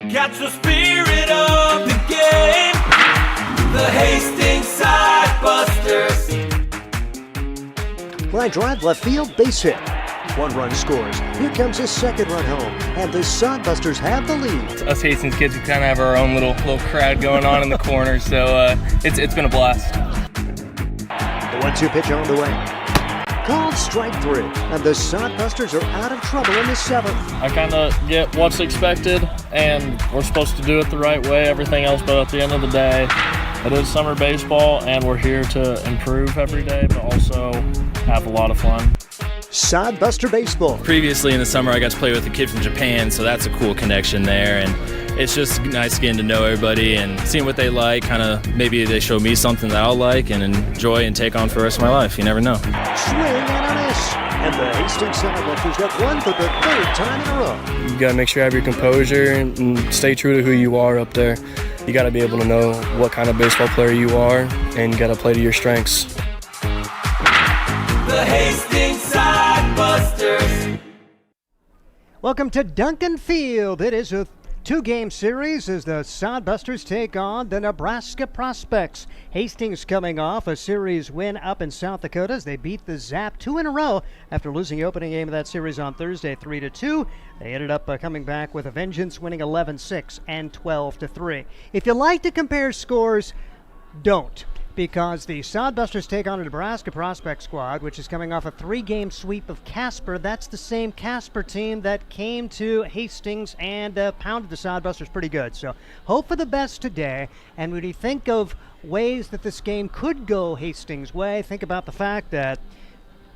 Catch the spirit of the game. The Hastings Sidebusters. Line drive, left field, base hit. 1 run scores. Here comes his 2nd run home, and the Sodbusters have the lead. Us Hastings kids, we kind of have our own little crowd going on in the corner, so it's been a blast. The 1-2 pitch on the way. Called strike 3, and the Sodbusters are out of trouble in the 7th. I kind of get what's expected, and we're supposed to do it the right way, everything else, but at the end of the day, it is summer baseball, and we're here to improve every day, but also have a lot of fun. Sodbuster Baseball. Previously in the summer, I got to play with a kid from Japan, so that's a cool connection there, and it's just nice getting to know everybody and seeing what they like, kind of maybe they show me something that I'll like and enjoy and take on for the rest of my life. You never know. Swing and a miss. And the Hastings Sodbusters got one for the 3rd time in a row. You got to make sure you have your composure and stay true to who you are up there. You got to be able to know what kind of baseball player you are, and you got to play to your strengths. The Hastings Sidebusters. Welcome to Duncan Field. It is a 2-game series as the Sodbusters take on the Nebraska Prospects. Hastings coming off a series win up in South Dakota as they beat the Zap 2 in a row after losing the opening game of that series on Thursday 3-2. They ended up coming back with a vengeance, winning 11-6 and 12-3. If you like to compare scores, don't. Because the Sodbusters take on a Nebraska Prospect squad, which is coming off a 3-game sweep of Casper. That's the same Casper team that came to Hastings and pounded the Sodbusters pretty good. So hope for the best today. And when you think of ways that this game could go Hastings' way, think about the fact that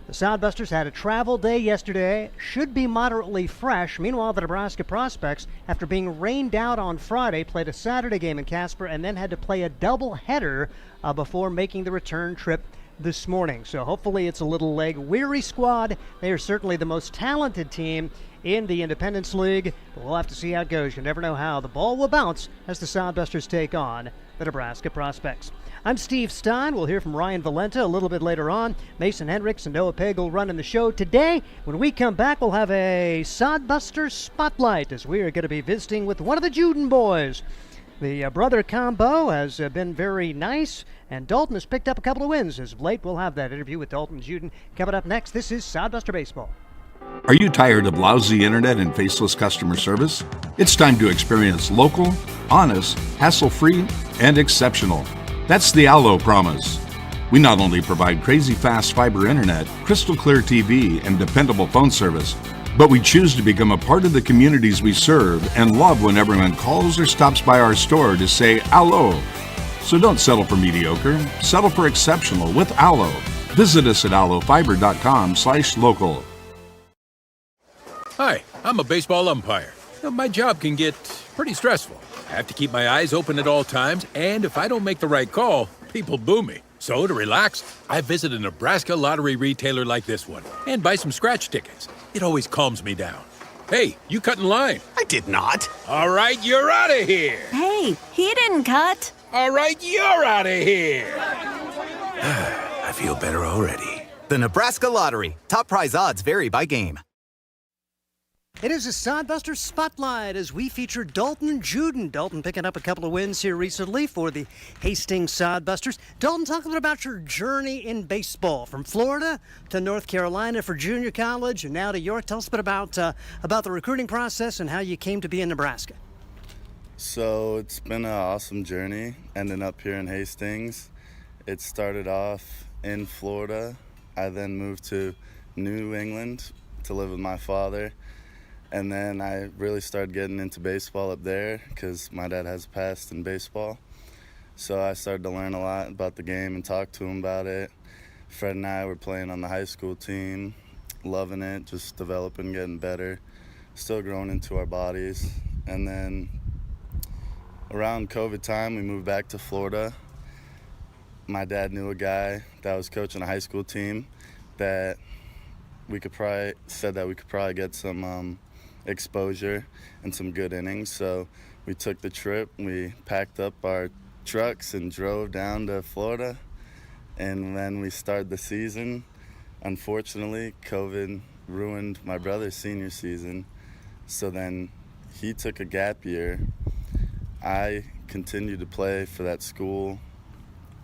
the Sodbusters had a travel day yesterday, should be moderately fresh. Meanwhile, the Nebraska Prospects, after being rained out on Friday, played a Saturday game in Casper and then had to play a doubleheader before making the return trip this morning. So hopefully it's a little leg-weary squad. They are certainly the most talented team in the Independence League, but we'll have to see how it goes. You never know how the ball will bounce as the Sodbusters take on the Nebraska Prospects. I'm Steve Stein. We'll hear from Ryan Valenta a little bit later on. Mason Hendricks and Noah Pagel running the show today. When we come back, we'll have a Sodbusters Spotlight as we are going to be visiting with one of the Juden boys. The brother combo has been very nice, and Dalton has picked up a couple of wins as of late. We'll have that interview with Dalton Juden coming up next. This is Sodbuster Baseball. Are you tired of lousy internet and faceless customer service? It's time to experience local, honest, hassle-free, and exceptional. That's the Allo promise. We not only provide crazy fast fiber internet, crystal clear TV, and dependable phone service, but we choose to become a part of the communities we serve and love when everyone calls or stops by our store to say Allo. So don't settle for mediocre, settle for exceptional with Allo. Visit us at allofiber.com/local. Hi, I'm a baseball umpire. My job can get pretty stressful. I have to keep my eyes open at all times, and if I don't make the right call, people boo me. So to relax, I visit a Nebraska lottery retailer like this one and buy some scratch tickets. It always calms me down. Hey, you cut in line. I did not. All right, you're out of here. Hey, he didn't cut. All right, you're out of here. I feel better already. The Nebraska Lottery. Top prize odds vary by game. It is a Sodbuster Spotlight as we feature Dalton Juden. Dalton picking up a couple of wins here recently for the Hastings Sodbusters. Dalton, talk a little about your journey in baseball from Florida to North Carolina for junior college and now to York. Tell us a bit about the recruiting process and how you came to be in Nebraska. So it's been an awesome journey ending up here in Hastings. It started off in Florida. I then moved to New England to live with my father. And then I really started getting into baseball up there because my dad has a past in baseball. So I started to learn a lot about the game and talk to him about it. Fred and I were playing on the high school team, loving it, just developing, getting better, still growing into our bodies. And then around COVID time, we moved back to Florida. My dad knew a guy that was coaching a high school team that we could probably get some exposure and some good innings. So we took the trip, we packed up our trucks and drove down to Florida, and then we started the season. Unfortunately, COVID ruined my brother's senior season, so then he took a gap year, I continued to play for that school.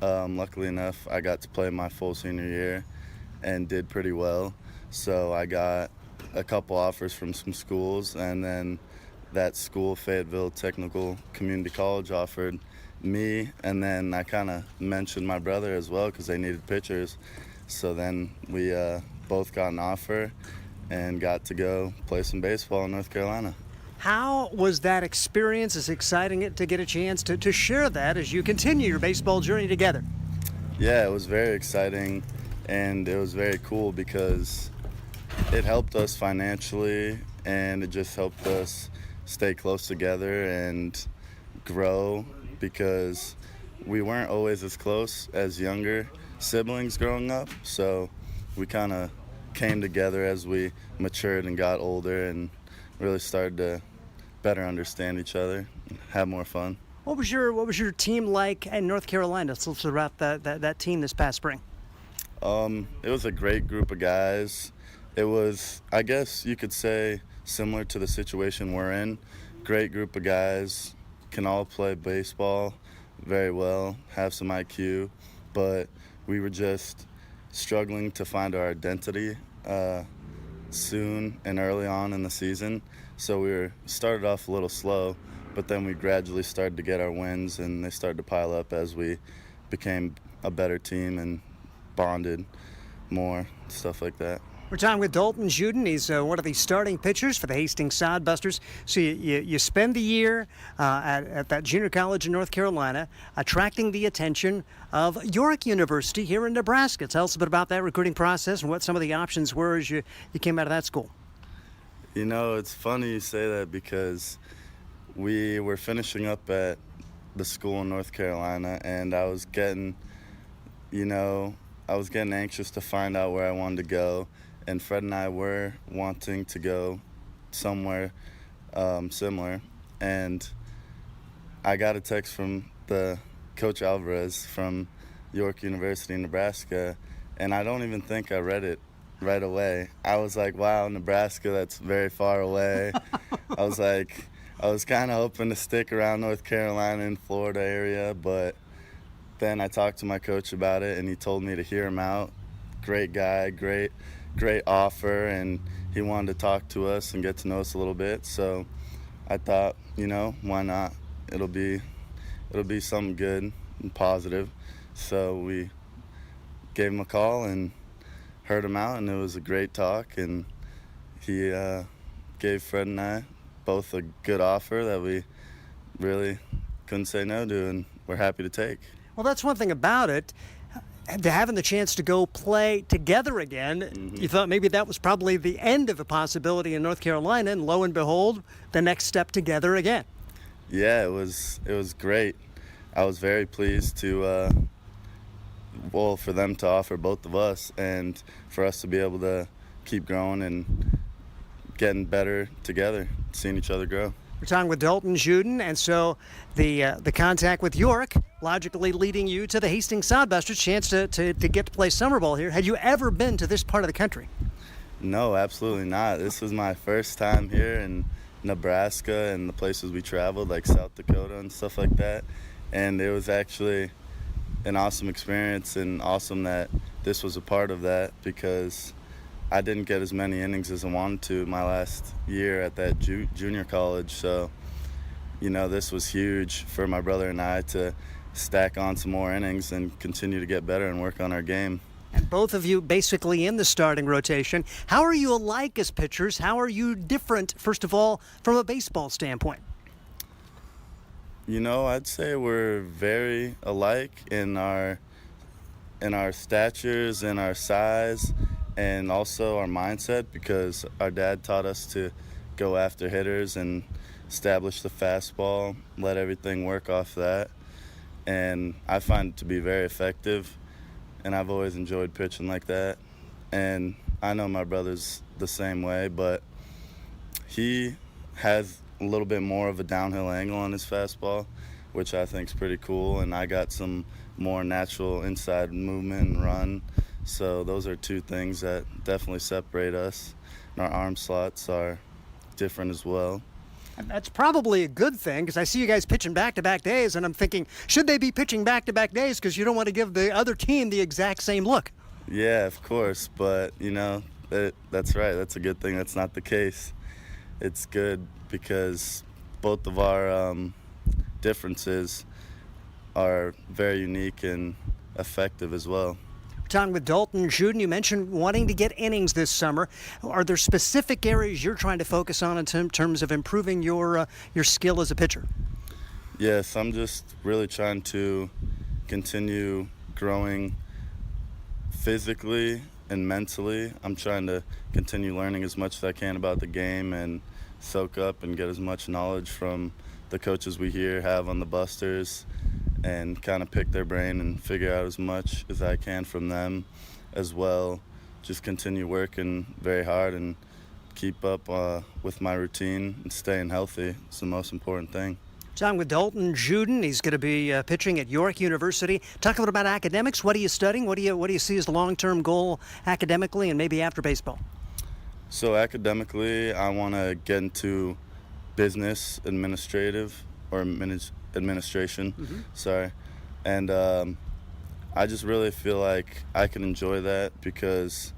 Luckily enough, I got to play my full senior year and did pretty well. So I got a couple offers from some schools, and then that school, Fayetteville Technical Community College, offered me, and then I kind of mentioned my brother as well because they needed pitchers. So then we both got an offer and got to go play some baseball in North Carolina. How was that experience? It's exciting to get a chance to share that as you continue your baseball journey together. Yeah, it was very exciting, and it was very cool because it helped us financially, and it just helped us stay close together and grow, because we weren't always as close as younger siblings growing up. So we kind of came together as we matured and got older and really started to better understand each other and have more fun. What was your team like in North Carolina? So throughout that team this past spring. It was a great group of guys. It was, I guess you could say, similar to the situation we're in. Great group of guys, can all play baseball very well, have some IQ, but we were just struggling to find our identity soon and early on in the season. So we started off a little slow, but then we gradually started to get our wins, and they started to pile up as we became a better team and bonded more, stuff like that. We're talking with Dalton Juden. He's one of the starting pitchers for the Hastings Sodbusters. So you spend the year at that junior college in North Carolina, attracting the attention of York University here in Nebraska. Tell us a bit about that recruiting process and what some of the options were as you came out of that school. You know, it's funny you say that because we were finishing up at the school in North Carolina, and I was getting anxious to find out where I wanted to go. And Fred and I were wanting to go somewhere similar. And I got a text from the Coach Alvarez from York University in Nebraska, and I don't even think I read it right away. I was like, wow, Nebraska, that's very far away. I was kind of hoping to stick around North Carolina and Florida area, but then I talked to my coach about it, and he told me to hear him out. Great guy, great offer, and he wanted to talk to us and get to know us a little bit. So I thought, why not? It'll be something good and positive. So we gave him a call and heard him out, and it was a great talk. And he gave Fred and I both a good offer that we really couldn't say no to, and we're happy to take. Well, that's one thing about it. Having the chance to go play together again, You thought maybe that was probably the end of a possibility in North Carolina, and lo and behold, the next step together again. Yeah, it was great. I was very pleased to, for them to offer both of us, and for us to be able to keep growing and getting better together, seeing each other grow. We're talking with Dalton Juden, and so the contact with York logically leading you to the Hastings Sodbusters, chance to get to play summer ball here. Had you ever been to this part of the country? No, absolutely not. This was my first time here in Nebraska and the places we traveled, like South Dakota and stuff like that. And it was actually an awesome experience, and awesome that this was a part of that, because I didn't get as many innings as I wanted to my last year at that junior college. So, this was huge for my brother and I to stack on some more innings and continue to get better and work on our game. And both of you basically in the starting rotation. How are you alike as pitchers? How are you different, first of all, from a baseball standpoint? I'd say we're very alike in our statures and our size, and also our mindset, because our dad taught us to go after hitters and establish the fastball, let everything work off that. And I find it to be very effective, and I've always enjoyed pitching like that. And I know my brother's the same way, but he has a little bit more of a downhill angle on his fastball, which I think is pretty cool. And I got some more natural inside movement and run. So those are two things that definitely separate us. And our arm slots are different as well. And that's probably a good thing because I see you guys pitching back-to-back days, and I'm thinking, should they be pitching back-to-back days because you don't want to give the other team the exact same look? Yeah, of course, but that's right. That's a good thing. That's not the case. It's good because both of our differences are very unique and effective as well. Talking with Dalton Juden, you mentioned wanting to get innings this summer. Are there specific areas you're trying to focus on in terms of improving your skill as a pitcher? Yes, I'm just really trying to continue growing physically and mentally. I'm trying to continue learning as much as I can about the game and soak up and get as much knowledge from the coaches we have on the Busters, and kind of pick their brain and figure out as much as I can from them as well. Just continue working very hard and keep up with my routine and staying healthy. It's the most important thing. Talking with Dalton Juden. He's going to be pitching at York University. Talk a little about academics. What are you studying? What do you see as the long-term goal academically and maybe after baseball? So academically, I want to get into business administration. Sorry. And I just really feel like I can enjoy that because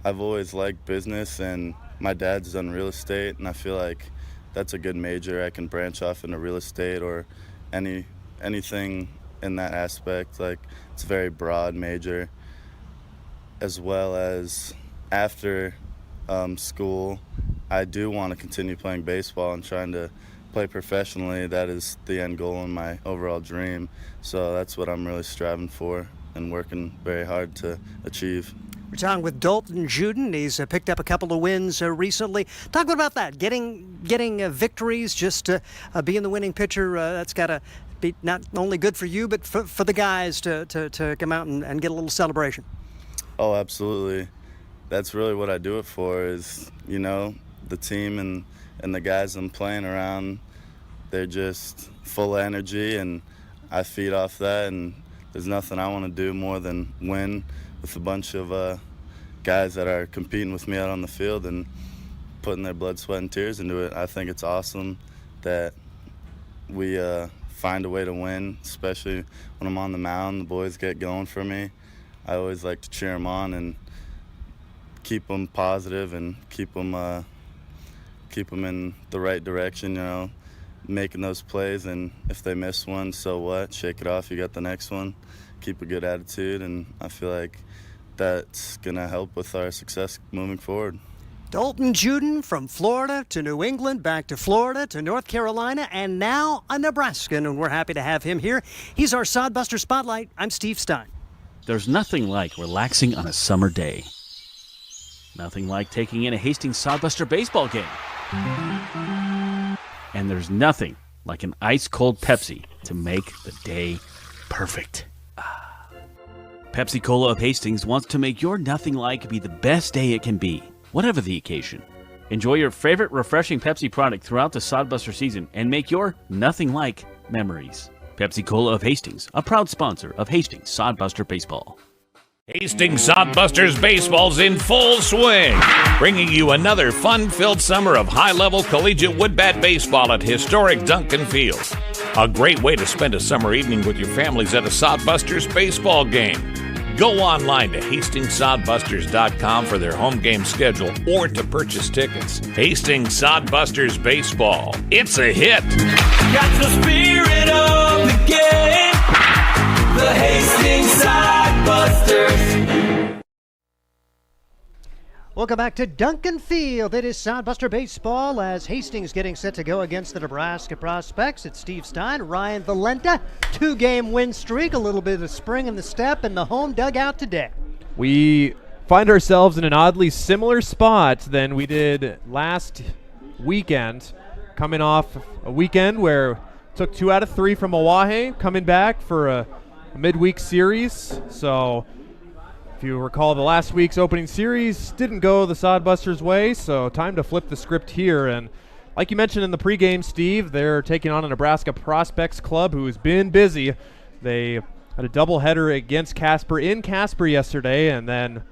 I've always liked business, and my dad's done real estate, and I feel like that's a good major. I can branch off into real estate or anything in that aspect. Like, it's a very broad major. As well as after school, I do want to continue playing baseball and trying to play professionally. That is the end goal and my overall dream. So that's what I'm really striving for and working very hard to achieve. We're talking with Dalton Juden. He's picked up a couple of wins recently. Talk about that, getting victories, just being the winning pitcher. That's got to be not only good for you, but for the guys to come out and get a little celebration. Oh, absolutely. That's really what I do it for is, the team and the guys I'm playing around, they're just full of energy, and I feed off that, and there's nothing I want to do more than win with a bunch of guys that are competing with me out on the field and putting their blood, sweat, and tears into it. I think it's awesome that we find a way to win, especially when I'm on the mound. The boys get going for me. I always like to cheer them on and keep them positive and keep them in the right direction, making those plays. And if they miss one, so what? Shake it off. You got the next one. Keep a good attitude, and I feel like that's going to help with our success moving forward. Dalton Juden, from Florida to New England, back to Florida to North Carolina, and now a Nebraskan, and we're happy to have him here. He's our Sodbuster Spotlight. I'm Steve Stein. There's nothing like relaxing on a summer day. Nothing like taking in a Hastings Sodbuster baseball game. And there's nothing like an ice-cold Pepsi to make the day perfect. Pepsi Cola of Hastings wants to make your nothing like be the best day it can be, whatever the occasion. Enjoy your favorite refreshing Pepsi product throughout the Sodbuster season and make your nothing like memories. Pepsi Cola of Hastings, a proud sponsor of Hastings Sodbuster Baseball. Hastings Sodbusters Baseball's in full swing, bringing you another fun-filled summer of high-level collegiate woodbat baseball at historic Duncan Field. A great way to spend a summer evening with your families at a Sodbusters baseball game. Go online to HastingsSodbusters.com for their home game schedule or to purchase tickets. Hastings Sodbusters Baseball. It's a hit. Got the spirit of the game. The Hastings Sodbusters. Welcome back to Duncan Field. It is Sodbuster Baseball as Hastings getting set to go against the Nebraska Prospects. It's Steve Stein, Ryan Valenta. 2-game win streak, a little bit of spring in the step in the home dugout today. We find ourselves in an oddly similar spot than we did last weekend, coming off a weekend where took 2 out of 3 from Oahe, coming back for a midweek series. So if you recall, the last week's opening series didn't go the Sodbusters' way, so time to flip the script here. And like you mentioned in the pregame, Steve, they're taking on a Nebraska Prospects club who has been busy. They had a doubleheader against Casper in Casper yesterday, and then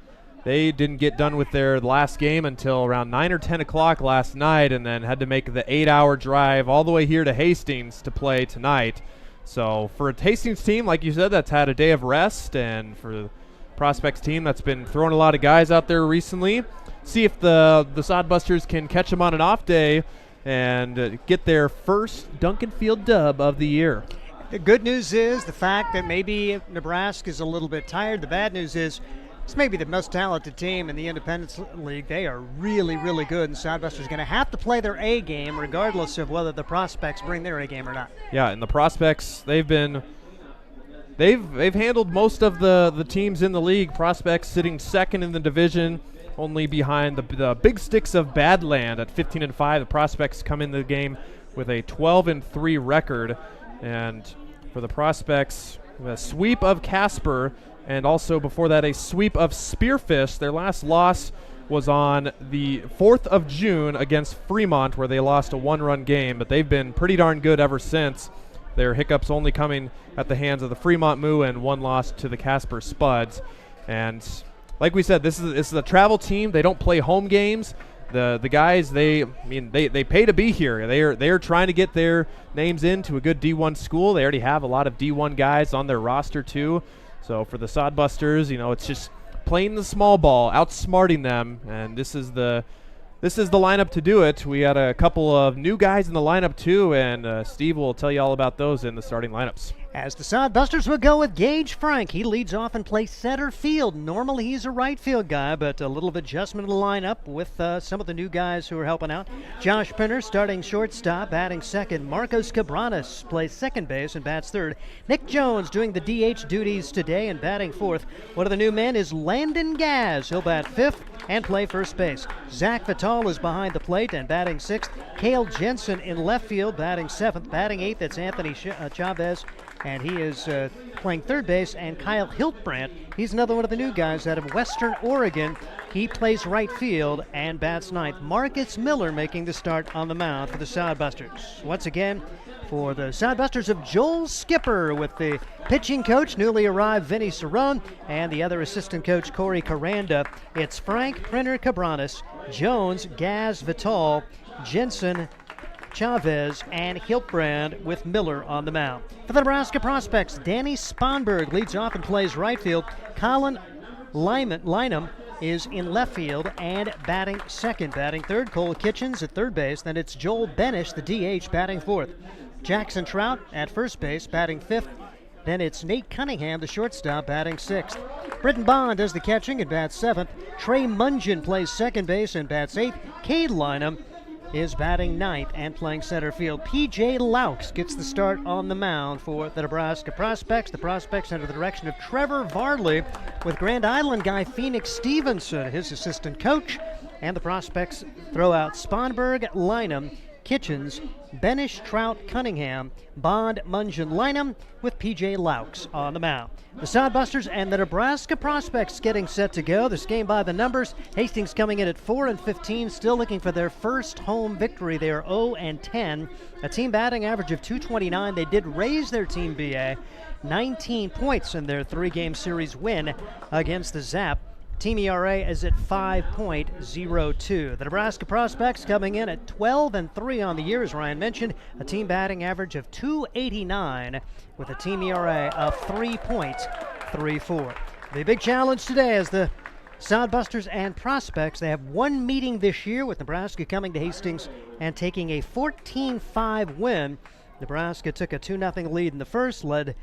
They didn't get done with their last game until around 9 or 10 o'clock last night, and then had to make the 8-hour drive all the way here to Hastings to play tonight. So for a Hastings team, like you said, that's had a day of rest, and for the Prospects team that's been throwing a lot of guys out there recently, see if the Sodbusters can catch them on an off day and get their first Duncan Field dub of the year. The good news is the fact that maybe Nebraska's a little bit tired. The bad news is it's maybe the most talented team in the Independence League. They are really, really good, and Sodbusters going to have to play their A game regardless of whether the Prospects bring their A game or not. Yeah, and the Prospects, they've handled most of the teams in the league. Prospects sitting second in the division, only behind the Big Sticks of Badland at 15-5. The Prospects come in the game with a 12-3 record, and for the Prospects, a sweep of Casper, and also before that a sweep of Spearfish. Their last loss was on the 4th of June against Fremont, where they lost a 1-run game, but they've been pretty darn good ever since. Their hiccups only coming at the hands of the Fremont Moo and one loss to the Casper Spuds. And like we said, this is a travel team. They don't play home games. The guys, they pay to be here. They are trying to get their names into a good D1 school. They already have a lot of D1 guys on their roster too. So for the Sodbusters, it's just playing the small ball, outsmarting them, and this is the lineup to do it. We had a couple of new guys in the lineup too, and Steve will tell you all about those in the starting lineups. As the Sodbusters will go with Gage Frank. He leads off and plays center field. Normally he's a right field guy, but a little bit adjustment in the lineup with some of the new guys who are helping out. Josh Pinner starting shortstop, batting second. Marcos Cabranes plays second base and bats third. Nick Jones doing the DH duties today and batting fourth. One of the new men is Landon Gaz. He'll bat fifth and play first base. Zach Vital is behind the plate and batting sixth. Cale Jensen in left field, batting seventh. Batting eighth, it's Anthony Chavez, and he is playing third base. And Kyle Hiltbrandt, he's another one of the new guys out of Western Oregon. He plays right field and bats ninth. Marcus Miller making the start on the mound for the Sodbusters. Once again, for the Sodbusters of Joel Skipper with the pitching coach, newly arrived Vinny Cerrone, and the other assistant coach, Corey Caranda. It's Frank, Printer, Cabranes, Jones, Gaz, Vital, Jensen, Chavez, and Hiltbrand with Miller on the mound. For the Nebraska Prospects, Danny Sponberg leads off and plays right field. Colin Lynham is in left field and batting second. Batting third, Cole Kitchens at third base. Then it's Joel Benish, the DH, batting fourth. Jackson Trout at first base, batting fifth. Then it's Nate Cunningham, the shortstop, batting sixth. Britton Bond does the catching and bats seventh. Trey Mungeon plays second base and bats eighth. Cade Lynham is batting ninth and playing center field. P.J. Laux gets the start on the mound for the Nebraska Prospects. The Prospects under the direction of Trevor Varley with Grand Island guy Phoenix Stevenson, his assistant coach. And the Prospects throw out Sponberg, Lynham, Kitchens, Benish, Trout, Cunningham, Bond, Mungeon, Lynham with P.J. Laux on the mound. The Sodbusters and the Nebraska Prospects getting set to go. This game by the numbers. Hastings coming in at 4-15, still looking for their first home victory. They are 0-10. A team batting average of .229. They did raise their team BA 19 points in their three-game series win against the Zap. Team ERA is at 5.02. The Nebraska Prospects coming in at 12-3 on the year, as Ryan mentioned. A team batting average of .289 with a team ERA of 3.34. The big challenge today is the Sodbusters and Prospects. They have one meeting this year, with Nebraska coming to Hastings and taking a 14-5 win. Nebraska took a 2-0 lead in the first, led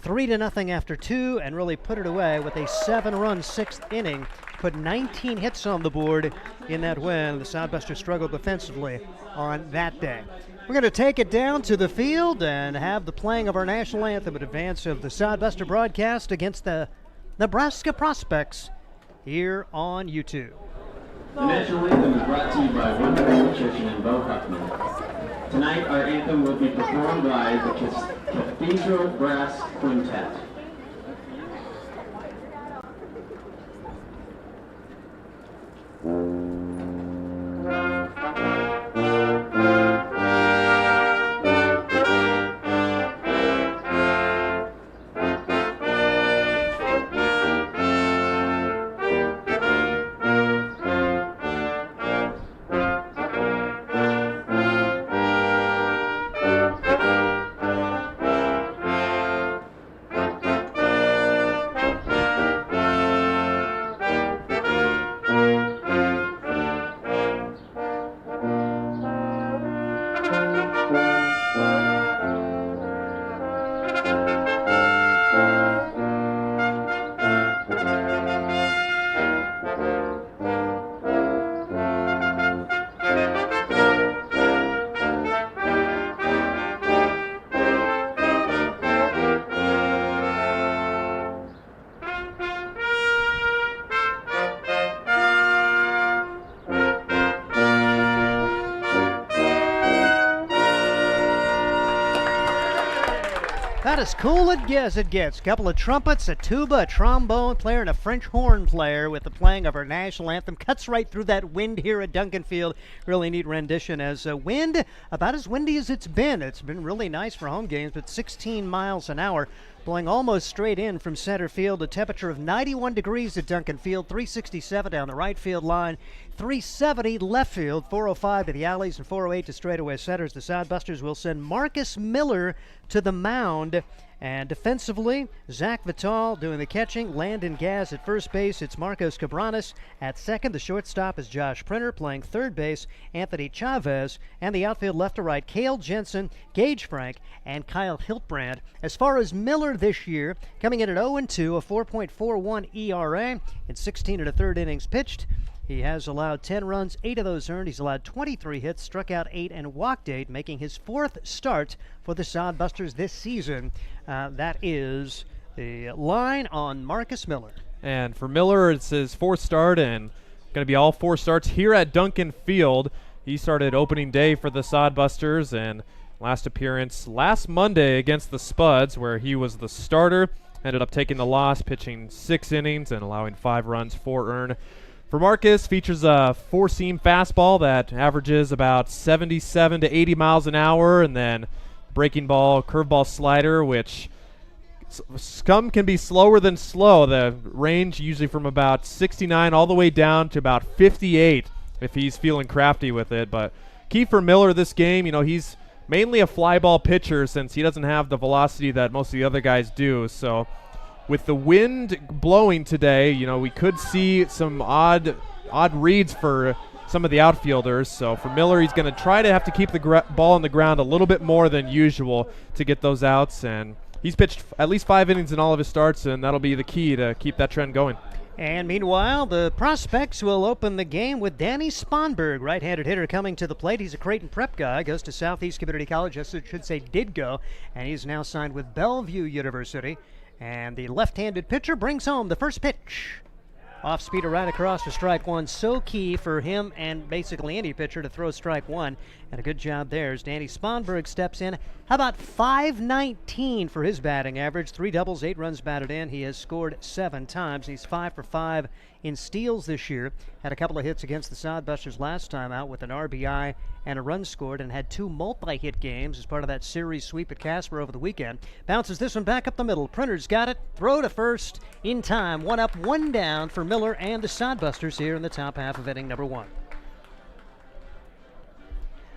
3-0 after two, and really put it away with a 7-run sixth inning. Put 19 hits on the board in that win. The Sodbusters struggled defensively on that day. We're going to take it down to the field and have the playing of our national anthem in advance of the Sodbuster broadcast against the Nebraska Prospects here on YouTube. The national anthem is brought to you by Wonderful Nutrition and Bo Huckman. Tonight, our anthem will be performed by the Cathedral Brass Quintet. About as cool as it gets. A couple of trumpets, a tuba, a trombone player, and a French horn player with the playing of our national anthem. Cuts right through that wind here at Duncan Field. Really neat rendition as wind, about as windy as it's been. It's been really nice for home games, but 16 miles an hour. Blowing almost straight in from center field. A temperature of 91 degrees at Duncan Field, 367 down the right field line, 370 left field, 405 to the alleys, and 408 to straightaway centers. The Sodbusters will send Marcus Miller to the mound. And defensively, Zach Vital doing the catching, Landon Gaz at first base. It's Marcos Cabranes at second. The shortstop is Josh Printer playing third base, Anthony Chavez, and the outfield left to right, Cale Jensen, Gage Frank, and Kyle Hiltbrand. As far as Miller this year, coming in at 0-2, a 4.41 ERA in 16 and a third innings pitched. He has allowed 10 runs, 8 of those earned. He's allowed 23 hits, struck out 8, and walked 8, making his 4th start for the Sodbusters this season. That is the line on Marcus Miller. And for Miller, it's his 4th start, and going to be all 4 starts here at Duncan Field. He started opening day for the Sodbusters, and last appearance last Monday against the Spuds, where he was the starter. Ended up taking the loss, pitching 6 innings and allowing 5 runs, 4 earned. For Marcus, features a 4-seam fastball that averages about 77 to 80 miles an hour, and then breaking ball, curveball slider, which some can be slower than slow. The range usually from about 69 all the way down to about 58 if he's feeling crafty with it. But key for Miller this game, he's mainly a fly ball pitcher since he doesn't have the velocity that most of the other guys do. So with the wind blowing today, we could see some odd reads for some of the outfielders. So for Miller, he's going to try to have to keep the ball on the ground a little bit more than usual to get those outs. And he's pitched at least 5 innings in all of his starts, and that'll be the key to keep that trend going. And meanwhile, the Prospects will open the game with Danny Sponberg, right-handed hitter, coming to the plate. He's a Creighton prep guy, goes to Southeast Community College, I should say did go, and he's now signed with Bellevue University. And the left-handed pitcher brings home the first pitch. Off-speeder right across for strike one. So key for him and basically any pitcher to throw strike one. And a good job there as Danny Sponberg steps in. How about 519 for his batting average? 3 doubles, 8 runs batted in. He has scored 7 times. He's 5 for 5 in steals this year. Had a couple of hits against the Sodbusters last time out with an RBI and a run scored, and had 2 multi-hit games as part of that series sweep at Casper over the weekend. Bounces this one back up the middle. Printer's got it. Throw to first in time. 1 up, 1 down for Miller and the Sodbusters here in the top half of inning number 1.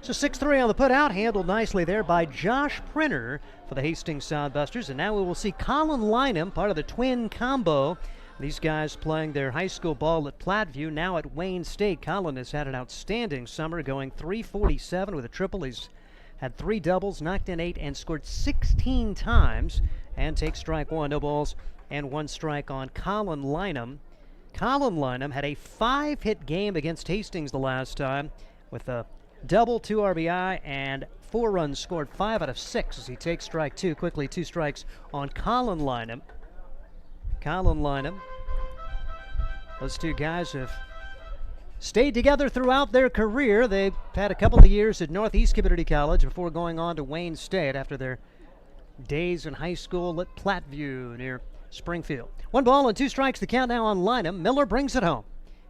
So 6-3 on the put-out, handled nicely there by Josh Printer for the Hastings Sodbusters. And now we will see Colin Lynham, part of the twin combo. These guys playing their high school ball at Platteview, now at Wayne State. Colin has had an outstanding summer, going .347 with a triple. He's had 3 doubles, knocked in 8, and scored 16 times. And takes strike 1, no balls, and 1 strike on Colin Lynham. Colin Lynham had a 5-hit game against Hastings the last time with a double, 2 RBI, and 4 runs scored, 5 out of 6 as he takes strike 2. Quickly 2 strikes on Colin Lynham. Colin Lynham. Those 2 guys have stayed together throughout their career. They've had a couple of years at Northeast Community College before going on to Wayne State after their days in high school at Platteview near Springfield. 1 ball and 2 strikes, the count now on Lynham. Miller brings it home.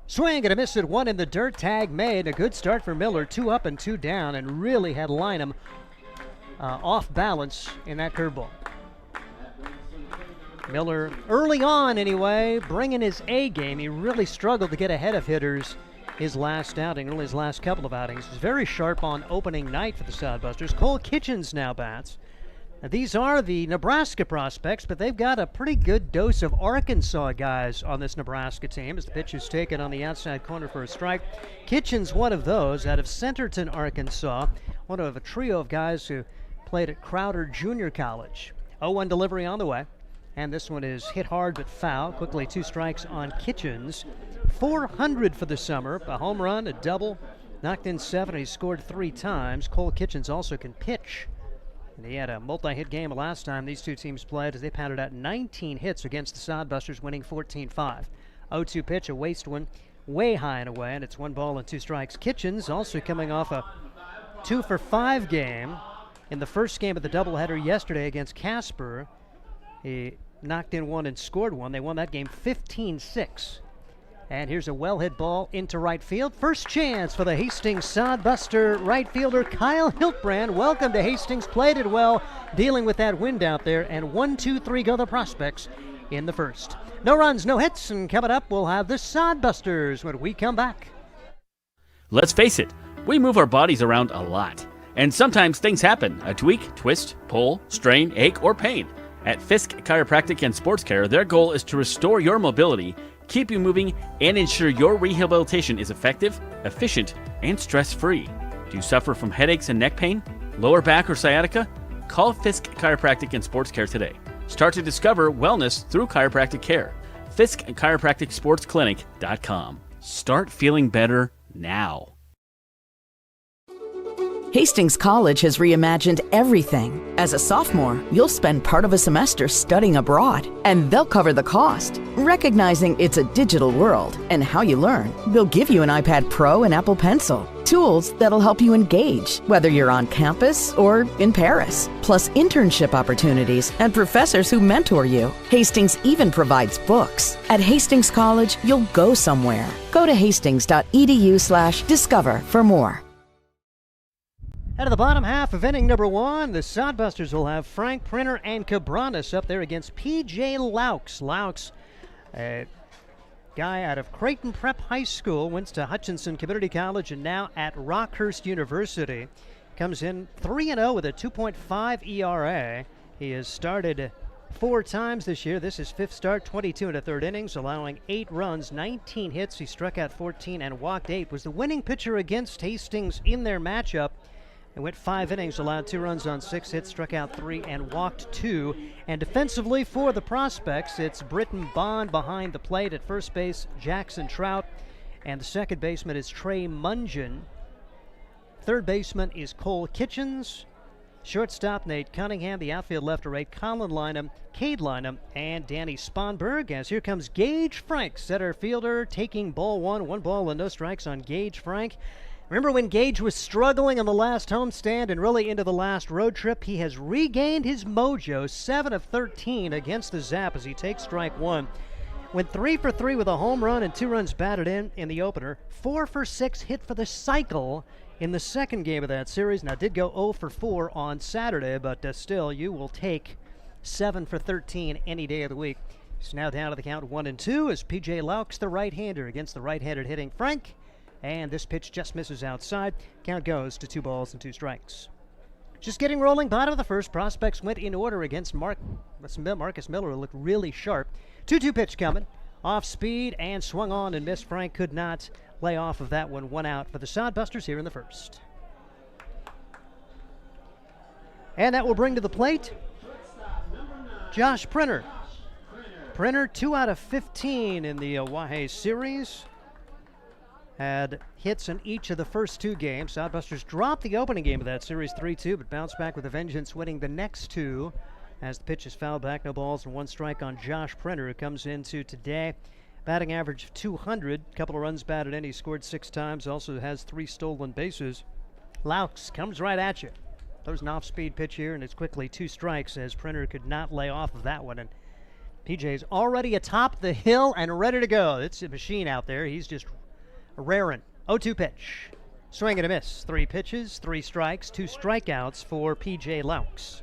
Swing and a miss at 1 in the dirt. Tag made. A good start for Miller. 2 up and 2 down, and really had Lynham off balance in that curveball. Miller, early on anyway, bringing his A game. He really struggled to get ahead of hitters his last outing, really his last couple of outings. He was very sharp on opening night for the Sodbusters. Cole Kitchens now bats. Now, these are the Nebraska prospects, but they've got a pretty good dose of Arkansas guys on this Nebraska team as the pitch is taken on the outside corner for a strike. Kitchens, one of those, out of Centerton, Arkansas, one of a trio of guys who played at Crowder Junior College. 0-1 delivery on the way. And this one is hit hard but foul. Quickly 2 strikes on Kitchens. 400 for the summer. A home run, a double, knocked in 7, and he scored 3 times. Cole Kitchens also can pitch. And he had a multi-hit game last time these 2 teams played as they pounded out 19 hits against the Sodbusters, winning 14-5. 0-2 pitch, a waste one, way high and away, and it's 1 ball and 2 strikes. Kitchens also coming off a 2 for 5 game in the first game of the doubleheader yesterday against Casper. He knocked in one and scored one. They won that game 15-6. And here's a well-hit ball into right field. First chance for the Hastings Sodbuster right fielder Kyle Hiltbrand. Welcome to Hastings. Played it well, dealing with that wind out there. And 1-2-3 go the Prospects in the first. No runs, no hits, and coming up, we'll have the Sodbusters when we come back. Let's face it, we move our bodies around a lot. And sometimes things happen. A tweak, twist, pull, strain, ache, or pain. At Fisk Chiropractic and Sports Care, their goal is to restore your mobility, keep you moving, and ensure your rehabilitation is effective, efficient, and stress-free. Do you suffer from headaches and neck pain, lower back or sciatica? Call Fisk Chiropractic and Sports Care today. Start to discover wellness through chiropractic care. Fisk Chiropractic Sports Clinic.com. Start feeling better now. Hastings College has reimagined everything. As a sophomore, you'll spend part of a semester studying abroad, and they'll cover the cost. Recognizing it's a digital world and how you learn, they'll give you an iPad Pro and Apple Pencil, tools that'll help you engage, whether you're on campus or in Paris, plus internship opportunities and professors who mentor you. Hastings even provides books. At Hastings College, you'll go somewhere. Go to hastings.edu/discover for more. Out of the bottom half of inning number one, the Sodbusters will have Frank Printer and Cabranes up there against P.J. Laux. Laux, a guy out of Creighton Prep High School, went to Hutchinson Community College and now at Rockhurst University. Comes in 3-0 with a 2.5 ERA. He has started 4 times this year. This is 5th start, 22 1/3 innings, allowing 8 runs, 19 hits. He struck out 14 and walked 8. Was the winning pitcher against Hastings in their matchup. It went 5 innings, allowed 2 runs on 6 hits, struck out 3 and walked 2. And defensively for the Prospects, it's Britton Bond behind the plate. At first base, Jackson Trout. And the second baseman is Trey Mungin. Third baseman is Cole Kitchens. Shortstop, Nate Cunningham. The outfield left to right, Colin Lynham, Cade Lynham, and Danny Sponberg. As here comes Gage Frank, center fielder, taking ball 1. 1 ball and no strikes on Gage Frank. Remember when Gage was struggling on the last homestand and really into the last road trip? He has regained his mojo, 7 of 13 against the Zap as he takes strike 1. Went 3 for 3 with a home run and 2 runs batted in the opener. 4 for 6 hit for the cycle in the second game of that series. Now, did go 0 for 4 on Saturday, but still, you will take 7 for 13 any day of the week. He's now down to the count 1-2 as P.J. Laux, the right-hander, against the right-handed hitting Frank. And this pitch just misses outside. Count goes to 2 balls and 2 strikes. Just getting rolling, bottom of the first. Prospects went in order against Marcus Miller, who looked really sharp. 2-2 pitch coming. Off speed and swung on and missed. Frank could not lay off of that one. 1 out for the Sodbusters here in the first. And that will bring to the plate Josh Printer. Printer 2 out of 15 in the Wahey series. Had hits in each of the first 2 games. Sodbusters dropped the opening game of that series 3-2, but bounced back with a vengeance, winning the next 2 as the pitch is fouled back. No balls and 1 strike on Josh Printer, who comes into today. Batting average of 200, couple of runs batted in. He scored 6 times, also has 3 stolen bases. Laux comes right at you. Throws an off-speed pitch here, and it's quickly 2 strikes as Printer could not lay off of that one. And PJ's already atop the hill and ready to go. It's a machine out there. He's just raring. 0-2 pitch. Swing and a miss. 3 pitches, 3 strikes, 2 strikeouts for P.J. Laux.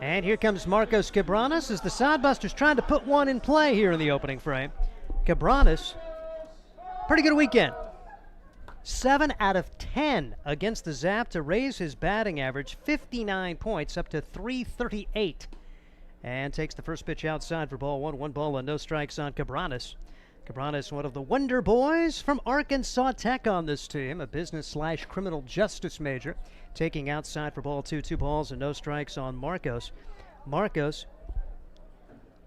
And here comes Marcos Cabranes as the Sodbusters trying to put one in play here in the opening frame. Cabranes, pretty good weekend. 7 out of 10 against the Zap to raise his batting average 59 points up to 338. And takes the first pitch outside for ball 1. 1 ball and no strikes on Cabranes. Cabranes, one of the Wonder Boys from Arkansas Tech on this team, a business/criminal justice major, taking outside for ball 2. 2 balls and no strikes on Marcos. Marcos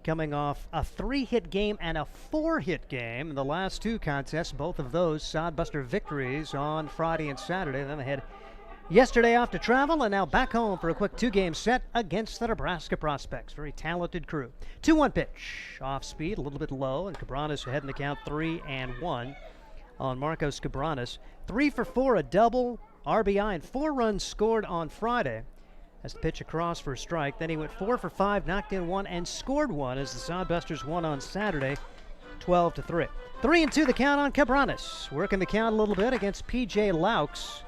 coming off a 3-hit game and a 4-hit game in the last 2 contests, both of those Sodbuster victories on Friday and Saturday. Then they had yesterday off to travel and now back home for a quick 2-game set against the Nebraska Prospects. Very talented crew. 2-1 pitch. Off speed, a little bit low, and Cabranes ahead in the count 3-1. on Marcos Cabranes. 3 for 4, a double, RBI, and 4 runs scored on Friday as the pitch across for a strike. Then he went 4 for 5, knocked in 1, and scored 1 as the Sodbusters won on Saturday, 12-3. 3-2 the count on Cabranes. Working the count a little bit against P.J. Laux.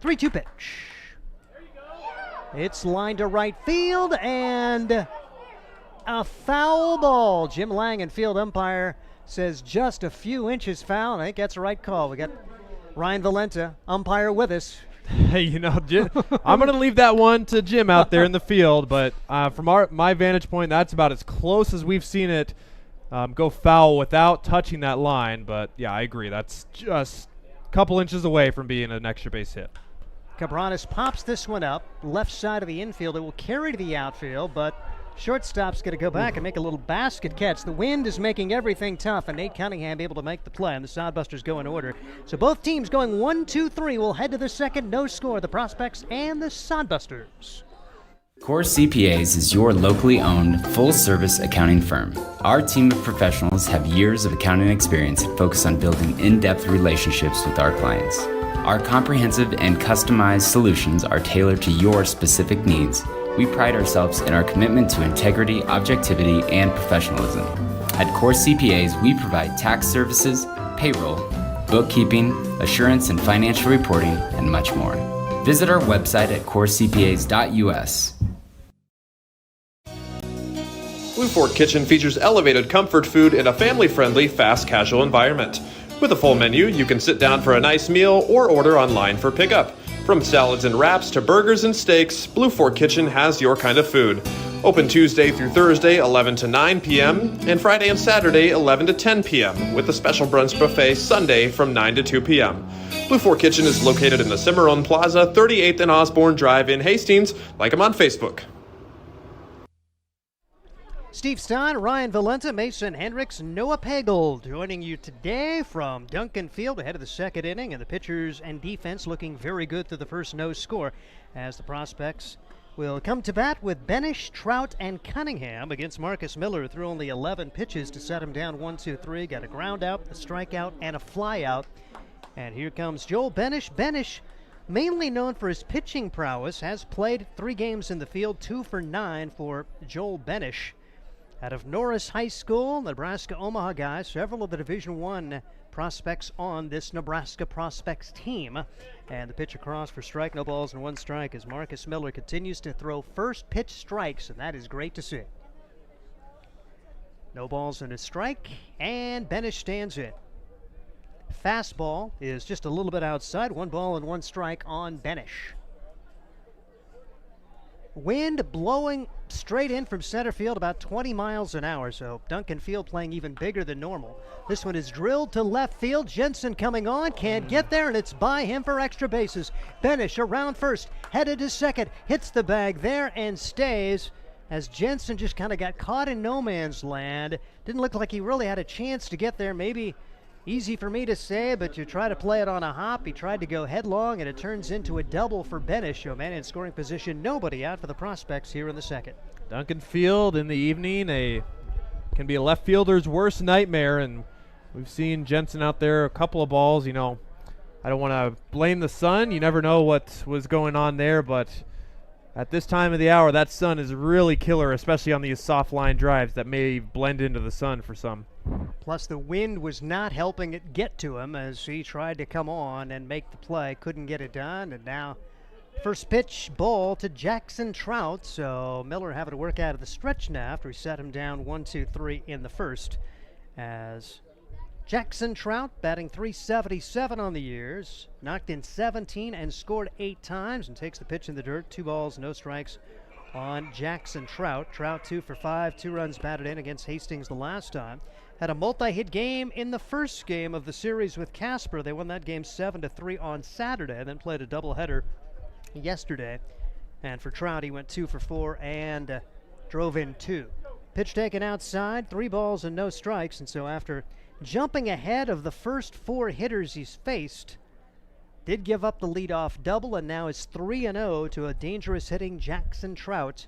3-2 pitch. It's lined to right field, and a foul ball. Jim Langen, field umpire, says just a few inches foul, and I think that's the right call. We got Ryan Valenta, umpire, with us. Hey, you know, Jim, I'm going to leave that one to Jim out there in the field, but from my vantage point, that's about as close as we've seen it go foul without touching that line. But, yeah, I agree. That's just a couple inches away from being an extra base hit. Cabranes pops this one up, left side of the infield. It will carry to the outfield, but shortstop's going to go back and make a little basket catch. The wind is making everything tough, and Nate Cunningham able to make the play, and the Sodbusters go in order. So both teams going 1-2-3 will head to the second. No score, the Prospects and the Sodbusters. Core CPAs is your locally owned, full-service accounting firm. Our team of professionals have years of accounting experience and focus on building in-depth relationships with our clients. Our comprehensive and customized solutions are tailored to your specific needs. We pride ourselves in our commitment to integrity, objectivity, and professionalism. At Core CPAs, we provide tax services, payroll, bookkeeping, assurance and financial reporting, and much more. Visit our website at corecpas.us. Blue Fork Kitchen features elevated comfort food in a family-friendly, fast casual environment. With a full menu, you can sit down for a nice meal or order online for pickup. From salads and wraps to burgers and steaks, Blue Fork Kitchen has your kind of food. Open Tuesday through Thursday, 11 to 9 p.m., and Friday and Saturday, 11 to 10 p.m., with a special brunch buffet Sunday from 9 to 2 p.m. Blue Fork Kitchen is located in the Cimarron Plaza, 38th and Osborne Drive in Hastings. Like them on Facebook. Steve Stein, Ryan Valenta, Mason Hendricks, Noah Pagel joining you today from Duncan Field ahead of the second inning, and the pitchers and defense looking very good through the first no score as the Prospects will come to bat with Benish, Trout, and Cunningham against Marcus Miller. Threw only 11 pitches to set him down 1-2-3. Got a ground out, a strikeout, and a fly out. And here comes Joel Benish. Benish, mainly known for his pitching prowess, has played 3 games in the field, 2 for 9 for Joel Benish. Out of Norris High School, Nebraska Omaha guys, several of the Division I prospects on this Nebraska Prospects team. And the pitch across for strike, no balls and 1 strike as Marcus Miller continues to throw first pitch strikes, and that is great to see. No balls and a strike, and Benish stands in. Fastball is just a little bit outside, 1 ball and 1 strike on Benish. Wind blowing straight in from center field about 20 miles an hour, so Duncan Field playing even bigger than normal. This one is drilled to left field. Jensen coming on, can't get there, and it's by him for extra bases. Benish around first, headed to second, hits the bag there and stays as Jensen just kind of got caught in no man's land. Didn't look like he really had a chance to get there. Maybe easy for me to say, but you try to play it on a hop. He tried to go headlong, and it turns into a double for Benish. A man in scoring position, nobody out for the Prospects here in the second. Duncan Field in the evening can be a left fielder's worst nightmare, and we've seen Jensen out there a couple of balls. You know, I don't want to blame the sun. You never know what was going on there, but at this time of the hour, that sun is really killer, especially on these soft line drives that may blend into the sun for some. Plus, the wind was not helping it get to him as he tried to come on and make the play. Couldn't get it done, and now first pitch ball to Jackson Trout. So Miller having to work out of the stretch now after he set him down 1-2-3 in the first. As Jackson Trout batting .377 on the years, knocked in 17 and scored 8 times, and takes the pitch in the dirt. 2 balls, no strikes on Jackson Trout. Trout 2 for 5, 2 runs batted in against Hastings the last time. Had a multi-hit game in the first game of the series with Casper. They won that game 7-3 on Saturday, then played a doubleheader yesterday. And for Trout, he went 2 for 4 and drove in 2. Pitch taken outside, 3 balls and no strikes. And so after jumping ahead of the first 4 hitters he's faced, did give up the leadoff double, and now is 3-0 to a dangerous hitting Jackson Trout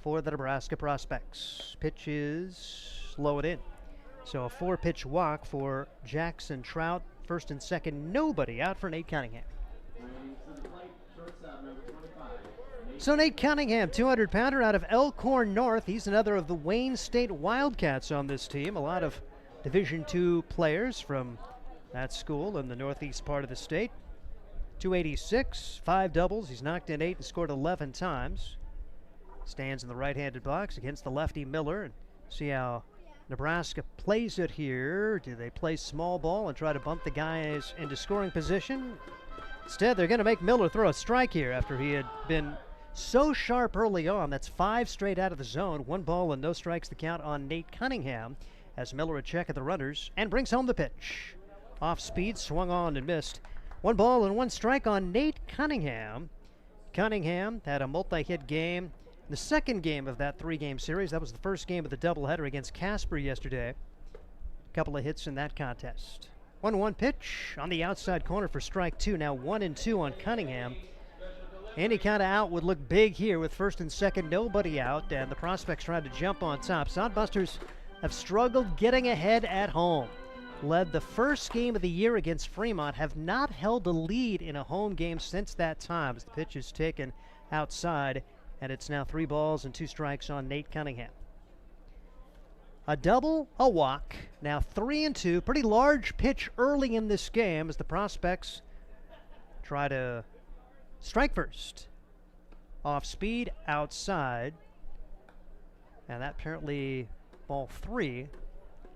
for the Nebraska Prospects. Pitch is low and in. So a 4-pitch walk for Jackson Trout. first and second, nobody out for Nate Cunningham. So Nate Cunningham, 200-pounder out of Elkhorn North. He's another of the Wayne State Wildcats on this team. A lot of Division II players from that school in the northeast part of the state. 286, 5 doubles. He's knocked in 8 and scored 11 times. Stands in the right-handed box against the lefty Miller. And see how Nebraska plays it here. Do they play small ball and try to bump the guys into scoring position? Instead, they're going to make Miller throw a strike here after he had been so sharp early on. That's 5 straight out of the zone. 1 ball and no strikes the count on Nate Cunningham as Miller a check of the runners and brings home the pitch. Off speed, swung on and missed. 1 ball and 1 strike on Nate Cunningham. Cunningham had a multi-hit game in the second game of that 3-game series. That was the first game of the doubleheader against Casper yesterday. A couple of hits in that contest. 1-1 pitch on the outside corner for strike 2. Now 1-2 on Cunningham. Any kind of out would look big here with first and second, nobody out, and the Prospects tried to jump on top. Sodbusters have struggled getting ahead at home. Led the first game of the year against Fremont, have not held a lead in a home game since that time as the pitch is taken outside, and it's now 3 balls and 2 strikes on Nate Cunningham. A double, a walk, now 3-2. Pretty large pitch early in this game as the Prospects try to strike first. Off speed, outside. And that apparently ball 3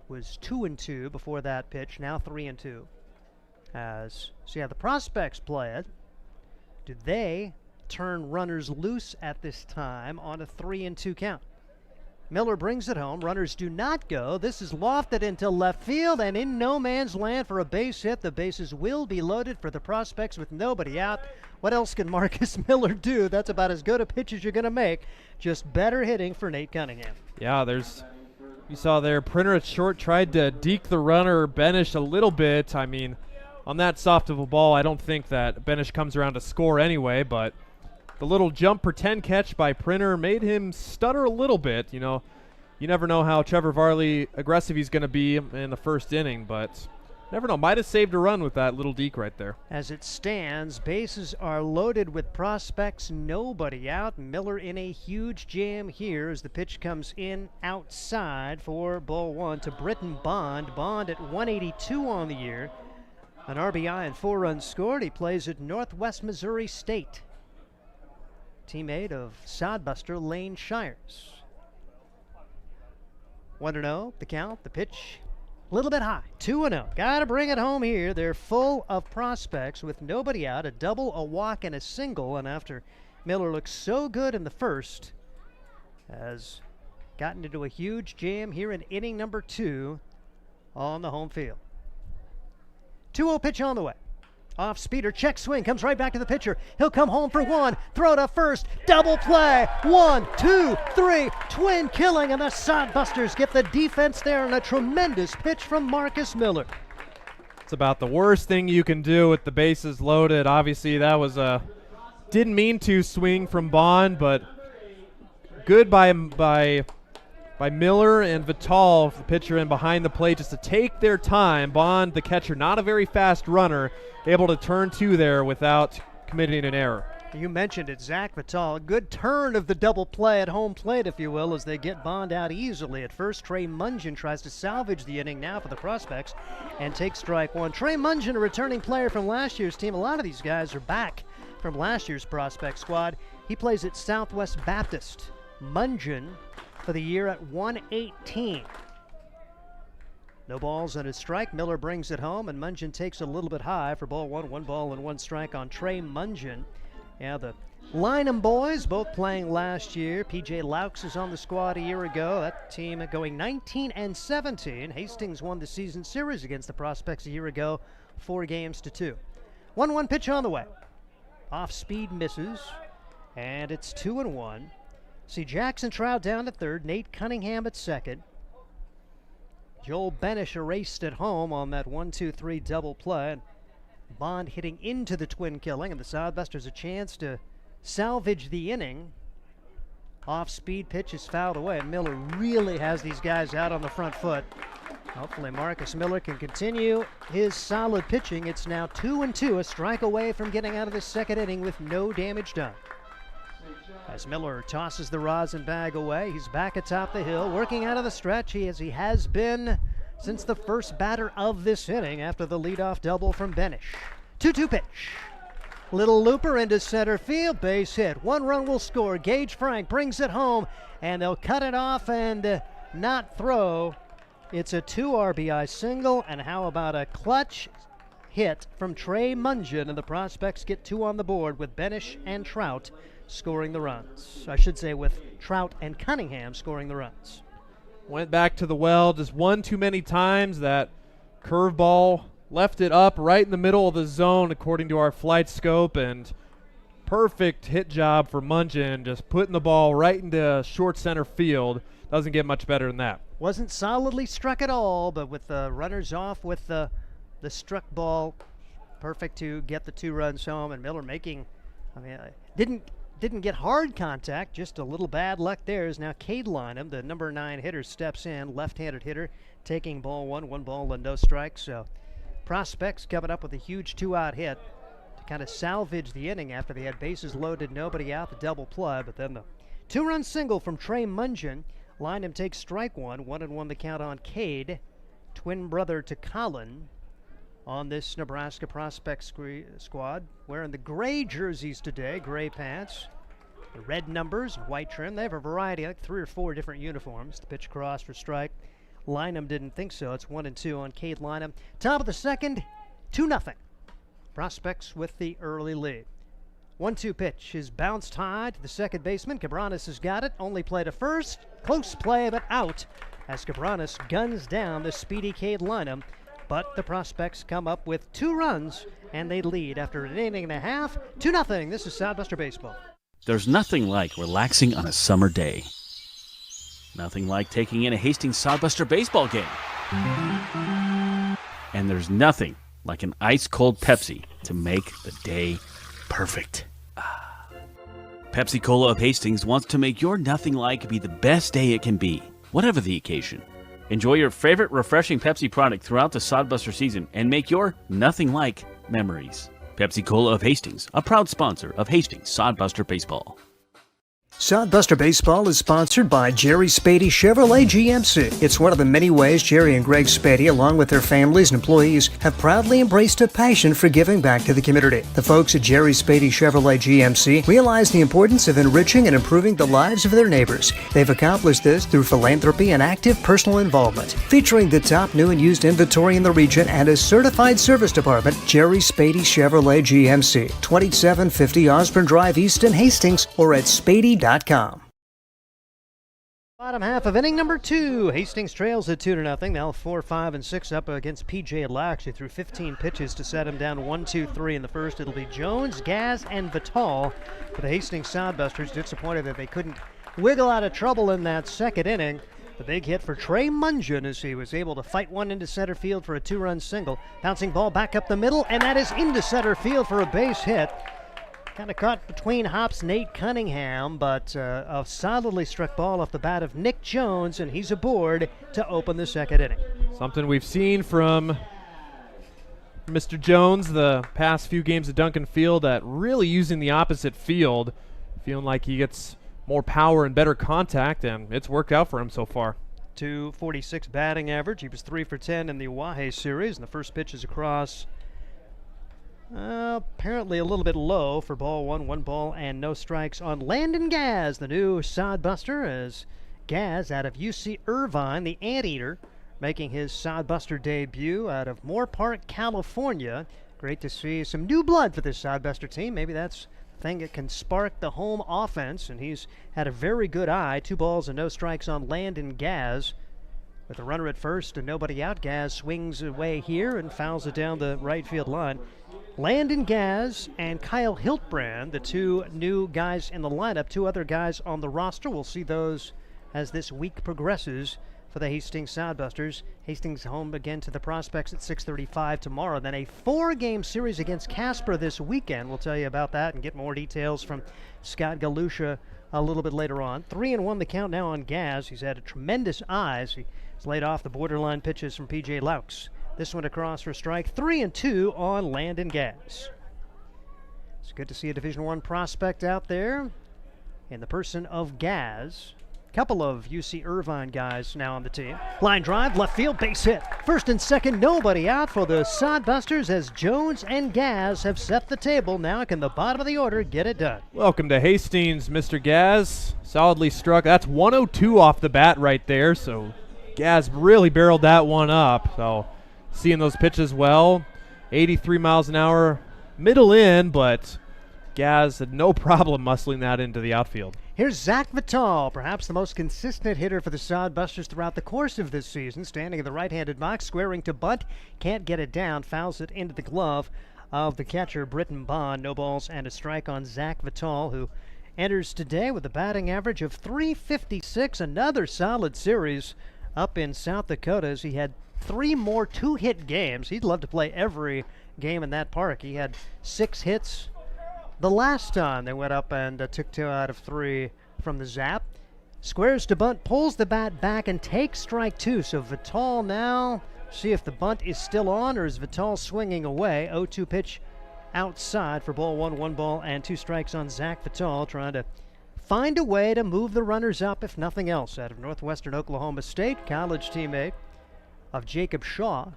was 2-2 before that pitch, now 3-2. See how the Prospects play it. Do they turn runners loose at this time on a 3-2 count? Miller brings it home. Runners do not go. This is lofted into left field and in no man's land for a base hit. The bases will be loaded for the Prospects with nobody out. What else can Marcus Miller do? That's about as good a pitch as you're going to make. Just better hitting for Nate Cunningham. Yeah, you saw there, Printer at short tried to deke the runner, Benish a little bit. I mean, on that soft of a ball, I don't think that Benish comes around to score anyway, but the little jump pretend catch by Printer made him stutter a little bit. You know, you never know how Trevor Varley aggressive he's going to be in the first inning, but never know. Might have saved a run with that little deke right there. As it stands, bases are loaded with Prospects, nobody out. Miller in a huge jam here as the pitch comes in outside for ball 1 to Britton Bond. Bond at 182 on the year. An RBI and 4 runs scored. He plays at Northwest Missouri State. Teammate of Sodbuster Lane Shires. 1-0, the count, the pitch, a little bit high. 2-0, got to bring it home here. They're full of prospects with nobody out, a double, a walk, and a single. And after Miller looked so good in the first, has gotten into a huge jam here in inning number 2 on the home field. 2-0 pitch on the way. Off speeder, check swing, comes right back to the pitcher. He'll come home for 1, throw to first, double play. 1, 2, 3, twin killing, and the Sodbusters get the defense there, and a tremendous pitch from Marcus Miller. It's about the worst thing you can do with the bases loaded. Obviously, that was a didn't mean to swing from Bond, but good by Miller and Vital, the pitcher in behind the plate, just to take their time. Bond, the catcher, not a very fast runner, able to turn 2 there without committing an error. You mentioned it, Zach Vital. Good turn of the double play at home plate, if you will, as they get Bond out easily. At first, Trey Mungin tries to salvage the inning now for the Prospects and take strike 1. Trey Mungin, a returning player from last year's team. A lot of these guys are back from last year's Prospect squad. He plays at Southwest Baptist. Mungin for the year at 118. No balls and a strike. Miller brings it home, and Mungin takes a little bit high for ball 1. 1 ball and 1 strike on Trey Mungin. Yeah, the Lynham boys both playing last year. PJ Laux is on the squad a year ago. That team going 19-17. Hastings won the season series against the Prospects a year ago, 4-2. 1-1 pitch on the way. Off speed misses, and it's 2-1. See Jackson Trout down at third, Nate Cunningham at second. Joel Benish erased at home on that 1-2-3 double play. And Bond hitting into the twin killing, and the Sodbusters a chance to salvage the inning. Off-speed pitch is fouled away. Miller really has these guys out on the front foot. Hopefully Marcus Miller can continue his solid pitching. It's now 2-2, a strike away from getting out of the second inning with no damage done. As Miller tosses the rosin bag away, he's back atop the hill, working out of the stretch as he has been since the first batter of this inning after the leadoff double from Benish. 2-2 pitch. Little looper into center field, base hit. 1 run will score. Gage Frank brings it home, and they'll cut it off and not throw. It's a 2 RBI single, and how about a clutch hit from Trey Mungian, and the Prospects get 2 on the board with Benish and Trout scoring the runs. I should say with Trout and Cunningham scoring the runs. Went back to the well just one too many times. That curveball left it up right in the middle of the zone according to our flight scope, and perfect hit job for Mungian, just putting the ball right into short center field. Doesn't get much better than that. Wasn't solidly struck at all, but with the runners off with the struck ball, perfect to get the 2 runs home. And Miller making, didn't get hard contact, just a little bad luck there. Is now Cade Lynham, the number 9 hitter, steps in, left-handed hitter, taking ball 1 ball and no strikes. So Prospects coming up with a huge 2-out hit to kind of salvage the inning after they had bases loaded, nobody out, the double play. But then the 2-run single from Trey Mungian. Lynham takes strike 1, 1-1 the count on Cade, twin brother to Colin, on this Nebraska Prospects squad, wearing the gray jerseys today, gray pants, the red numbers, white trim. They have a variety, like 3 or 4 different uniforms. The pitch across for strike. Lynham didn't think so. It's 1-2 on Cade Lynham. Top of the second, 2-0. Prospects with the early lead. 1-2 pitch is bounced high to the second baseman. Cabranes has got it. Only play to first. Close play, but out as Cabranes guns down the speedy Cade Lynham. But the Prospects come up with 2 runs, and they lead after an inning and a half. 2-0. This is Sodbuster Baseball. There's nothing like relaxing on a summer day. Nothing like taking in a Hastings Sodbuster baseball game. And there's nothing like an ice-cold Pepsi to make the day perfect. Pepsi Cola of Hastings wants to make your nothing like be the best day it can be, whatever the occasion. Enjoy your favorite refreshing Pepsi product throughout the Sodbuster season and make your nothing like memories. Pepsi Cola of Hastings, a proud sponsor of Hastings Sodbuster Baseball. Sodbuster Baseball is sponsored by Jerry Spady Chevrolet GMC. It's one of the many ways Jerry and Greg Spady, along with their families and employees, have proudly embraced a passion for giving back to the community. The folks at Jerry Spady Chevrolet GMC realize the importance of enriching and improving the lives of their neighbors. They've accomplished this through philanthropy and active personal involvement. Featuring the top new and used inventory in the region and a certified service department, Jerry Spady Chevrolet GMC, 2750 Osborne Drive East in Hastings, or at spady.com. Bottom half of inning number 2. Hastings trails at 2-0. Now 4, 5, and 6 up against PJ Lax, who threw 15 pitches to set him down 1-2-3 in the first. It'll be Jones, Gaz, and Vital for the Hastings Sodbusters. Disappointed that they couldn't wiggle out of trouble in that second inning. The big hit for Trey Mungian as he was able to fight one into center field for a 2-run single. Bouncing ball back up the middle, and that is into center field for a base hit. Kind of caught between hops Nate Cunningham, but a solidly struck ball off the bat of Nick Jones, and he's aboard to open the second inning. Something we've seen from Mr. Jones the past few games at Duncan Field, at really using the opposite field, feeling like he gets more power and better contact, and it's worked out for him so far. .246 batting average. He was 3 for 10 in the Oahe series, and the first pitch is across. Apparently a little bit low for ball 1, 1 ball and no strikes on Landon Gaz, the new Sodbuster, as Gaz out of UC Irvine, the Anteater, making his Sodbuster debut out of Moore Park, California. Great to see some new blood for this Sodbuster team. Maybe that's the thing that can spark the home offense, and he's had a very good eye. 2 balls and no strikes on Landon Gaz. With a runner at first and nobody out, Gaz swings away here and fouls it down the right field line. Landon Gaz and Kyle Hiltbrand, the 2 new guys in the lineup, 2 other guys on the roster. We'll see those as this week progresses for the Hastings Sodbusters. Hastings home again to the Prospects at 6:35 tomorrow. Then a 4-game series against Casper this weekend. We'll tell you about that and get more details from Scott Galusha a little bit later on. 3-1 the count now on Gaz. He's had a tremendous eye. He It's laid off the borderline pitches from P.J. Laux. This one across for strike 3-2 on Landon Gaz. It's good to see a Division I prospect out there in the person of Gaz. Couple of UC Irvine guys now on the team. Line drive, left field, base hit. First and second, nobody out for the Sodbusters as Jones and Gaz have set the table. Now can the bottom of the order get it done? Welcome to Hastings, Mr. Gaz. Solidly struck. That's 102 off the bat right there, so Gaz really barreled that one up. So seeing those pitches well. 83 miles an hour, middle in, but Gaz had no problem muscling that into the outfield. Here's Zach Vital, perhaps the most consistent hitter for the Sodbusters throughout the course of this season, standing in the right-handed box, squaring to bunt, can't get it down, fouls it into the glove of the catcher, Britton Bond. No balls and a strike on Zach Vital, who enters today with a batting average of .356, another solid series up in South Dakota as he had 3 more 2-hit games. He'd love to play every game in that park. He had 6 hits the last time they went up and took 2 out of 3 from the zap. Squares to bunt, pulls the bat back and takes strike 2. So Vital now, see if the bunt is still on or is Vital swinging away. 0-2 pitch outside for ball 1, 1 ball and 2 strikes on Zach Vital, trying to find a way to move the runners up, if nothing else, out of Northwestern Oklahoma State, college teammate of Jacob Shaw.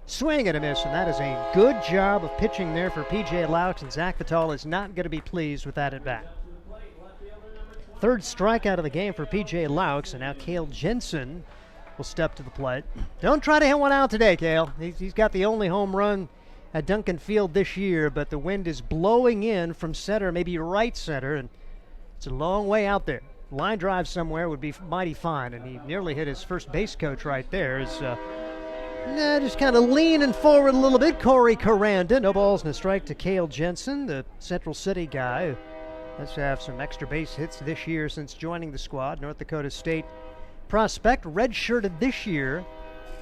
Swing and a miss, and that is a good job of pitching there for P.J. Laux, and Zach Vital is not going to be pleased with that at bat. Third strikeout of the game for P.J. Laux, and now Cale Jensen will step to the plate. Don't try to hit one out today, Cale. He's got the only home run at Duncan Field this year, but the wind is blowing in from center, maybe right center, and it's a long way out there. Line drive somewhere would be mighty fine, and he nearly hit his first base coach right there. Just kind of leaning forward a little bit. Corey Caranda, no balls and a strike to Cale Jensen, the Central City guy who has to have some extra base hits this year since joining the squad. North Dakota State prospect, redshirted this year,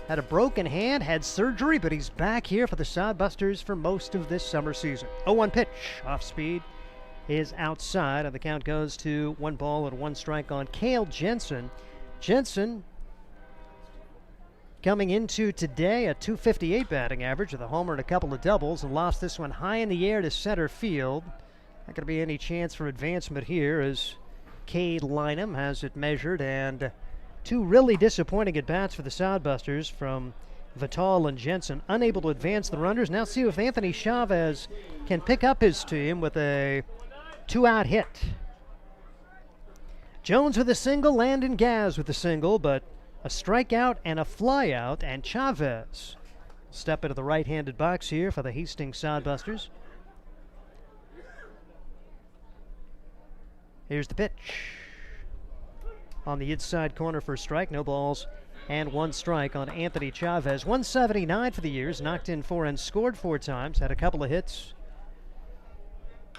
had a broken hand, had surgery, but he's back here for the Sodbusters for most of this summer season. 0-1 pitch, off speed, is outside, and the count goes to 1 ball and 1 strike on Cale Jensen. Jensen coming into today a .258 batting average with a homer and a couple of doubles, and lost this one high in the air to center field. Not going to be any chance for advancement here as Cade Lynham has it measured, and 2 really disappointing at-bats for the Sodbusters from Vital and Jensen, unable to advance the runners. Now see if Anthony Chavez can pick up his team with a 2-out hit. Jones with a single, Landon Gaz with a single, but a strikeout and a flyout, and Chavez step into the right-handed box here for the Hastings Sodbusters. Here's the pitch. On the inside corner for a strike, no balls and 1 strike on Anthony Chavez. 179 for the years, knocked in 4 and scored 4 times, had a couple of hits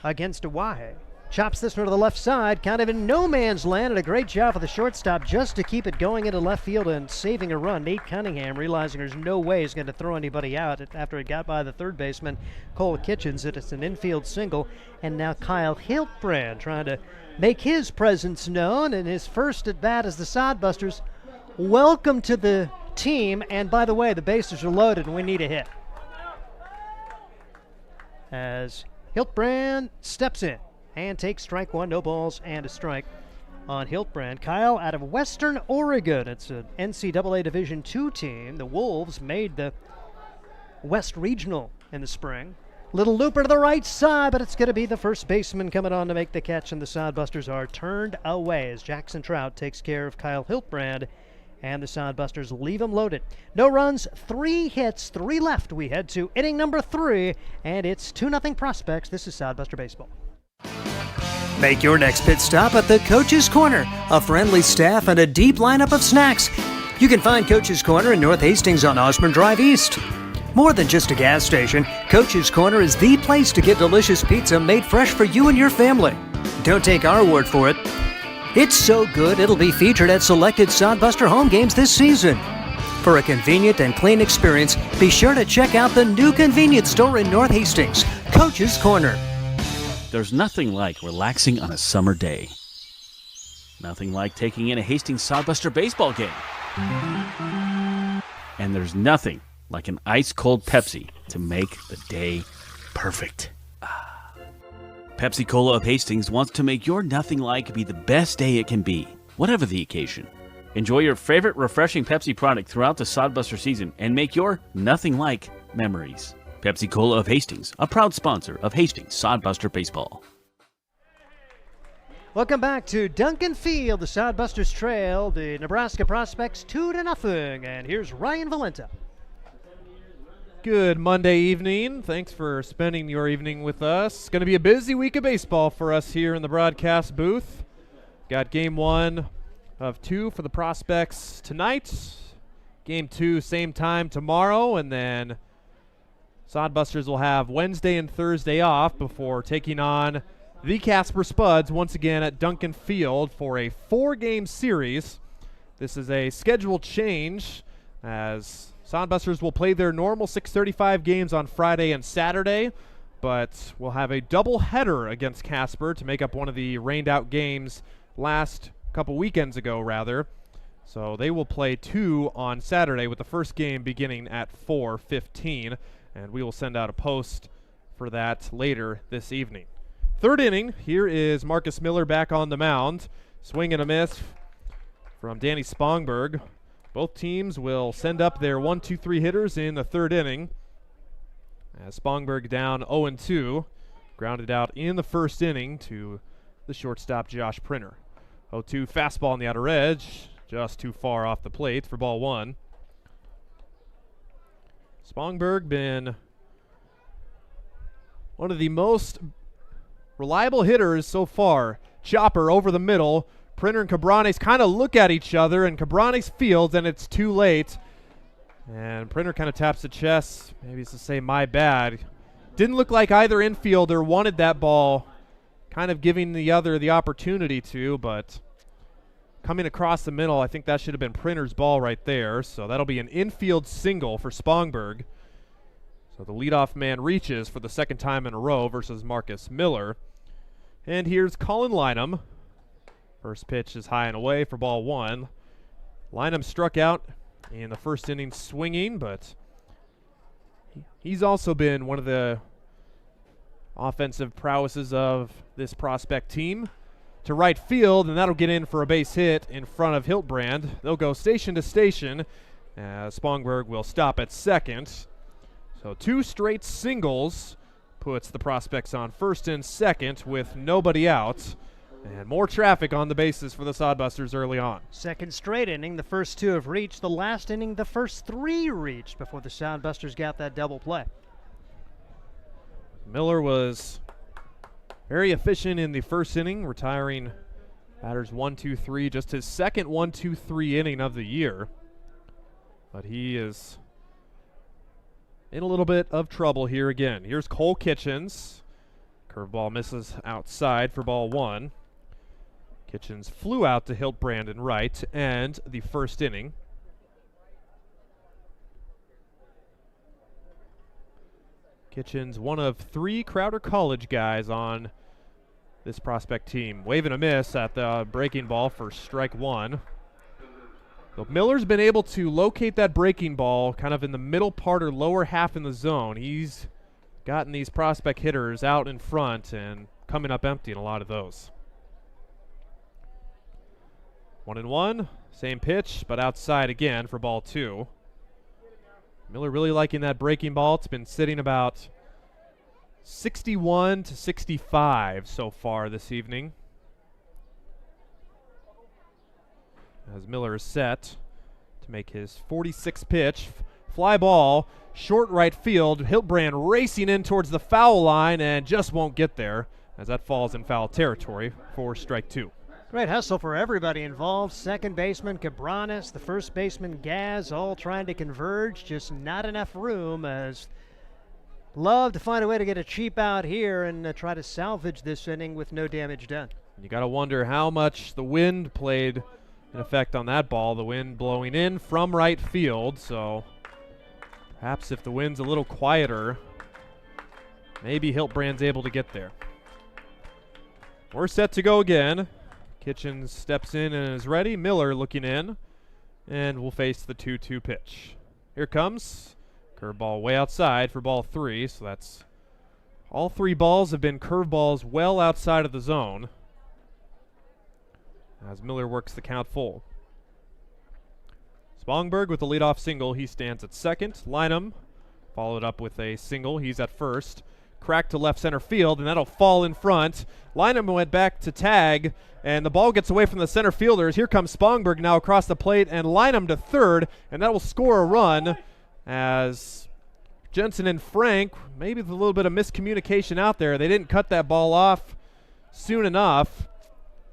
against Oahe. Chops this one to the left side, kind of in no man's land, and a great job for the shortstop just to keep it going into left field and saving a run. Nate Cunningham, realizing there's no way he's going to throw anybody out after it got by the third baseman, Cole Kitchens. It's an infield single, and now Kyle Hiltbrand trying to make his presence known in his first at bat as the Sodbusters. Welcome to the team, and by the way, the bases are loaded and we need a hit. As Hiltbrand steps in and takes strike 1, no balls and a strike on Hiltbrand. Kyle out of Western Oregon. It's an NCAA Division II team. The Wolves made the West Regional in the spring. Little looper to the right side, but it's going to be the first baseman coming on to make the catch, and the Sodbusters are turned away as Jackson Trout takes care of Kyle Hiltbrand, and the Sodbusters leave him loaded. No runs, 3 hits, 3 left. We head to inning number 3, and it's 2-0 Prospects. This is Sodbuster Baseball. Make your next pit stop at the Coach's Corner, a friendly staff and a deep lineup of snacks. You can find Coach's Corner in North Hastings on Osborne Drive East. More than just a gas station, Coach's Corner is the place to get delicious pizza made fresh for you and your family. Don't take our word for it. It's so good it'll be featured at selected Sodbuster home games this season. For a convenient and clean experience, be sure to check out the new convenience store in North Hastings, Coach's Corner. There's nothing like relaxing on a summer day. Nothing like taking in a Hastings Sodbuster baseball game. And there's nothing like an ice-cold Pepsi to make the day perfect. Pepsi Cola of Hastings wants to make your nothing like be the best day it can be, whatever the occasion. Enjoy your favorite refreshing Pepsi product throughout the Sodbuster season and make your nothing like memories. Pepsi Cola of Hastings, a proud sponsor of Hastings Sodbuster Baseball. Welcome back to Duncan Field. The Sodbusters trail the Nebraska Prospects 2-0. And here's Ryan Valenta. Good Monday evening. Thanks for spending your evening with us. It's going to be a busy week of baseball for us here in the broadcast booth. Got game 1 of 2 for the Prospects tonight. Game 2, same time tomorrow. And then Sodbusters will have Wednesday and Thursday off before taking on the Casper Spuds once again at Duncan Field for a 4-game series. This is a scheduled change as Sodbusters will play their normal 6:35 games on Friday and Saturday, but we'll have a doubleheader against Casper to make up one of the rained-out games last couple weekends ago, rather. So they will play 2 on Saturday with the first game beginning at 4:15, and we will send out a post for that later this evening. Third inning, here is Marcus Miller back on the mound. Swing and a miss from Danny Spongberg. Both teams will send up their 1-2-3 hitters in the third inning. As Spongberg down 0-2, grounded out in the first inning to the shortstop Josh Printer. 0-2 fastball on the outer edge, just too far off the plate for ball 1. Spongberg been one of the most reliable hitters so far. Chopper over the middle. Printer and Cabranes kind of look at each other, and Cabranes fields, and it's too late. And Printer kind of taps the chest. Maybe it's to say, my bad. Didn't look like either infielder wanted that ball, kind of giving the other the opportunity to, but coming across the middle, I think that should have been Printer's ball right there. So that'll be an infield single for Spongberg. So the leadoff man reaches for the second time in a row versus Marcus Miller. And here's Colin Lynham. First pitch is high and away for ball 1. Lynham struck out in the first inning swinging, but he's also been one of the offensive prowesses of this prospect team. To right field, and that'll get in for a base hit in front of Hiltbrand. They'll go station to station. Spongberg will stop at second. So 2 straight singles puts the Prospects on first and second with nobody out. And more traffic on the bases for the Sodbusters early on. Second straight inning. The first 2 have reached. The last inning, the first 3 reached before the Sodbusters got that double play. Miller was very efficient in the first inning, retiring batters 1, 2, 3, just his second 1, 2, 3 inning of the year. But he is in a little bit of trouble here again. Here's Cole Kitchens. Curveball misses outside for ball 1. Kitchens flew out to Hiltbrand and right to end the first inning. Kitchens, one of 3 Crowder College guys on this Prospect team. Waving a miss at the breaking ball for strike 1. So Miller's been able to locate that breaking ball kind of in the middle part or lower half in the zone. He's gotten these Prospect hitters out in front and coming up empty in a lot of those. 1-1, same pitch, but outside again for ball 2. Miller really liking that breaking ball. It's been sitting about 61 to 65 so far this evening. As Miller is set to make his 46th pitch. Fly ball, short right field. Hiltbrand racing in towards the foul line and just won't get there as that falls in foul territory for strike 2. Great hustle for everybody involved. Second baseman Cabranes, the first baseman Gaz, all trying to converge. Just not enough room as love to find a way to get a cheap out here and try to salvage this inning with no damage done. You got to wonder how much the wind played an effect on that ball. The wind blowing in from right field, so perhaps if the wind's a little quieter, maybe Hiltbrand's able to get there. We're set to go again. Kitchens steps in and is ready. Miller looking in, and will face the 2-2 pitch. Here comes. Curveball way outside for ball 3, so that's all 3 balls have been curveballs well outside of the zone as Miller works the count full. Spongberg with the leadoff single. He stands at second. Lynham followed up with a single. He's at first. Crack to left center field, and that'll fall in front. Lynham went back to tag, and the ball gets away from the center fielders. Here comes Spongberg now across the plate, and Lynham to third, and that will score a run as Jensen and Frank, maybe with a little bit of miscommunication out there, they didn't cut that ball off soon enough.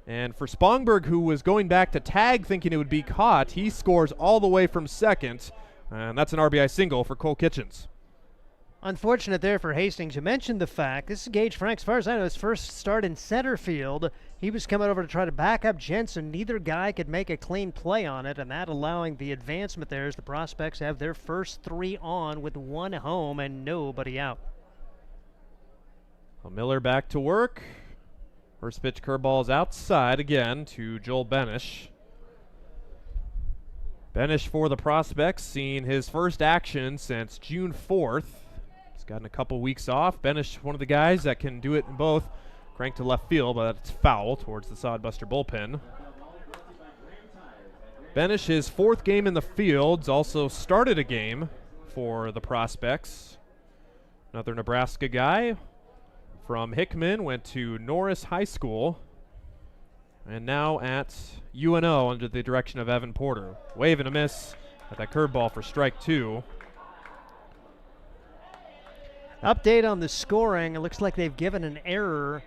And for Spongberg, who was going back to tag thinking it would be caught, he scores all the way from second, and that's an RBI single for Cole Kitchens. Unfortunate there for Hastings. You mentioned the fact, this is Gage Frank, as far as I know, his first start in center field. He was coming over to try to back up Jensen. Neither guy could make a clean play on it, and that allowing the advancement there as the Prospects have their first 3 on with 1 home and nobody out. Well, Miller back to work. First pitch curveball is outside again to Joel Benish. Benish for the Prospects, seeing his first action since June 4th. He's gotten a couple weeks off. Benish, one of the guys that can do it in both. Crank to left field, but it's foul towards the Sodbuster bullpen. Benish, his 4th game in the fields, also started a game for the Prospects. Another Nebraska guy from Hickman, went to Norris High School, and now at UNO under the direction of Evan Porter. Wave and a miss at that curveball for strike 2. Update on the scoring. It looks like they've given an error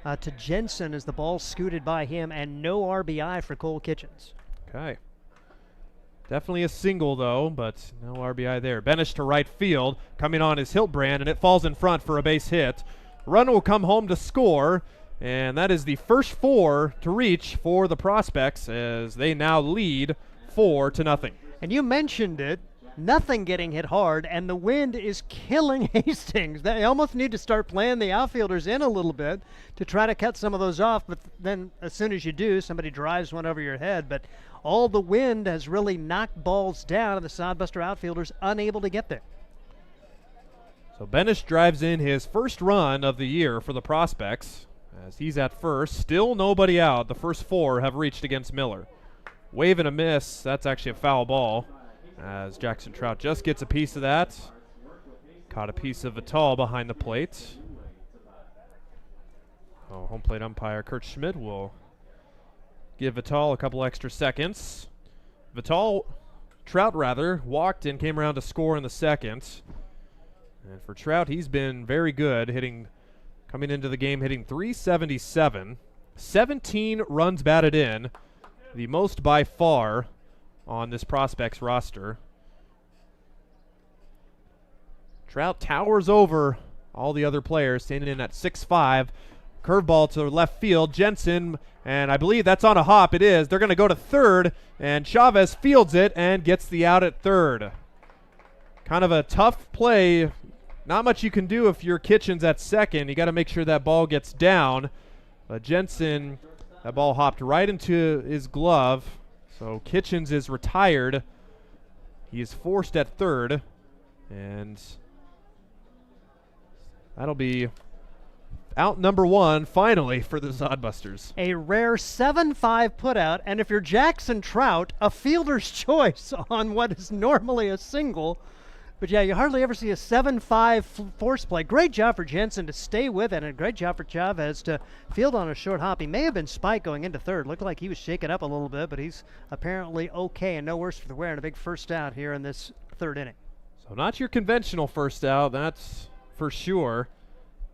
to Jensen as the ball scooted by him, and no RBI for Cole Kitchens. Okay. Definitely a single, though, but no RBI there. Benish to right field. Coming on is Hiltbrand, and it falls in front for a base hit. Run will come home to score, and that is the first 4 to reach for the Prospects as they now lead 4-0. And you mentioned it. Nothing getting hit hard, and the wind is killing Hastings. They almost need to start playing the outfielders in a little bit to try to cut some of those off, but then as soon as you do, somebody drives one over your head. But all the wind has really knocked balls down, and the Sodbuster outfielders unable to get there. So Benish drives in his first run of the year for the Prospects as he's at first. Still nobody out. The first 4 have reached against Miller. Wave and a miss. That's actually a foul ball as Jackson Trout just gets a piece of that. Caught a piece of Vital behind the plate. Oh, home plate umpire Kurt Schmidt will give Vital a couple extra seconds. Trout walked and came around to score in the second. And for Trout, he's been very good, coming into the game hitting .377, 17 runs batted in, the most by far on this Prospects roster. Trout towers over all the other players, standing in at 6'5". Curveball to left field, Jensen, and I believe that's on a hop. It is. They're going to go to third, and Chavez fields it and gets the out at third. Kind of a tough play. Not much you can do if you're Kitchens at second. You got to make sure that ball gets down. But Jensen, that ball hopped right into his glove. So Kitchens is retired. He is forced at third. And that'll be out number 1 finally for the Sodbusters. A rare 7-5 putout, and if you're Jackson Trout, a fielder's choice on what is normally a single. But yeah, you hardly ever see a 7-5 force play. Great job for Jensen to stay with it, and a great job for Chavez to field on a short hop. He may have been spiked going into third. Looked like he was shaken up a little bit, but he's apparently okay and no worse for the wear, and a big first out here in this 3rd inning. So not your conventional first out, that's for sure,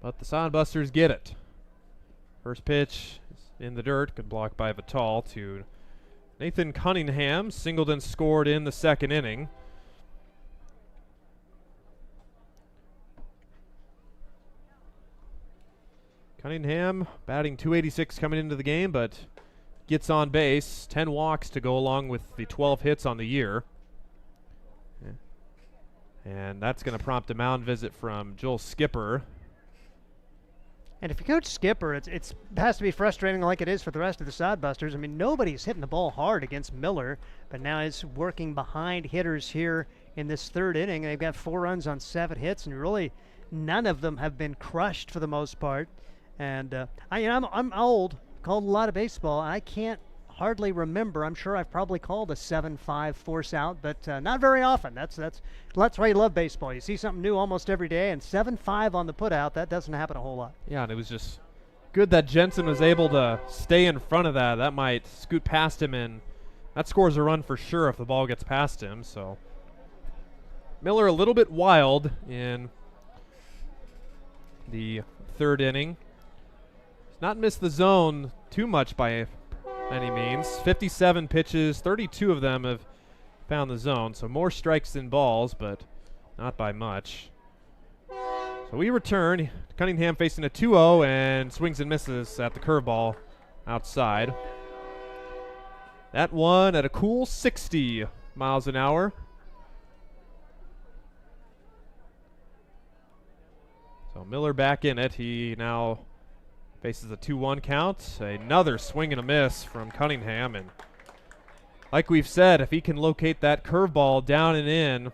but the Sodbusters get it. First pitch is in the dirt, good block by Vital to Nathan Cunningham. Singled and scored in the 2nd inning. Cunningham batting .286 coming into the game, but gets on base. 10 walks to go along with the 12 hits on the year. And that's going to prompt a mound visit from Joel Skipper. And if you coach Skipper, it has to be frustrating like it is for the rest of the Sodbusters. I mean, nobody's hitting the ball hard against Miller, but now he's working behind hitters here in this third inning. They've got 4 runs on 7 hits, and really none of them have been crushed for the most part. And I'm old, called a lot of baseball. I can't hardly remember. I'm sure I've probably called a 7-5 force out, but not very often. That's why you love baseball. You see something new almost every day, and 7-5 on the put out, that doesn't happen a whole lot. Yeah, and it was just good that Jensen was able to stay in front of that. That might scoot past him, and that scores a run for sure if the ball gets past him. So Miller a little bit wild in the third inning. He's not missed the zone too much by any means. 57 pitches, 32 of them have found the zone, so more strikes than balls, but not by much. So we return. Cunningham facing a 2-0 and swings and misses at the curveball outside. That one at a cool 60 miles an hour. So Miller back in it. He now faces a 2-1 count. Another swing and a miss from Cunningham. And like we've said, if he can locate that curveball down and in,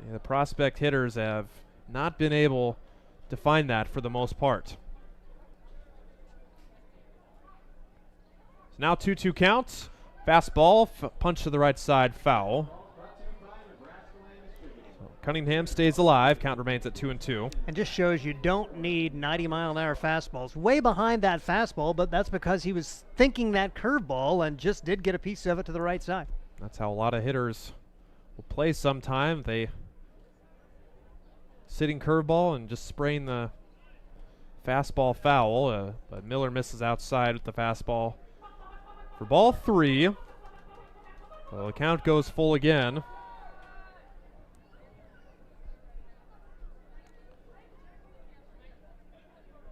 the Prospect hitters have not been able to find that for the most part. So now 2-2 count. Fastball, punch to the right side, foul. So Cunningham stays alive. Count remains at 2-2. And just shows you don't need 90-mile-an-hour fastballs. Way behind that fastball, but that's because he was thinking that curveball and just did get a piece of it to the right side. That's how a lot of hitters will play sometime. They sitting curveball and just spraying the fastball foul, but Miller misses outside with the fastball for ball 3. So the count goes full again.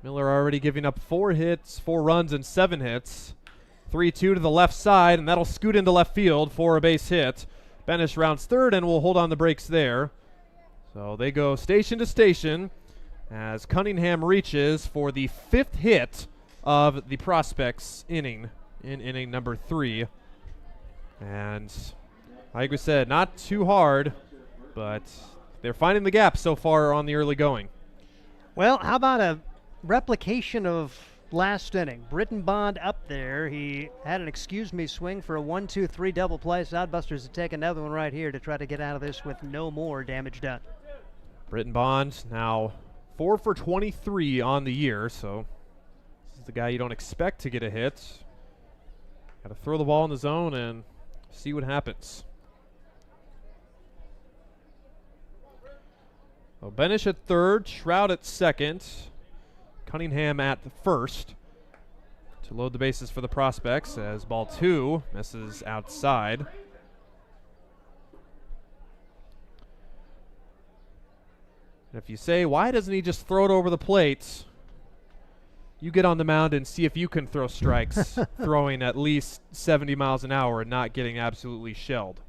Miller already giving up 4 hits, 4 runs, and 7 hits. 3-2 to the left side, and that'll scoot into left field for a base hit. Benish rounds third and will hold on the brakes there. So they go station to station as Cunningham reaches for the 5th hit of the Prospects inning in inning number 3. And like we said, not too hard, but they're finding the gap so far on the early going. Well, how about a replication of last inning? Britton Bond up there. He had an excuse me swing for a 1-2-3 double play. Sodbusters to take another one right here to try to get out of this with no more damage done. Britton Bond now 4 for 23 on the year, so this is the guy you don't expect to get a hit. Got to throw the ball in the zone and see what happens. So Benish at third, Shroud at second, Cunningham at the first to load the bases for the Prospects as ball 2 misses outside. And if you say, why doesn't he just throw it over the plate? You get on the mound and see if you can throw strikes, throwing at least 70 miles an hour and not getting absolutely shelled.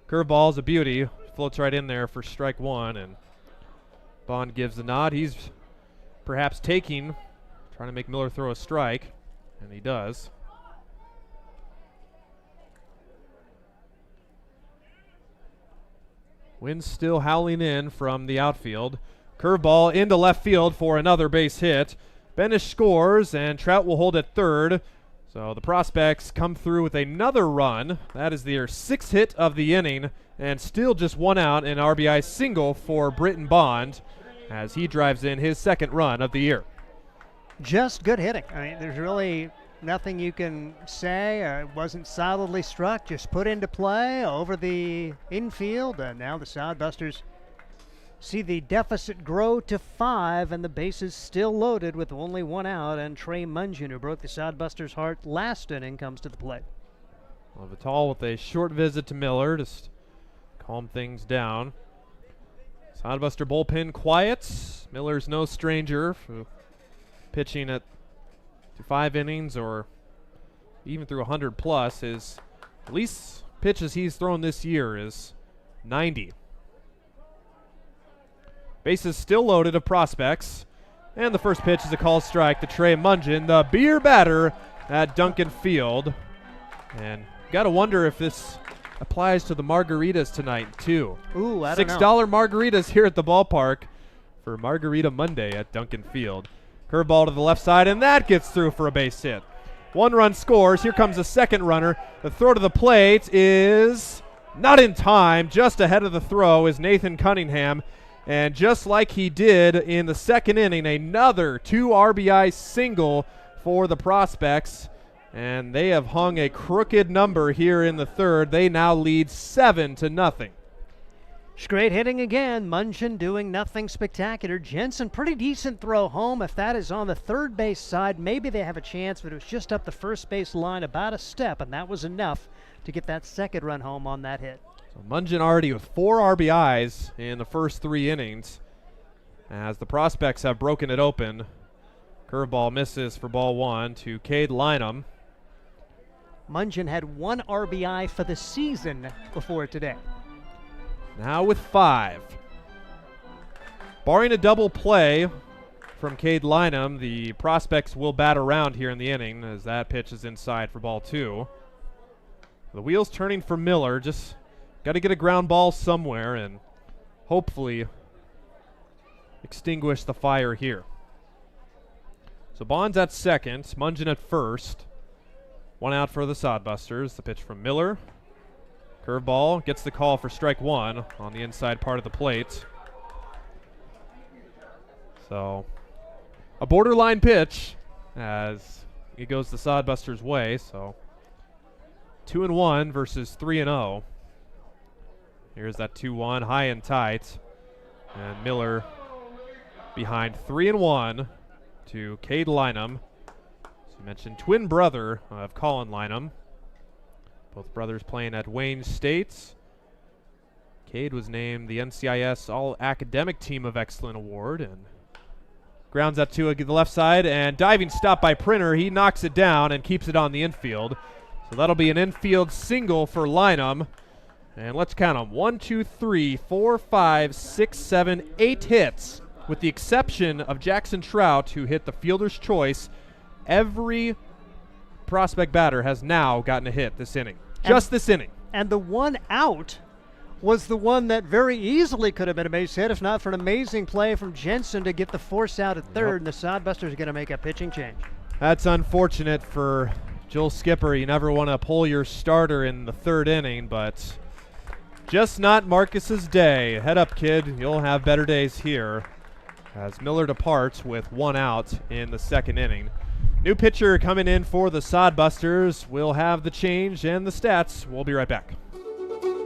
Curveball's a beauty. Floats right in there for strike 1, and Bond gives the nod. He's perhaps trying to make Miller throw a strike, and he does. Wind still howling in from the outfield. Curveball into left field for another base hit. Benish scores, and Trout will hold at third. So the Prospects come through with another run. That is their 6th hit of the inning, and still just 1 out, an RBI single for Britton Bond as he drives in his 2nd run of the year. Just good hitting. I mean, there's really nothing you can say. It wasn't solidly struck, just put into play over the infield, and now the Sodbusters see the deficit grow to 5, and the bases still loaded with only 1 out, and Trey Mungin, who broke the Sodbusters' heart last inning, comes to the plate. Well, Vital with a short visit to Miller, just calm things down. Sodbuster bullpen quiet. Miller's no stranger for pitching to 5 innings or even through 100 plus. His least pitches he's thrown this year is 90. Bases still loaded of Prospects. And the first pitch is a called strike to Trey Mungin, the beer batter at Duncan Field. And got to wonder if this applies to the margaritas tonight, too. Ooh, I don't know. $6 margaritas here at the ballpark for Margarita Monday at Duncan Field. Curveball to the left side, and that gets through for a base hit. 1 run scores. Here comes the second runner. The throw to the plate is not in time. Just ahead of the throw is Nathan Cunningham. And just like he did in the second inning, another 2 RBI single for the Prospects. And they have hung a crooked number here in the third. They now lead 7-0. Straight hitting again. Munchen doing nothing spectacular. Jensen, pretty decent throw home. If that is on the third base side, maybe they have a chance, but it was just up the first base line about a step, and that was enough to get that second run home on that hit. So Munchen already with 4 RBIs in the first 3 innings as the Prospects have broken it open. Curveball misses for ball 1 to Cade Lynham. Munchen had 1 RBI for the season before today. Now with 5. Barring a double play from Cade Lynham, the Prospects will bat around here in the inning as that pitch is inside for ball 2. The wheels turning for Miller. Just got to get a ground ball somewhere and hopefully extinguish the fire here. So Bond's at second, Munchen at first. 1 out for the Sodbusters. The pitch from Miller. Curveball gets the call for strike 1 on the inside part of the plate. So a borderline pitch as it goes the Sodbusters' way. So 2-1 versus 3-0. Here's that 2-1 high and tight. And Miller behind 3-1 to Cade Lynham. As you mentioned, twin brother of Colin Lynham. Both brothers playing at Wayne State. Cade was named the NCIS All-Academic Team of Excellent Award. And grounds up to the left side, and diving stop by Printer. He knocks it down and keeps it on the infield. So that'll be an infield single for Lynham. And let's count them. 1, 2, 3, 4, 5, 6, 7, 8 hits. With the exception of Jackson Trout, who hit the fielder's choice. Every Prospect batter has now gotten a hit this inning. Just this inning. And the 1 out was the one that very easily could have been a base hit if not for an amazing play from Jensen to get the force out at third. And the Sodbusters are going to make a pitching change. That's unfortunate for Joel Skipper. You never want to pull your starter in the third inning, but just not Marcus's day. Head up, kid. You'll have better days here as Miller departs with 1 out in the second inning. New pitcher coming in for the Sodbusters. We'll have the change and the stats. We'll be right back.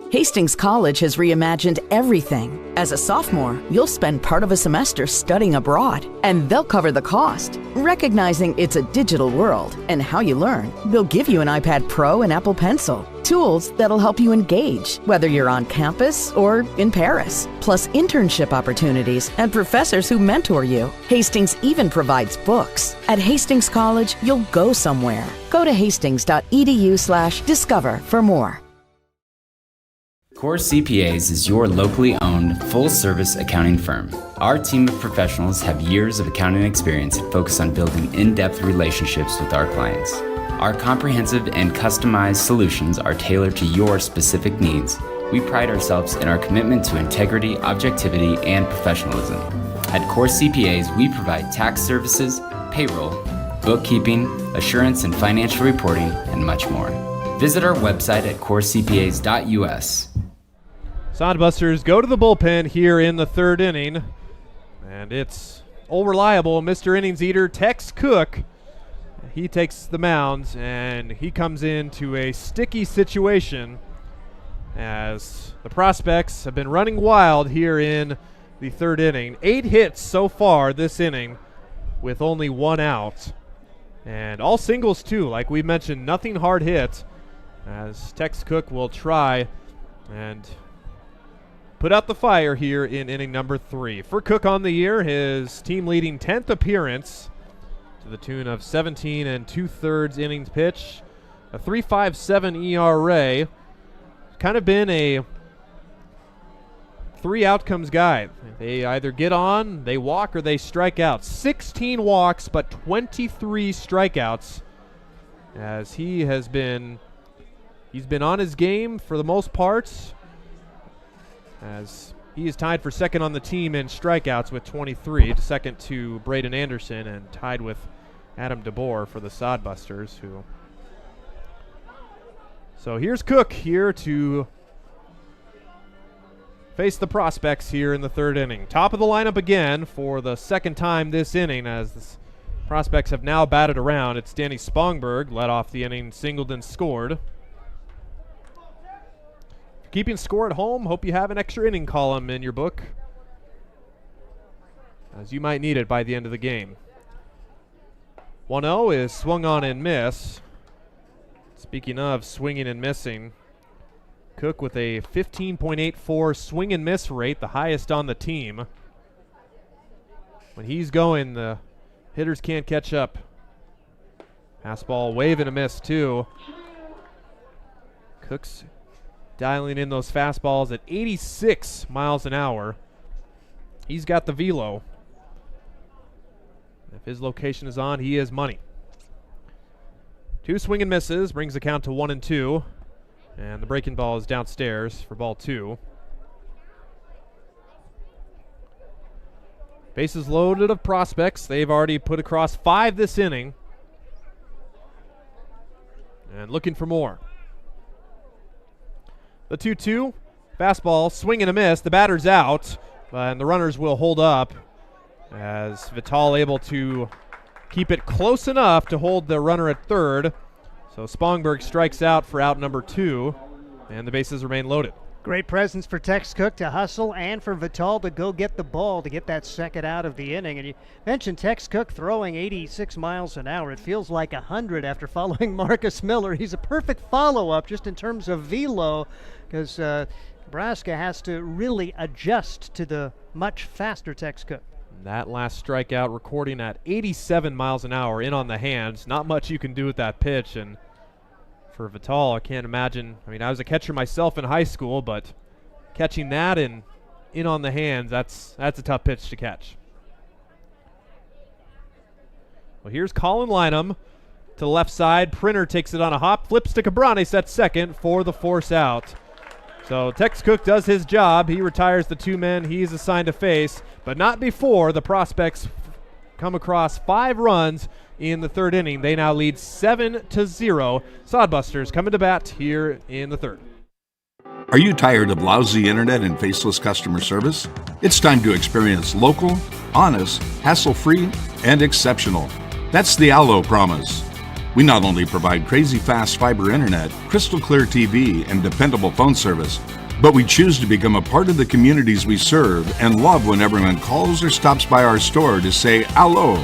Hastings College has reimagined everything. As a sophomore, you'll spend part of a semester studying abroad, and they'll cover the cost. Recognizing it's a digital world and how you learn, they'll give you an iPad Pro and Apple Pencil, tools that'll help you engage, whether you're on campus or in Paris, plus internship opportunities and professors who mentor you. Hastings even provides books. At Hastings College, you'll go somewhere. Go to hastings.edu/discover for more. Core CPAs is your locally owned, full-service accounting firm. Our team of professionals have years of accounting experience and focus on building in-depth relationships with our clients. Our comprehensive and customized solutions are tailored to your specific needs. We pride ourselves in our commitment to integrity, objectivity, and professionalism. At Core CPAs, we provide tax services, payroll, bookkeeping, assurance and financial reporting, and much more. Visit our website at corecpas.us. Sodbusters go to the bullpen here in the third inning, and it's all reliable Mr. Innings Eater, Tex Cook. He takes the mound, and he comes into a sticky situation as the Prospects have been running wild here in the third inning. 8 hits so far this inning with only 1 out, and all singles too. Like we mentioned, nothing hard hit as Tex Cook will try and put out the fire here in inning number 3. For Cook on the year, his team-leading 10th appearance to the tune of 17 2/3 innings pitched, a 3.57 ERA. Kind of been a 3 outcomes guy. They either get on, they walk, or they strike out. 16 walks, but 23 strikeouts as he has been He's been on his game for the most part, as he is tied for second on the team in strikeouts with 23, second to Braden Anderson, and tied with Adam DeBoer for the Sodbusters. So here's Cook here to face the Prospects here in the third inning. Top of the lineup again for the second time this inning, as the Prospects have now batted around. It's Danny Spongberg led off the inning, singled and scored. Keeping score at home, hope you have an extra inning column in your book, as you might need it by the end of the game. 1-0 is swung on and miss. Speaking of swinging and missing, Cook with a 15.84 swing and miss rate, the highest on the team. When he's going, the hitters can't catch up. Fastball, wave and a miss too. Cook's dialing in those fastballs at 86 miles an hour. He's got the velo. If his location is on, he is money. 2 swing and misses, brings the count to 1-2. And the breaking ball is downstairs for ball 2. Bases loaded of Prospects. They've already put across 5 this inning. And looking for more. The 2-2, fastball, swing and a miss. The batter's out, and the runners will hold up, as Vital able to keep it close enough to hold the runner at third. So Spongberg strikes out for out number 2, and the bases remain loaded. Great presence for Tex Cook to hustle and for Vital to go get the ball to get that second out of the inning. And you mentioned Tex Cook throwing 86 miles an hour. It feels like 100 after following Marcus Miller. He's a perfect follow-up just in terms of velo, because Nebraska has to really adjust to the much faster Tex Cook. That last strikeout recording at 87 miles an hour in on the hands. Not much you can do with that pitch, and for Vital, I can't imagine. I mean, I was a catcher myself in high school, but catching that in on the hands, that's a tough pitch to catch. Well, here's Colin Lynham to the left side. Printer takes it on a hop, flips to Cabranes at second for the force out. So Tex Cook does his job. He retires the 2 men he's assigned to face, but not before the Prospects come across 5 runs in the third inning. They now lead 7-0. Sodbusters coming to bat here in the third. Are you tired of lousy internet and faceless customer service? It's time to experience local, honest, hassle-free, and exceptional. That's the Allo promise. We not only provide crazy fast fiber internet, crystal clear TV, and dependable phone service, but we choose to become a part of the communities we serve and love when everyone calls or stops by our store to say Allo.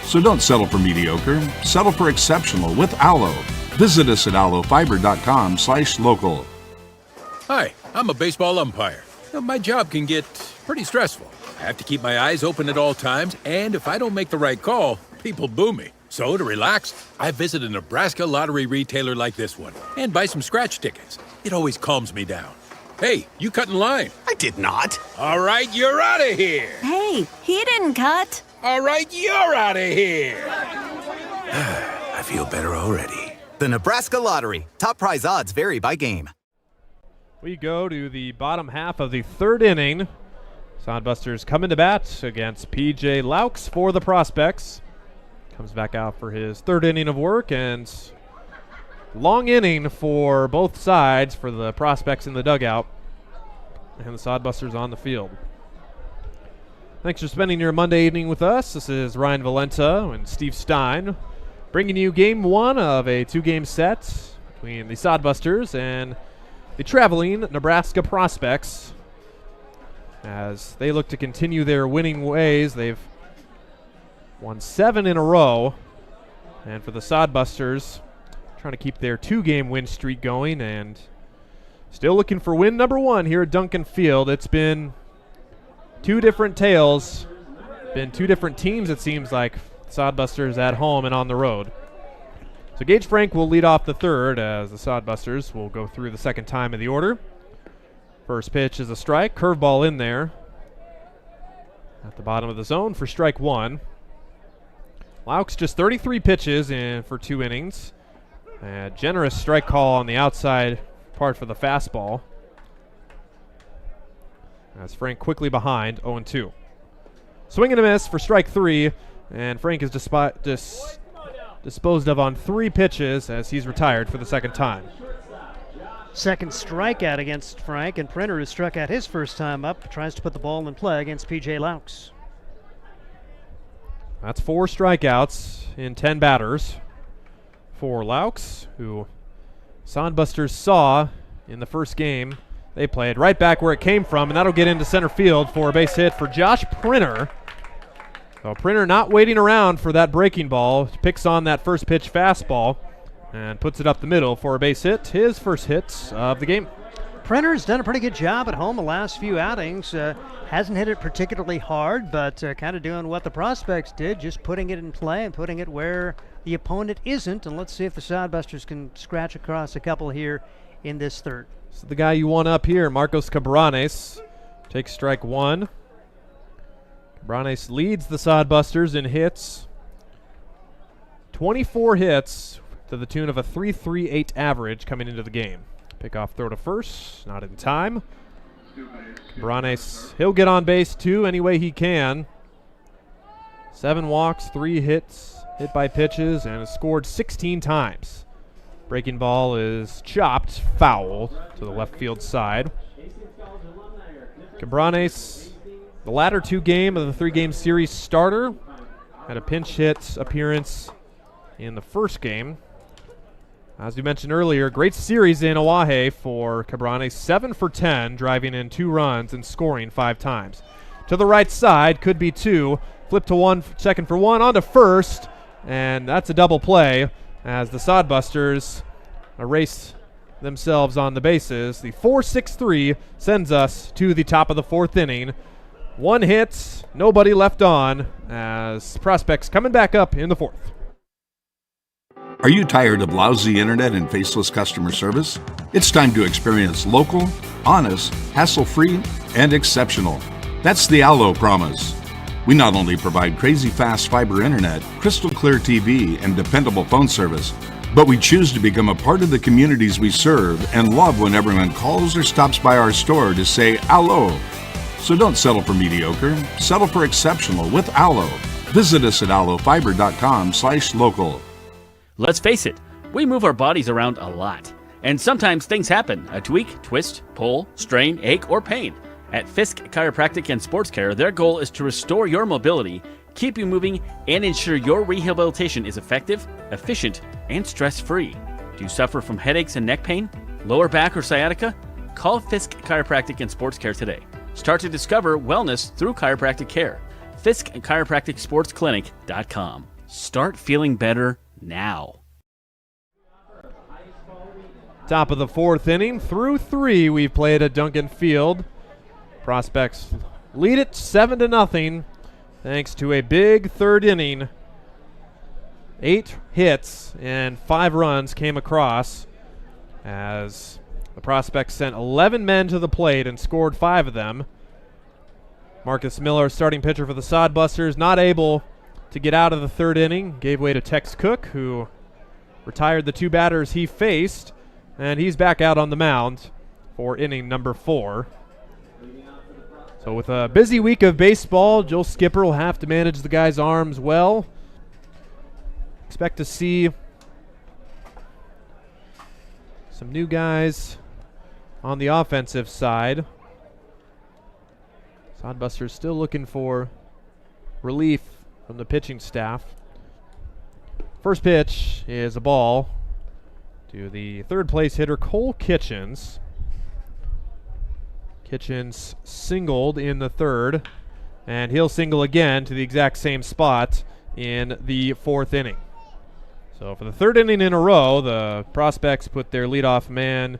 So don't settle for mediocre, settle for exceptional with Allo. Visit us at allofiber.com/local. Hi, I'm a baseball umpire. My job can get pretty stressful. I have to keep my eyes open at all times, and if I don't make the right call, people boo me. So to relax, I visit a Nebraska lottery retailer like this one and buy some scratch tickets. It always calms me down. Hey, you cut in line. I did not. All right, you're out of here. Hey, he didn't cut. All right, you're out of here. I feel better already. The Nebraska Lottery. Top prize odds vary by game. We go to the bottom half of the third inning. Sodbusters coming to bat against P.J. Laux for the Prospects. Comes back out for his third inning of work, and long inning for both sides, for the Prospects in the dugout and the Sodbusters on the field. Thanks for spending your Monday evening with us. This is Ryan Valenta and Steve Stein bringing you game 1 of a 2-game set between the Sodbusters and the traveling Nebraska Prospects, as they look to continue their winning ways. They've won 7 in a row, and for the Sodbusters, trying to keep their 2-game win streak going and still looking for win number 1 here at Duncan Field. It's been 2 different tales, been 2 different teams, it seems like. Sodbusters at home and on the road. So Gage Frank will lead off the third, as the Sodbusters will go through the second time of the order. First pitch is a strike, curveball in there at the bottom of the zone for strike 1. Laux just 33 pitches in for 2 innings. A generous strike call on the outside part for the fastball. As Frank quickly behind, 0-2. Swing and a miss for strike 3, and Frank is disposed of on 3 pitches as he's retired for the second time. Second strikeout against Frank, and Printer, who struck out his first time up, tries to put the ball in play against P.J. Laux. That's 4 strikeouts in 10 batters for Laux, who Sodbusters saw in the first game they played, right back where it came from, and that'll get into center field for a base hit for Josh Printer. So Printer not waiting around for that breaking ball, picks on that first pitch fastball and puts it up the middle for a base hit, his first hit of the game. Printer's done a pretty good job at home the last few outings. Hasn't hit it particularly hard, but kind of doing what the Prospects did, just putting it in play and putting it where the opponent isn't. And let's see if the Sodbusters can scratch across a couple here in this third. So the guy you want up here, Marcos Cabranes, takes strike 1. Cabranes leads the Sodbusters in hits. 24 hits to the tune of a .338 average coming into the game. Pickoff throw to first, not in time. Cabranes, he'll get on base too any way he can. 7 walks, 3 hits, hit by pitches, and has scored 16 times. Breaking ball is chopped foul to the left field side. Cabranes, the latter 2 game of the 3-game series starter, had a pinch hit appearance in the first game. As we mentioned earlier, great series in Oahe for Cabranes, 7 for 10, driving in 2 runs and scoring 5 times. To the right side, could be 2, flip to 1, second for 1, on to first, and that's a double play as the Sodbusters erase themselves on the bases. The 4-6-3 sends us to the top of the 4th inning. 1 hit, nobody left on, as Prospects coming back up in the 4th. Are you tired of lousy internet and faceless customer service? It's time to experience local, honest, hassle-free, and exceptional. That's the Allo promise. We not only provide crazy fast fiber internet, crystal clear TV, and dependable phone service, but we choose to become a part of the communities we serve and love when everyone calls or stops by our store to say Allo. So don't settle for mediocre, settle for exceptional with Allo. Visit us at allofiber.com/local. Let's face it, we move our bodies around a lot. And sometimes things happen, a tweak, twist, pull, strain, ache, or pain. At Fisk Chiropractic and Sports Care, their goal is to restore your mobility, keep you moving, and ensure your rehabilitation is effective, efficient, and stress-free. Do you suffer from headaches and neck pain, lower back or sciatica? Call Fisk Chiropractic and Sports Care today. Start to discover wellness through chiropractic care. Fisk Chiropractic Sports Clinic.com. Start feeling better now. Top of the 4th inning, through 3 we've played at Duncan Field. Prospects lead it 7-0 thanks to a big 3rd inning. 8 hits and 5 runs came across as the Prospects sent 11 men to the plate and scored 5 of them. Marcus Miller, starting pitcher for the Sodbusters, not able to get out of the 3rd inning. Gave way to Tex Cook, who retired the 2 batters he faced, and he's back out on the mound for inning number 4. So with a busy week of baseball, Joel Skipper will have to manage the guys' arms well. Expect to see some new guys on the offensive side. Sodbusters still looking for relief from the pitching staff. First pitch is a ball to the 3rd place hitter, Cole Kitchens. Kitchens singled in the 3rd, and he'll single again to the exact same spot in the 4th inning. So for the 3rd inning in a row, the Prospects put their leadoff man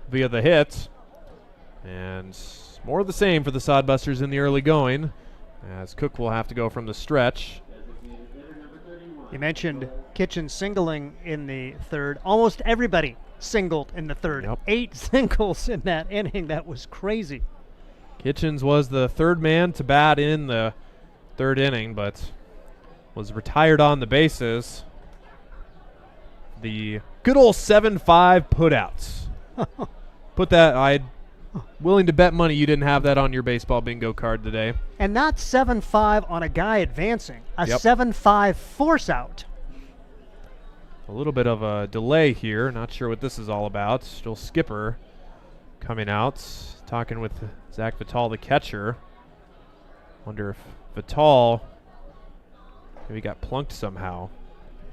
via the hit, and more of the same for the Sodbusters in the early going, as Cook will have to go from the stretch. You mentioned Kitchen singling in the 3rd. Almost everybody singled in the 3rd. Yep. 8 singles in that inning. That was crazy. Kitchens was the 3rd man to bat in the 3rd inning, but was retired on the bases. The Good old 7-5 putouts. Put that, I'd willing to bet money you didn't have that on your baseball bingo card today. And not 7-5 on a guy advancing. A Yep. 7-5 force out. A little bit of a delay here. Not sure what this is all about. Still Skipper coming out, talking with Zach Vital, the catcher. Wonder if Vital maybe got plunked somehow.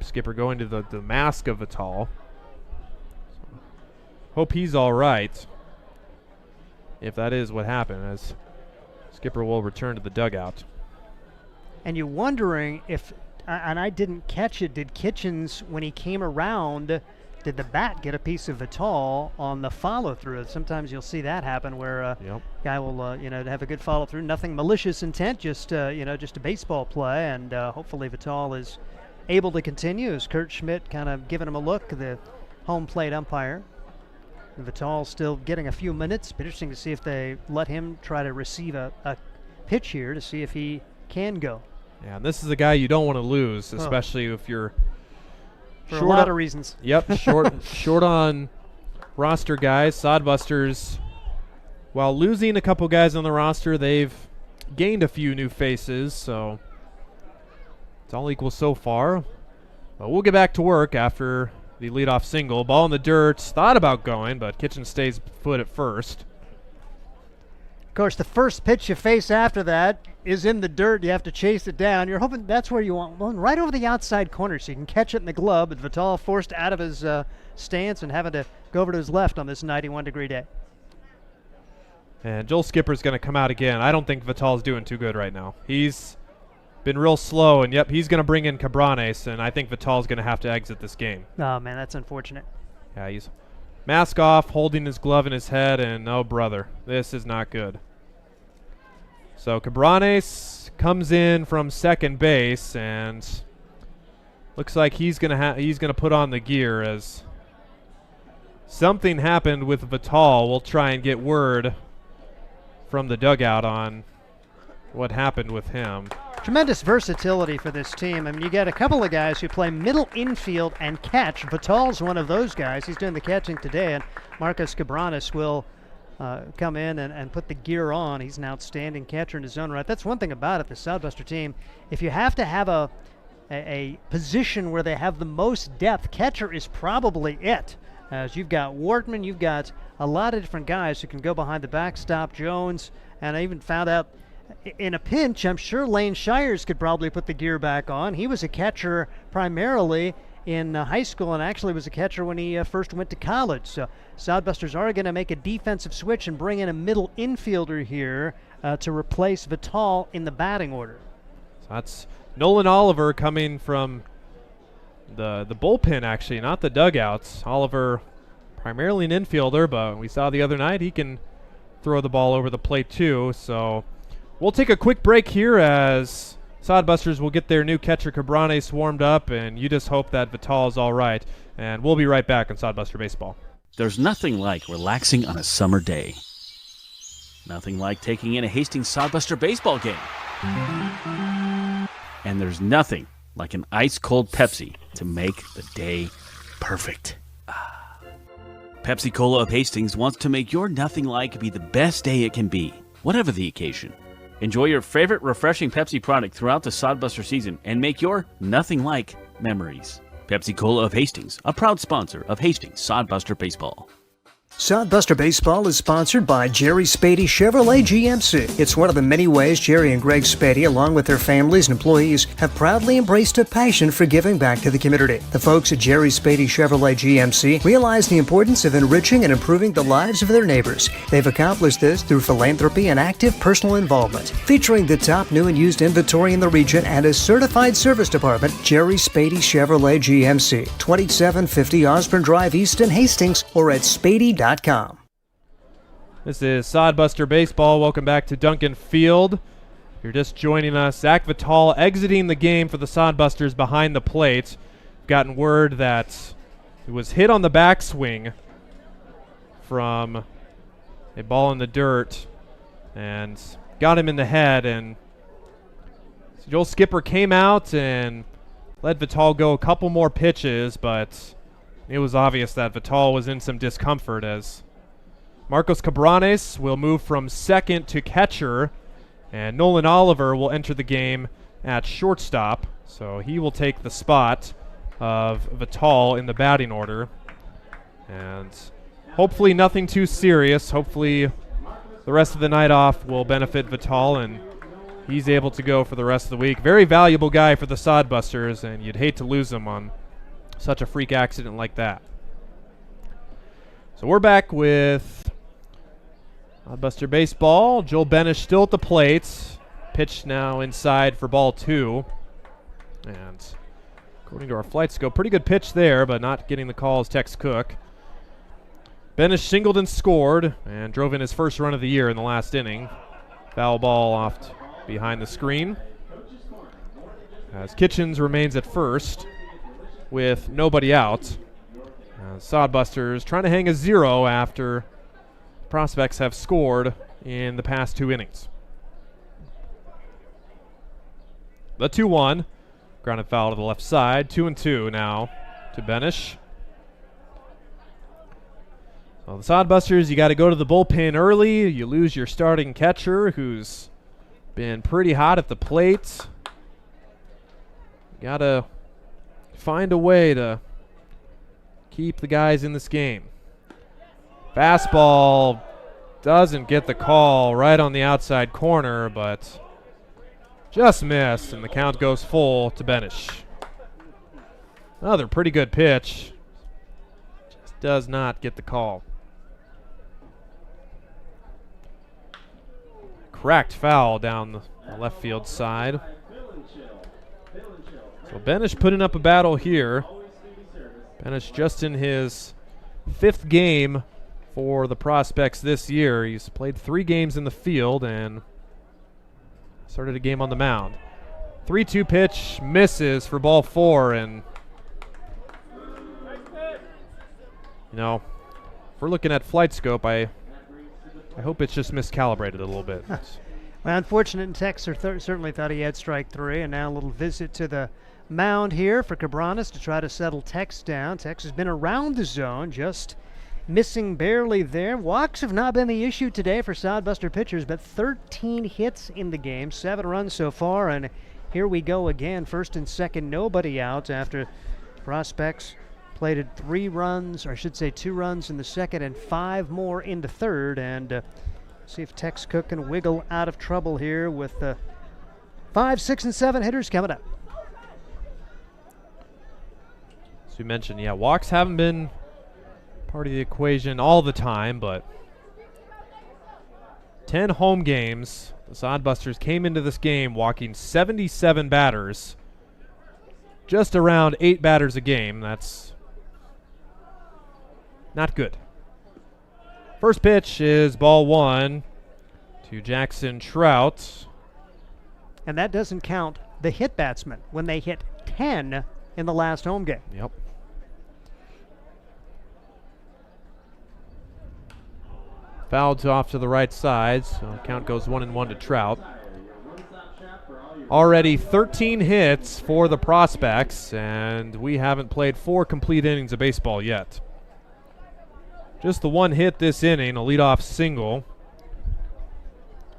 Skipper going to the mask of Vital. Hope he's all right, if that is what happened, as Skipper will return to the dugout. And you're wondering if, and I didn't catch it, did Kitchens, when he came around, did the bat get a piece of Vital on the follow-through? Sometimes you'll see that happen where a guy will, have a good follow-through. Nothing malicious intent, just, just a baseball play. And hopefully Vital is able to continue as Kurt Schmidt kind of giving him a look, the home plate umpire. And Vital still getting a few minutes. Be interesting to see if they let him try to receive a pitch here to see if he can go. Yeah, and this is a guy you don't want to lose, especially if you're for a lot of reasons. Yep, short on roster guys. Sodbusters, while losing a couple guys on the roster, they've gained a few new faces, so it's all equal so far. But we'll get back to work after the leadoff single. Ball in the dirt. Thought about going, but Kitchen stays put at first. Of course, the first pitch you face after that is in the dirt. You have to chase it down. You're hoping that's where you want one, right over the outside corner, so you can catch it in the glove. But Vital forced out of his stance and having to go over to his left on this 91-degree day. And Joel Skipper's going to come out again. I don't think Vital's doing too good right now. He's been real slow, and he's going to bring in Cabranes, and I think Vital's going to have to exit this game. Oh, man, that's unfortunate. Yeah, he's mask off, holding his glove in his head, and oh, brother, this is not good. So Cabranes comes in from second base, and looks like he's going to put on the gear as something happened with Vital. We'll try and get word from the dugout on what happened with him. Tremendous versatility for this team. I mean, you got a couple of guys who play middle infield and catch. Vital's one of those guys. He's doing the catching today, and Marcus Cabranes will come in and put the gear on. He's an outstanding catcher in his own right. That's one thing about it, the Southbuster team. If you have to have a position where they have the most depth, catcher is probably it. As you've got Wortman, you've got a lot of different guys who can go behind the backstop. Jones, and I even found out in a pinch, I'm sure Lane Shires could probably put the gear back on. He was a catcher primarily in high school and actually was a catcher when he first went to college. So Sodbusters are going to make a defensive switch and bring in a middle infielder here to replace Vital in the batting order. So that's Nolan Oliver coming from the bullpen, actually, not the dugouts. Oliver primarily an infielder, but we saw the other night he can throw the ball over the plate too. So we'll take a quick break here as Sodbusters will get their new catcher Cabranes warmed up, and you just hope that Vital is all right. And we'll be right back on Sodbuster Baseball. There's nothing like relaxing on a summer day. Nothing like taking in a Hastings Sodbuster baseball game. And there's nothing like an ice-cold Pepsi to make the day perfect. Pepsi Cola of Hastings wants to make your nothing like be the best day it can be, whatever the occasion. Enjoy your favorite refreshing Pepsi product throughout the Sodbuster season and make your nothing like memories. Pepsi Cola of Hastings, a proud sponsor of Hastings Sodbuster Baseball. Sodbuster Baseball is sponsored by Jerry Spady Chevrolet GMC. It's one of the many ways Jerry and Greg Spady, along with their families and employees, have proudly embraced a passion for giving back to the community. The folks at Jerry Spady Chevrolet GMC realize the importance of enriching and improving the lives of their neighbors. They've accomplished this through philanthropy and active personal involvement. Featuring the top new and used inventory in the region and a certified service department, Jerry Spady Chevrolet GMC, 2750 Osborne Drive East in Hastings, or at spady.com. This is Sodbuster Baseball. Welcome back to Duncan Field. If you're just joining us, Zach Vital exiting the game for the Sodbusters behind the plate. We've gotten word that it was hit on the backswing from a ball in the dirt and got him in the head. And Joel Skipper came out and let Vital go a couple more pitches, but It was obvious that Vital was in some discomfort as Marcos Cabranes will move from second to catcher, and Nolan Oliver will enter the game at shortstop. So he will take the spot of Vital in the batting order. And hopefully nothing too serious. Hopefully the rest of the night off will benefit Vital, and he's able to go for the rest of the week. Very valuable guy for the Sodbusters, and you'd hate to lose him on such a freak accident like that. So we're back with Sodbuster baseball. Joel Benish still at the plate. Pitch now inside for ball 2. And according to our flight scope, pretty good pitch there, but not getting the call as Tex Cook. Benish singled and scored and drove in his first run of the year in the last inning. Foul ball off behind the screen. As Kitchens remains at first with nobody out. Sodbusters trying to hang a 0 after Prospects have scored in the past 2 innings. The 2-1. Grounded foul to the left side. 2-2 now to Benish. Well, the Sodbusters, you got to go to the bullpen early. You lose your starting catcher, who's been pretty hot at the plate. You got to find a way to keep the guys in this game. Fastball doesn't get the call, right on the outside corner, but just missed, and the count goes full to Benish. Another pretty good pitch. Just does not get the call. Cracked foul down the left field side. So Benish putting up a battle here. Benish just in his 5th game for the Prospects this year. He's played 3 games in the field and started a game on the mound. 3-2 pitch misses for ball 4, and you know, if we're looking at flight scope, I hope it's just miscalibrated a little bit. Well, unfortunate, and Texer certainly thought he had strike 3, and now a little visit to the mound here for Cabranes to try to settle Tex down. Tex has been around the zone, just missing barely there. Walks have not been the issue today for Sodbuster pitchers, but 13 hits in the game, 7 runs so far, and here we go again. First and second, nobody out after Prospects plated 3 runs, or I should say 2 runs in the second and 5 more in the third, and see if Tex Cook can wiggle out of trouble here with 5, 6, and 7 hitters coming up. As we mentioned, yeah, walks haven't been part of the equation all the time, but 10 home games. The Sodbusters came into this game walking 77 batters, just around 8 batters a game. That's not good. First pitch is ball 1 to Jackson Trout. And that doesn't count the hit batsmen when they hit 10 in the last home game. Yep. Fouled off to the right side, so count goes 1-1 to Trout. Already 13 hits for the Prospects, and we haven't played 4 complete innings of baseball yet. Just the 1 hit this inning, a leadoff single,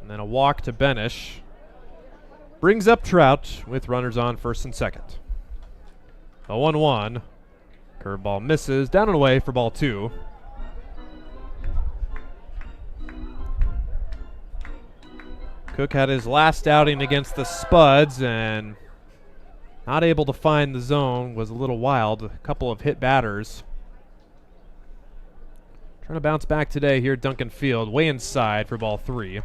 and then a walk to Benish. Brings up Trout with runners on first and second. A 1-1. Curveball misses, down and away for ball 2. Cook had his last outing against the Spuds and not able to find the zone, was a little wild. A couple of hit batters. Trying to bounce back today here at Duncan Field, way inside for ball 3.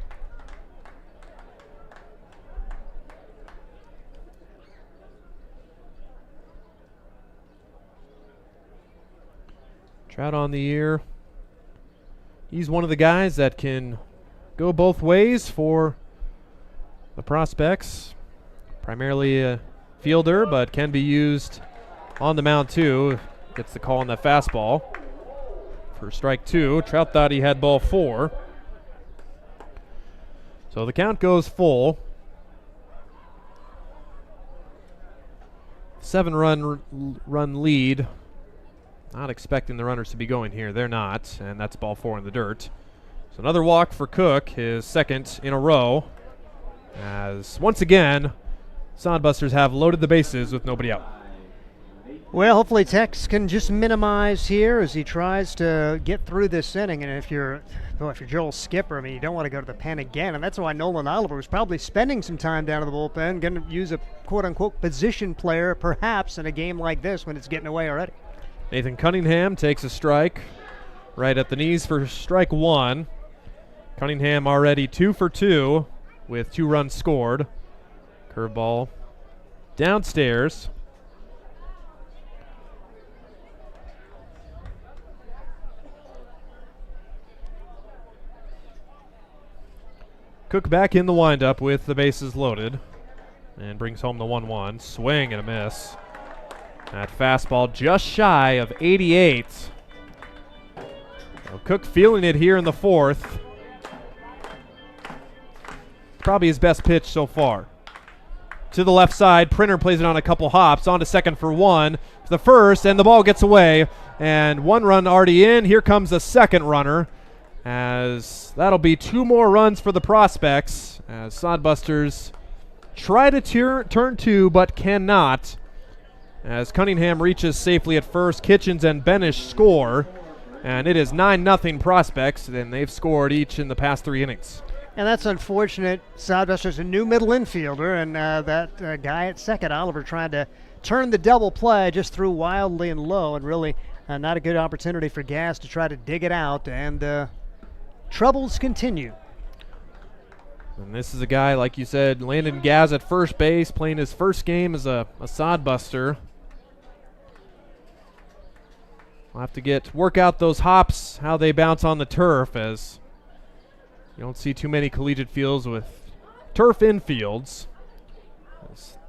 Trout on the year. He's one of the guys that can go both ways for the Prospects. Primarily a fielder, but can be used on the mound too. Gets the call on that fastball for strike 2. Trout thought he had ball 4. So the count goes full. 7-run lead Not expecting the runners to be going here. They're not, and that's ball 4 in the dirt. So another walk for Cook, his second in a row, as once again, Sodbusters have loaded the bases with nobody out. Well, hopefully Tex can just minimize here as he tries to get through this inning. And if you're Joel Skipper, I mean, you don't want to go to the pen again. And that's why Nolan Oliver was probably spending some time down in the bullpen, going to use a quote-unquote position player perhaps in a game like this when it's getting away already. Nathan Cunningham takes a strike right at the knees for strike 1. Cunningham already 2 for 2 with 2 runs scored. Curveball downstairs. Cook back in the windup with the bases loaded and brings home the 1-1. Swing and a miss. That fastball just shy of 88. So Cook feeling it here in the 4th. Probably his best pitch so far. To the left side, Printer plays it on a couple hops, on to second for 1. To the first, and the ball gets away. And 1 run already in. Here comes the second runner, as that'll be 2 more runs for the Prospects, as Sodbusters try to turn 2 but cannot, as Cunningham reaches safely at first. Kitchens and Benish score, and it is 9-0 Prospects, and they've scored each in the past 3 innings. And that's unfortunate. Sodbusters a new middle infielder, and that guy at second, Oliver, trying to turn the double play, just threw wildly and low, and really not a good opportunity for Gas to try to dig it out, and troubles continue. And this is a guy, like you said, Landon Gaz at first base, playing his first game as a Sodbuster. We'll have to work out those hops, how they bounce on the turf, as you don't see too many collegiate fields with turf infields.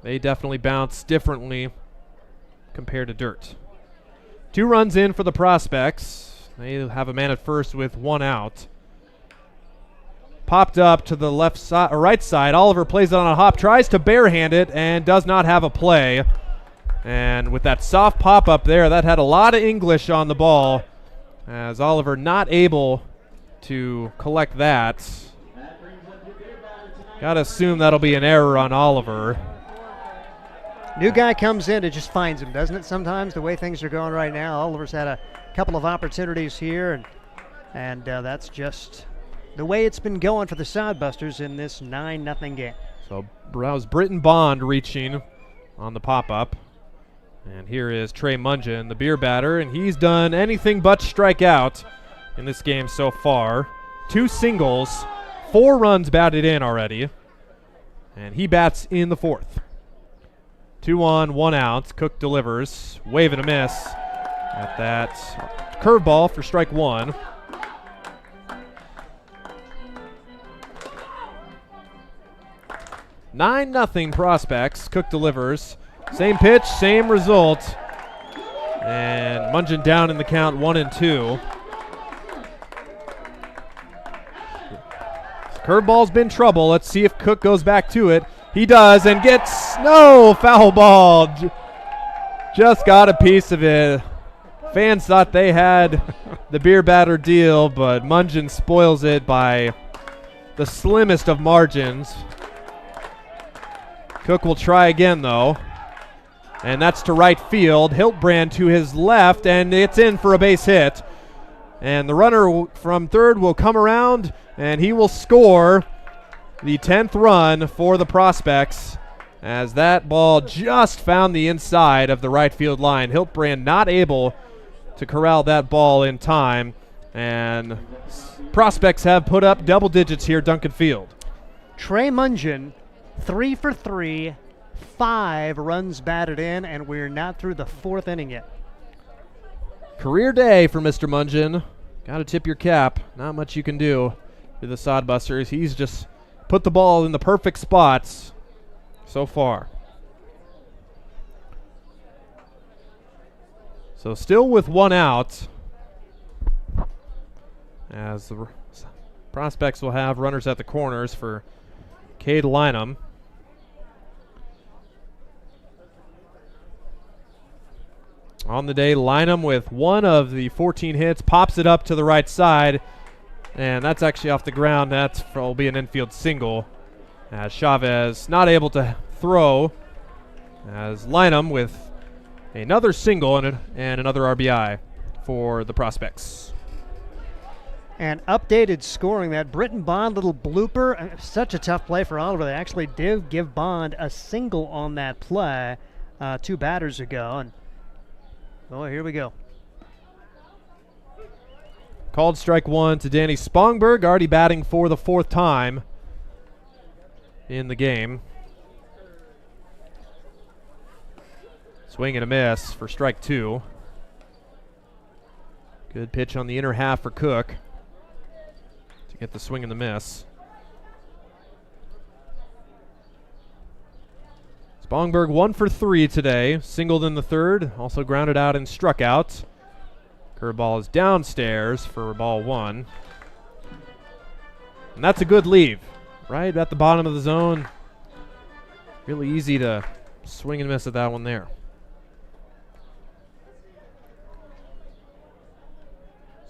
They definitely bounce differently compared to dirt. 2 runs in for the Prospects. They have a man at first with 1 out. Popped up to the left side, or right side. Oliver plays it on a hop, tries to barehand it, and does not have a play. And with that soft pop up there, that had a lot of English on the ball, as Oliver not able to collect that. Gotta assume that'll be an error on Oliver. New guy comes in, it just finds him, doesn't it, sometimes, the way things are going right now? Oliver's had a couple of opportunities here, and that's just the way it's been going for the Sodbusters in this 9-0 game. So browse Britton Bond reaching on the pop-up. And here is Trey Mungin, the beer batter, and he's done anything but strike out in this game so far. 2 singles, 4 runs batted in already, and he bats in the 4th. 2 on, 1 out. Cook delivers, wave and a miss at that curveball for strike 1. Nine nothing Prospects. Cook delivers. Same pitch, same result. And Mungin down in the count, 1-2. Curveball's been trouble. Let's see if Cook goes back to it. He does, and gets no foul ball. Just got a piece of it. Fans thought they had the beer batter deal, but Mungin spoils it by the slimmest of margins. Cook will try again, though. And that's to right field. Hiltbrand to his left, and it's in for a base hit. And the runner from third will come around, and he will score the 10th run for the Prospects, as that ball just found the inside of the right field line. Hiltbrand not able to corral that ball in time, and Prospects have put up double digits here, Duncan Field. Trey Mungin, 3 for 3, 5 runs batted in, and we're not through the 4th inning yet. Career day for Mr. Mungin. Got to tip your cap. Not much you can do to the Sodbusters. He's just put the ball in the perfect spots so far. So still with 1 out, as the Prospects will have runners at the corners for Cade Lynham. On the day, Lynham with one of the 14 hits, pops it up to the right side, and that's actually off the ground. Will be an infield single, as Chavez not able to throw, as Lynham with another single and another RBI for the Prospects. And updated scoring, that Britton Bond little blooper, such a tough play for Oliver. They actually did give Bond a single on that play 2 batters ago. And here we go. Called strike 1 to Danny Spongberg, already batting for the 4th time in the game. Swing and a miss for strike 2. Good pitch on the inner half for Cook to get the swing and the miss. Spongberg 1 for 3 today, singled in the 3rd, also grounded out and struck out. Curveball is downstairs for ball 1. And that's a good leave, right at the bottom of the zone. Really easy to swing and miss at that one there.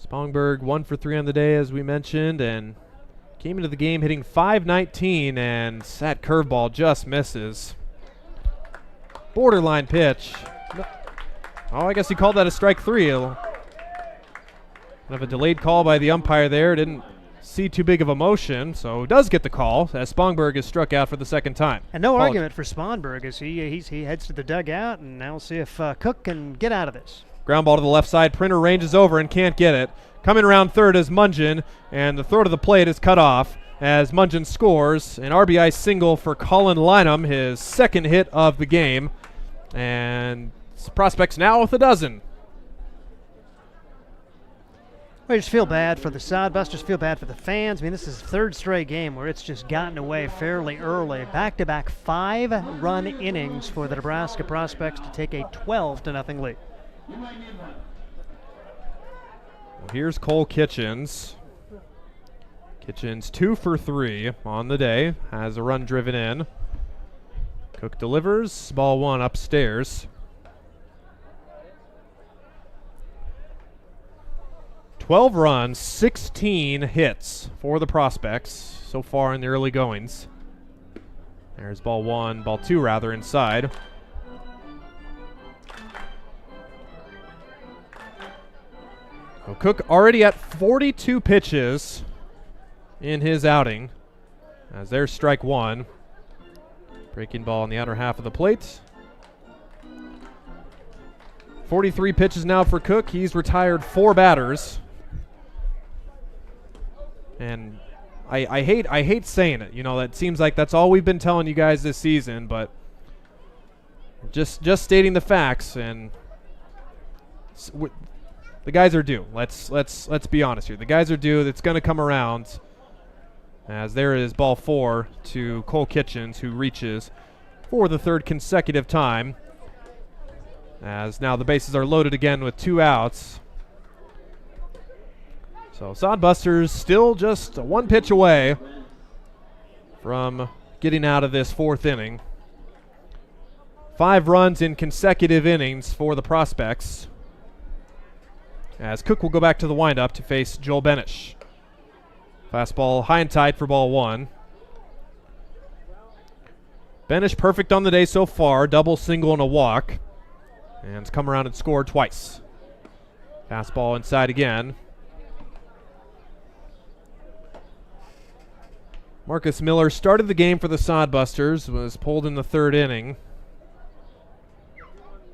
Spongberg 1 for 3 on the day, as we mentioned, and came into the game hitting .519, and that curveball just misses. Borderline pitch. Oh, I guess he called that a strike 3. Kind of a delayed call by the umpire there. Didn't see too big of a motion, so does get the call as Spongberg is struck out for the 2nd time. And no argument for Spongberg as he heads to the dugout, and now we'll see if Cook can get out of this. Ground ball to the left side. Printer ranges over and can't get it. Coming around 3rd is Mungin, and the throw to the plate is cut off as Mungin scores an RBI single for Colin Lynham, his 2nd hit of the game. And Prospects now with a dozen. I just feel bad for the Sodbusters, feel bad for the fans. I mean, this is the 3rd straight game where it's just gotten away fairly early. Back-to-back 5-run innings for the Nebraska Prospects to take a 12-0 lead. Well, here's Cole Kitchens. Kitchens 2 for 3 on the day, has a run driven in. Cook delivers, ball 1 upstairs. 12 runs, 16 hits for the Prospects so far in the early goings. There's ball 2 rather, inside. So Cook already at 42 pitches in his outing, as there's strike 1. Breaking ball on the outer half of the plate. 43 pitches now for Cook. He's retired 4 batters. And I hate saying it. You know, that seems like that's all we've been telling you guys this season, but just stating the facts, and the guys are due. Let's be honest here. The guys are due. It's going to come around. As there is ball 4 to Cole Kitchens, who reaches for the 3rd consecutive time. As now the bases are loaded again with 2 outs. So Sodbusters still just 1 pitch away from getting out of this 4th inning. 5 runs in consecutive innings for the Prospects, as Cook will go back to the windup to face Joel Benish. Fastball high and tight for ball 1. Benish perfect on the day so far. Double, single, and a walk. And it's come around and scored twice. Fastball inside again. Marcus Miller started the game for the Sodbusters, was pulled in the 3rd inning.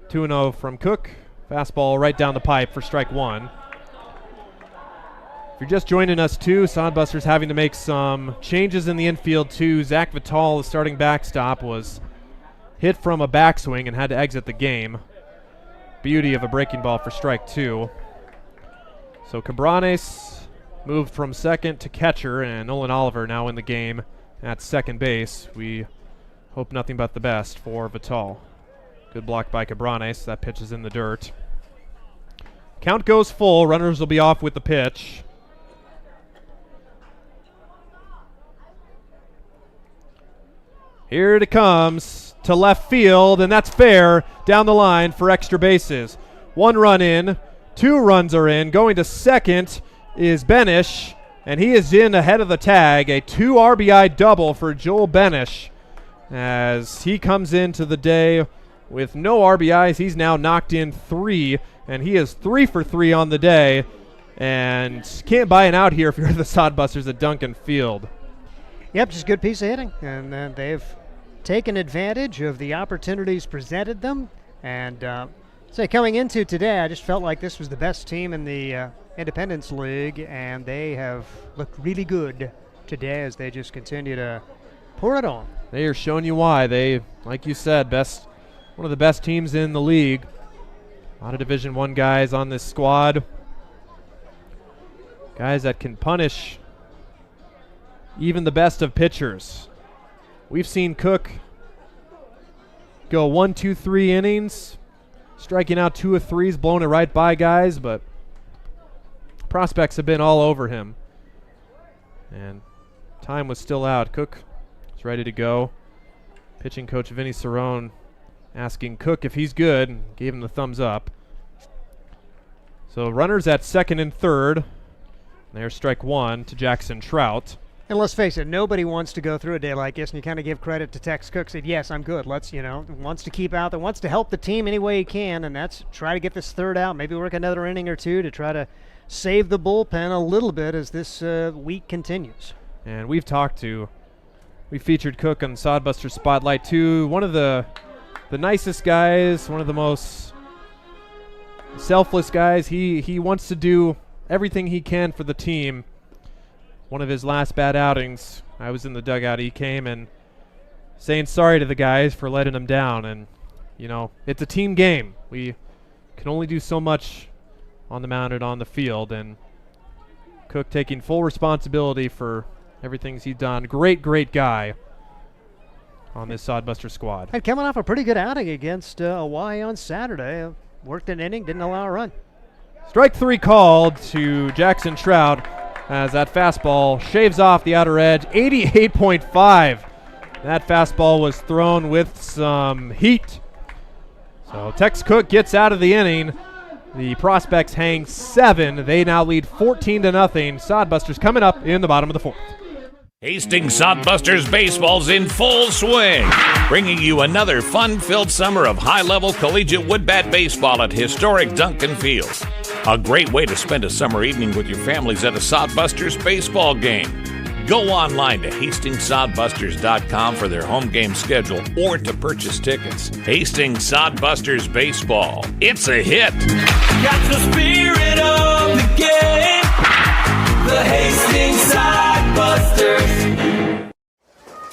2-0 from Cook. Fastball right down the pipe for strike 1. If you're just joining us too, Sodbusters having to make some changes in the infield too. Zach Vital, the starting backstop, was hit from a backswing and had to exit the game. Beauty of a breaking ball for strike 2. So Cabranes moved from second to catcher, and Nolan Oliver now in the game at second base. We hope nothing but the best for Vital. Good block by Cabranes. That pitch is in the dirt. Count goes full. Runners will be off with the pitch. Here it comes to left field, and that's fair down the line for extra bases. 1 run in, 2 runs are in. Going to second is Benish, and he is in ahead of the tag. A 2 RBI double for Joel Benish as he comes into the day with no RBIs. He's now knocked in 3, and he is 3 for 3 on the day. And can't buy an out here if you're the Sodbusters at Duncan Field. Yep, just a good piece of hitting. And they've taken advantage of the opportunities presented them. And coming into today, I just felt like this was the best team in the Independence League, and they have looked really good today as they just continue to pour it on. They are showing you why. They, like you said, one of the best teams in the league. A lot of Division I guys on this squad. Guys that can punish even the best of pitchers. We've seen Cook go 1, 2, 3 innings, striking out 2 of 3s, blowing it right by guys, but Prospects have been all over him. And time was still out. Cook is ready to go. Pitching coach Vinny Cerrone asking Cook if he's good, and gave him the thumbs up. So runners at second and third. There's strike 1 to Jackson Trout. And let's face it, nobody wants to go through a day like this, and you kind of give credit to Tex Cook. Said, yes, I'm good. Wants to keep out there, wants to help the team any way he can, and that's try to get this third out, maybe work another inning or 2 to try to save the bullpen a little bit as this week continues. And we featured Cook on Sodbuster Spotlight too. One of the nicest guys, one of the most selfless guys. He wants to do everything he can for the team. One of his last bad outings, I was in the dugout, he came and saying sorry to the guys for letting him down. And, it's a team game. We can only do so much on the mound and on the field. And Cook taking full responsibility for everything he's done. Great guy on this Sodbuster squad. And coming off a pretty good outing against Hawaii on Saturday. Worked an inning, didn't allow a run. Strike 3 called to Jackson Trout as that fastball shaves off the outer edge. 88.5. That fastball was thrown with some heat. So Tex Cook gets out of the inning. The Prospects hang 7. They now lead 14-0. Sodbusters coming up in the bottom of the 4th. Hastings Sodbusters baseball's in full swing, bringing you another fun-filled summer of high-level collegiate wood-bat baseball at historic Duncan Field. A great way to spend a summer evening with your families at a Sodbusters baseball game. Go online to HastingsSodbusters.com for their home game schedule or to purchase tickets. Hastings Sodbusters baseball. It's a hit. Got the spirit of the game. The Hastings Sodbusters.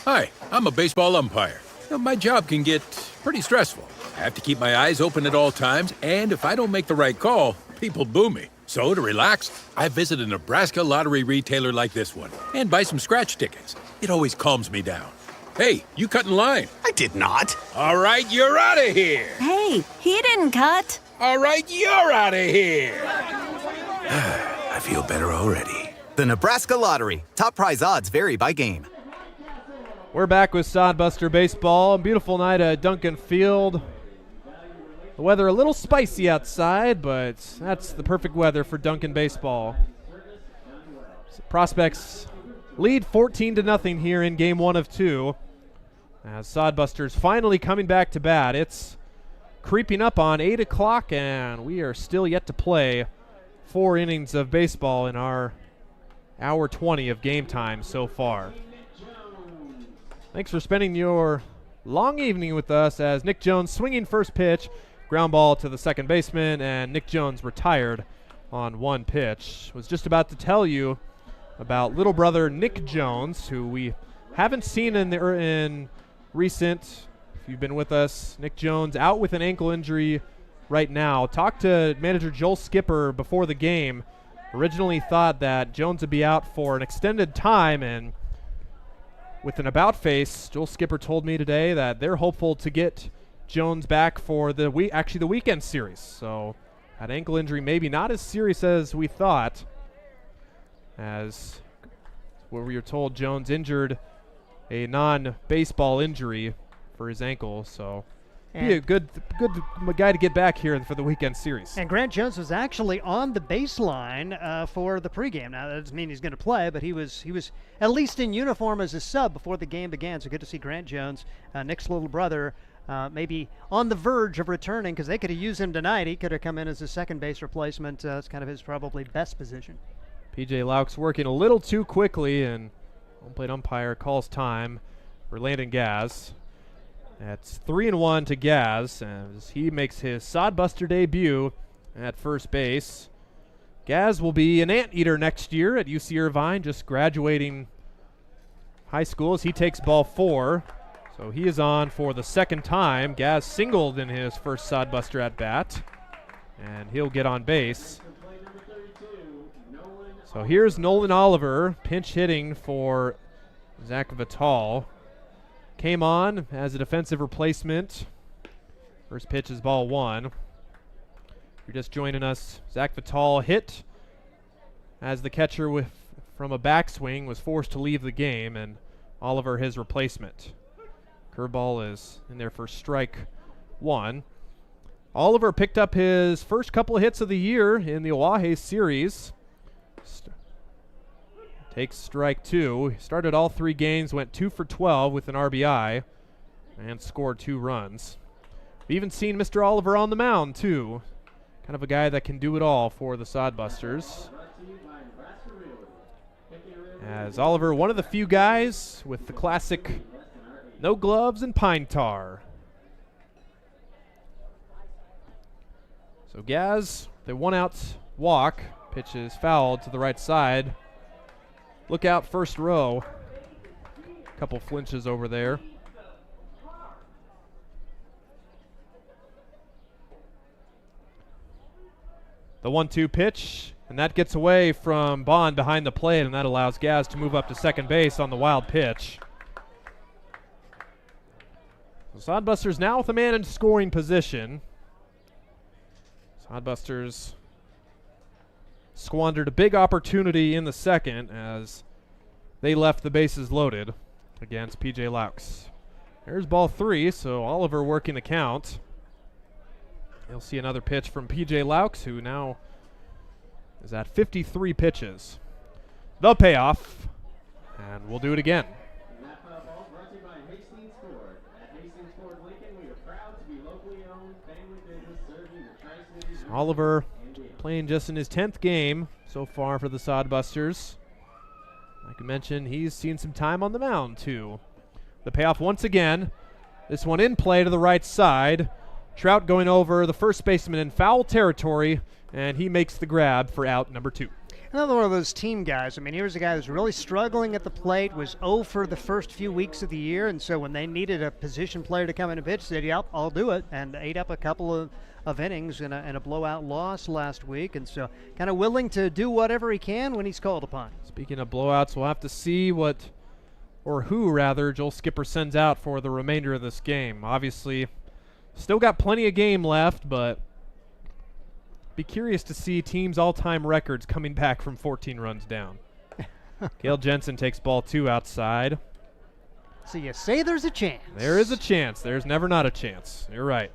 Hi, I'm a baseball umpire. My job can get pretty stressful. I have to keep my eyes open at all times, and if I don't make the right call, people boo me. So to relax, I visit a Nebraska lottery retailer like this one and buy some scratch tickets. It always calms me down. Hey, you cut in line. I did not. All right, you're out of here. Hey, he didn't cut. All right, you're out of here. I feel better already. The Nebraska Lottery. Top prize odds vary by game. We're back with Sodbuster Baseball. Beautiful night at Duncan Field. The weather a little spicy outside, but that's the perfect weather for Duncan Baseball. Prospects lead 14-0 here in game 1 of 2. As Sodbusters finally coming back to bat. It's creeping up on 8 o'clock, and we are still yet to play 4 innings of baseball in our hour 20 of game time so far. Thanks for spending your long evening with us as Nick Jones swinging first pitch. Ground ball to the second baseman, and Nick Jones retired on 1 pitch. Was just about to tell you about little brother Nick Jones, who we haven't seen in recent. If you've been with us, Nick Jones out with an ankle injury right now. Talked to manager Joel Skipper before the game. Originally thought that Jones would be out for an extended time, and with an about face, Joel Skipper told me today that they're hopeful to get Jones back for the weekend series. So that ankle injury maybe not as serious as we thought, as where we were told Jones injured a non-baseball injury for his ankle. So Be a good guy to get back here for the weekend series. And Grant Jones was actually on the baseline for the pregame. Now, that doesn't mean he's going to play, but he was at least in uniform as a sub before the game began. So good to see Grant Jones, Nick's little brother, maybe on the verge of returning, because they could have used him tonight. He could have come in as a second base replacement. That's kind of his probably best position. PJ Laux working a little too quickly, and home plate umpire calls time for Landon Gaz. That's 3-1 to Gaz as he makes his Sodbuster debut at first base. Gaz will be an anteater next year at UC Irvine, just graduating high school as he takes ball 4. So he is on for the second time. Gaz singled in his first Sodbuster at bat, and he'll get on base. So here's Nolan Oliver pinch hitting for Zach Vital. Came on as a defensive replacement. First pitch is ball 1. If you're just joining us, Zach Vital hit as the catcher from a backswing was forced to leave the game, and Oliver his replacement. Curveball is in there for strike 1. Oliver picked up his first couple of hits of the year in the Oahe series. Takes strike 2. He started all 3 games, went 2 for 12 with an RBI, and scored 2 runs. We've even seen Mr. Oliver on the mound, too. Kind of a guy that can do it all for the Sodbusters. As Oliver, one of the few guys with the classic no gloves and pine tar. So Gaz, the 1-out walk, pitch is fouled to the right side. Look out, first row. Couple flinches over there. The 1-2 pitch, and that gets away from Bond behind the plate, and that allows Gaz to move up to second base on the wild pitch. So Sodbusters now with a man in scoring position. Sodbusters squandered a big opportunity in the second as they left the bases loaded against PJ Laux. There's ball 3, so Oliver working the count. You'll see another pitch from PJ Laux, who now is at 53 pitches. The payoff, and we'll do it again. Oliver playing just in his 10th game so far for the Sodbusters. Like I mentioned, he's seen some time on the mound, too. The payoff once again. This one in play to the right side. Trout going over the first baseman in foul territory, and he makes the grab for out number 2. Another one of those team guys. I mean, here's a guy who's really struggling at the plate, was 0 for the first few weeks of the year, and so when they needed a position player to come in and pitch, said, yep, I'll do it, and ate up a couple of innings in a blowout loss last week, and so kind of willing to do whatever he can when he's called upon. Speaking of blowouts, we'll have to see who Joel Skipper sends out for the remainder of this game. Obviously, still got plenty of game left, but be curious to see teams' all-time records coming back from 14 runs down. Gale Jensen takes ball 2 outside. So you say there's a chance. There is a chance. There's never not a chance. You're right.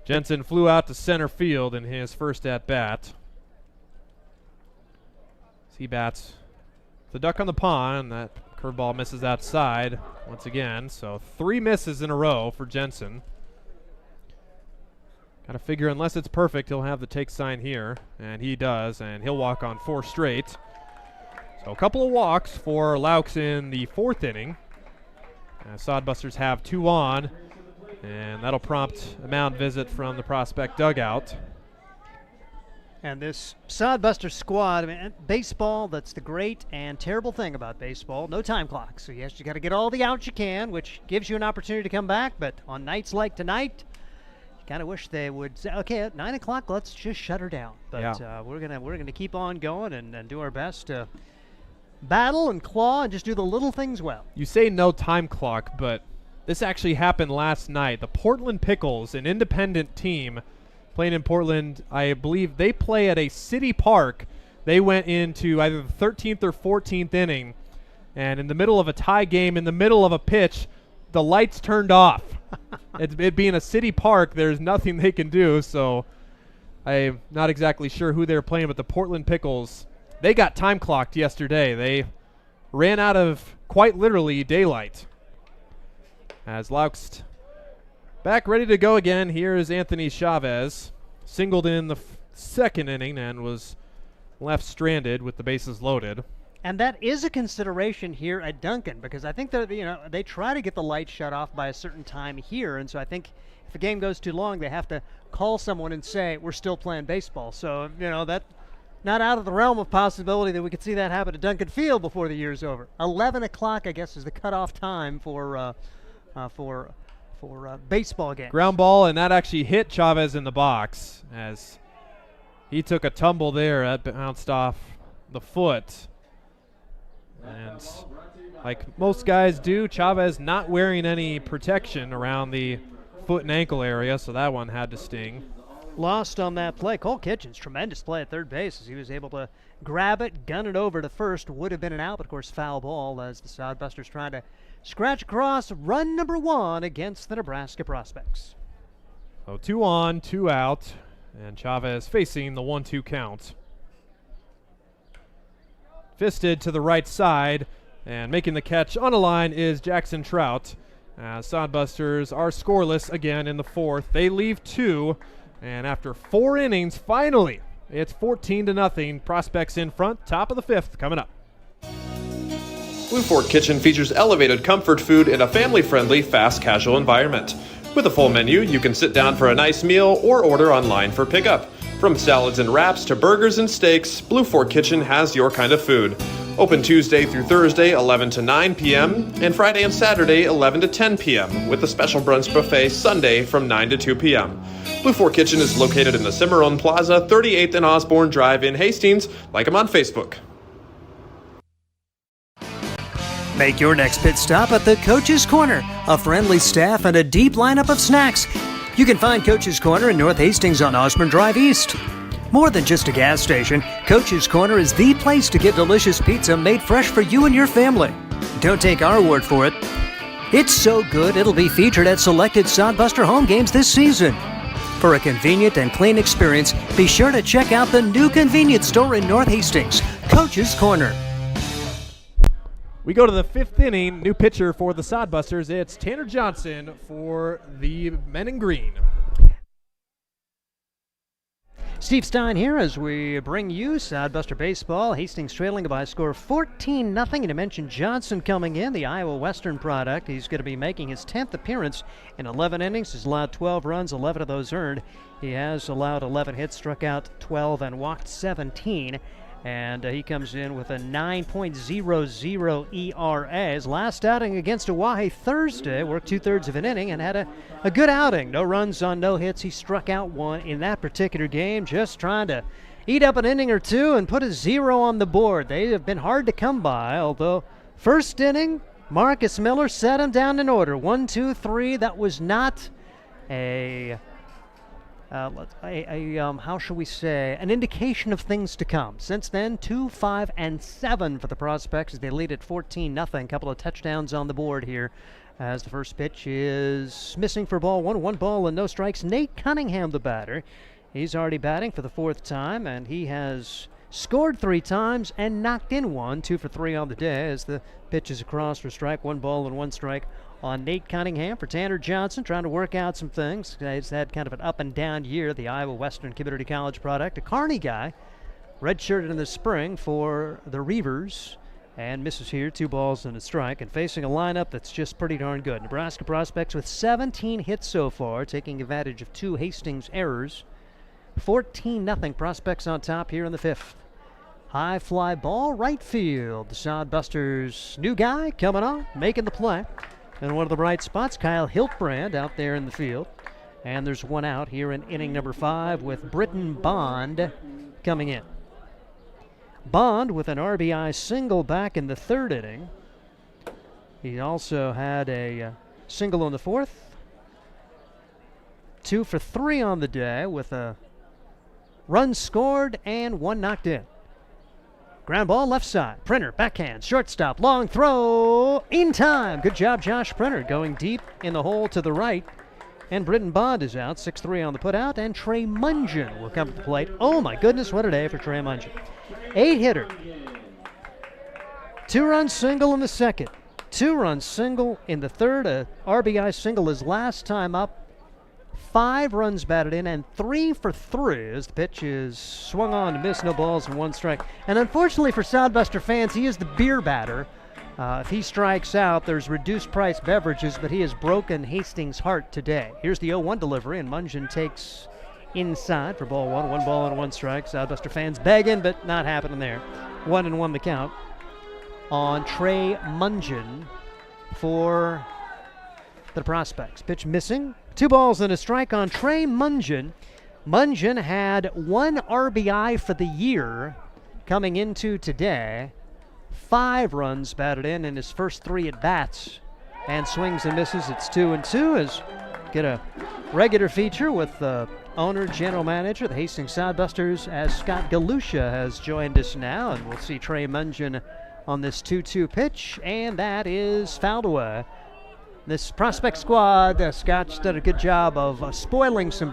Jensen flew out to center field in his first at-bat. He bats the duck on the pond. That curveball misses outside once again. So 3 misses in a row for Jensen. Got to figure unless it's perfect, he'll have the take sign here. And he does, and he'll walk on 4 straight. So a couple of walks for Laux in the 4th inning. Sodbusters have 2 on, and that'll prompt a mound visit from the Prospect dugout. And this Sodbuster squad, I mean, baseball, that's the great and terrible thing about baseball. No time clock. So, yes, you got to get all the outs you can, which gives you an opportunity to come back. But on nights like tonight, you kind of wish they would say, okay, at 9 o'clock, let's just shut her down. But we're gonna keep on going and do our best to battle and claw and just do the little things well. You say no time clock, but this actually happened last night. The Portland Pickles, an independent team, playing in Portland, I believe they play at a city park. They went into either the 13th or 14th inning, and in the middle of a tie game, in the middle of a pitch, the lights turned off it being a city park, there's nothing they can do. So I'm not exactly sure who they're playing, but the Portland Pickles, they got time clocked yesterday. They ran out of, quite literally, daylight. As Laukst back ready to go again. Here's Anthony Chavez. Singled in the second inning and was left stranded with the bases loaded. And that is a consideration here at Duncan, because I think that they try to get the lights shut off by a certain time here, and so I think if the game goes too long, they have to call someone and say we're still playing baseball. So that not out of the realm of possibility that we could see that happen at Duncan Field before the year's over. 11 o'clock, I guess, is the cutoff time for baseball games. Ground ball, and that actually hit Chavez in the box as he took a tumble there. That bounced off the foot. And like most guys do, Chavez not wearing any protection around the foot and ankle area, so that one had to sting. Lost on that play. Cole Kitchens, tremendous play at third base as he was able to grab it, gun it over to first. Would have been an out, but of course foul ball as the Sodbusters trying to scratch across run number 1 against the Nebraska Prospects. So 2 on, 2 out, and Chavez facing the 1-2 count. Fisted to the right side, and making the catch on a line is Jackson Trout. Sodbusters are scoreless again in the 4th. They leave 2, and after 4 innings, finally, it's 14-0. Prospects in front, top of the 5th coming up. Blue Fork Kitchen features elevated comfort food in a family-friendly, fast casual environment. With a full menu, you can sit down for a nice meal or order online for pickup. From salads and wraps to burgers and steaks, Blue Fork Kitchen has your kind of food. Open Tuesday through Thursday, 11 to 9 p.m., and Friday and Saturday, 11 to 10 p.m., with a special brunch buffet Sunday from 9 to 2 p.m. Blue Fork Kitchen is located in the Cimarron Plaza, 38th and Osborne Drive in Hastings. Like them on Facebook. Make your next pit stop at the Coach's Corner, a friendly staff and a deep lineup of snacks. You can find Coach's Corner in North Hastings on Osborne Drive East. More than just a gas station, Coach's Corner is the place to get delicious pizza made fresh for you and your family. Don't take our word for it. It's so good it'll be featured at selected Sodbuster home games this season. For a convenient and clean experience, be sure to check out the new convenience store in North Hastings, Coach's Corner. We go to the 5th inning. New pitcher for the Sodbusters. It's Tanner Johnson for the Men in Green. Steve Stein here as we bring you Sodbuster Baseball. Hastings trailing by a score of 14-0. And to mention Johnson coming in, the Iowa Western product. He's going to be making his 10th appearance in 11 innings. He's allowed 12 runs, 11 of those earned. He has allowed 11 hits, struck out 12, and walked 17. And he comes in with a 9.00 ERA. His last outing against Oahe Thursday, worked 2/3 of an inning and had a good outing. No runs on no hits. He struck out 1 in that particular game, just trying to eat up an inning or two and put a 0 on the board. They have been hard to come by, although first inning, Marcus Miller set him down in order. 1, 2, 3. That was not how shall we say, an indication of things to come. Since then, 2, 5, and 7 for the Prospects as they lead at 14-0. Couple of touchdowns on the board here as the first pitch is missing for ball 1. 1 ball and no strikes. Nate Cunningham, the batter. He's already batting for the 4th time, and he has scored 3 times and knocked in 1. 2 for 3 on the day as the pitch is across for strike. 1 ball and 1 strike on Nate Cunningham. For Tanner Johnson, trying to work out some things. He's had kind of an up and down year, the Iowa Western Community College product. A Kearney guy, redshirted in the spring for the Reavers, and misses here. 2 balls and a strike, and facing a lineup that's just pretty darn good. Nebraska Prospects with 17 hits so far, taking advantage of 2 Hastings errors. 14-0. Prospects on top here in the 5th. High fly ball, right field. The Sodbusters' new guy coming on, making the play. And one of the bright spots, Kyle Hiltbrand out there in the field. And there's 1 out here in inning number 5 with Britton Bond coming in. Bond with an RBI single back in the 3rd inning. He also had a single in the 4th. 2 for 3 on the day with a run scored and 1 knocked in. Ground ball left side. Printer, backhand, shortstop, long throw, in time. Good job, Josh Printer, going deep in the hole to the right. And Britton Bond is out, 6-3 on the putout, and Trey Mungen will come to the plate. Oh my goodness, what a day for Trey Mungen. 8-hitter. 2-run single in the second. 2-run single in the third. A RBI single his last time up. 5 runs batted in and 3 for 3 as the pitch is swung on to miss. No balls and 1 strike. And unfortunately for Sodbuster fans, he is the beer batter. If he strikes out, there's reduced price beverages, but he has broken Hastings' heart today. Here's the 0-1 delivery, and Mungen takes inside for ball 1. 1 ball and 1 strike. Sodbuster fans begging, but not happening there. 1-1 the count on Trey Mungen for the Prospects. Pitch missing. 2 balls and a strike on Trey Mungen. Mungen had 1 RBI for the year coming into today. 5 runs batted in his first 3 at-bats. And swings and misses. It's 2-2 as get a regular feature with the owner, general manager, the Hastings Sodbusters, as Scott Galusha has joined us now. And we'll see Trey Mungen on this 2-2 pitch. And that is fouled away. This prospect squad, Scott's done a good job of spoiling some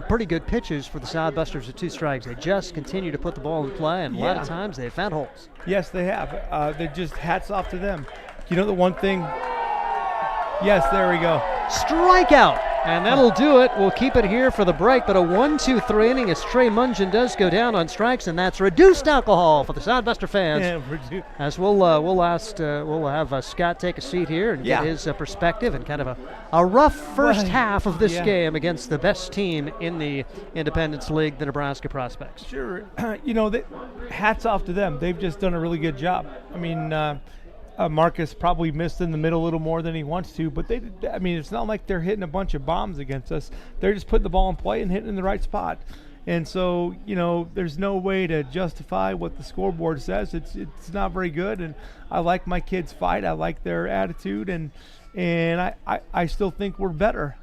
pretty good pitches for the Sodbusters at 2 strikes. They just continue to put the ball in play, and a lot of times they've found holes. Yes, they have. They're just hats off to them. You know the one thing? Yes, there we go. Strikeout, and that'll do it. We'll keep it here for the break, but a 1-2-3 inning as Trey Mungen does go down on strikes, and that's reduced alcohol for the Sodbuster fans. Yeah, as we'll have Scott take a seat here and get his perspective and kind of a rough first half of this game against the best team in the Independence League, the Nebraska Prospects. Sure. Hats off to them. They've just done a really good job. I mean, Marcus probably missed in the middle a little more than he wants to, but it's not like they're hitting a bunch of bombs against us. They're just putting the ball in play and hitting in the right spot. And so, there's no way to justify what the scoreboard says. It's not very good, and I like my kids' fight. I like their attitude, and I still think we're better.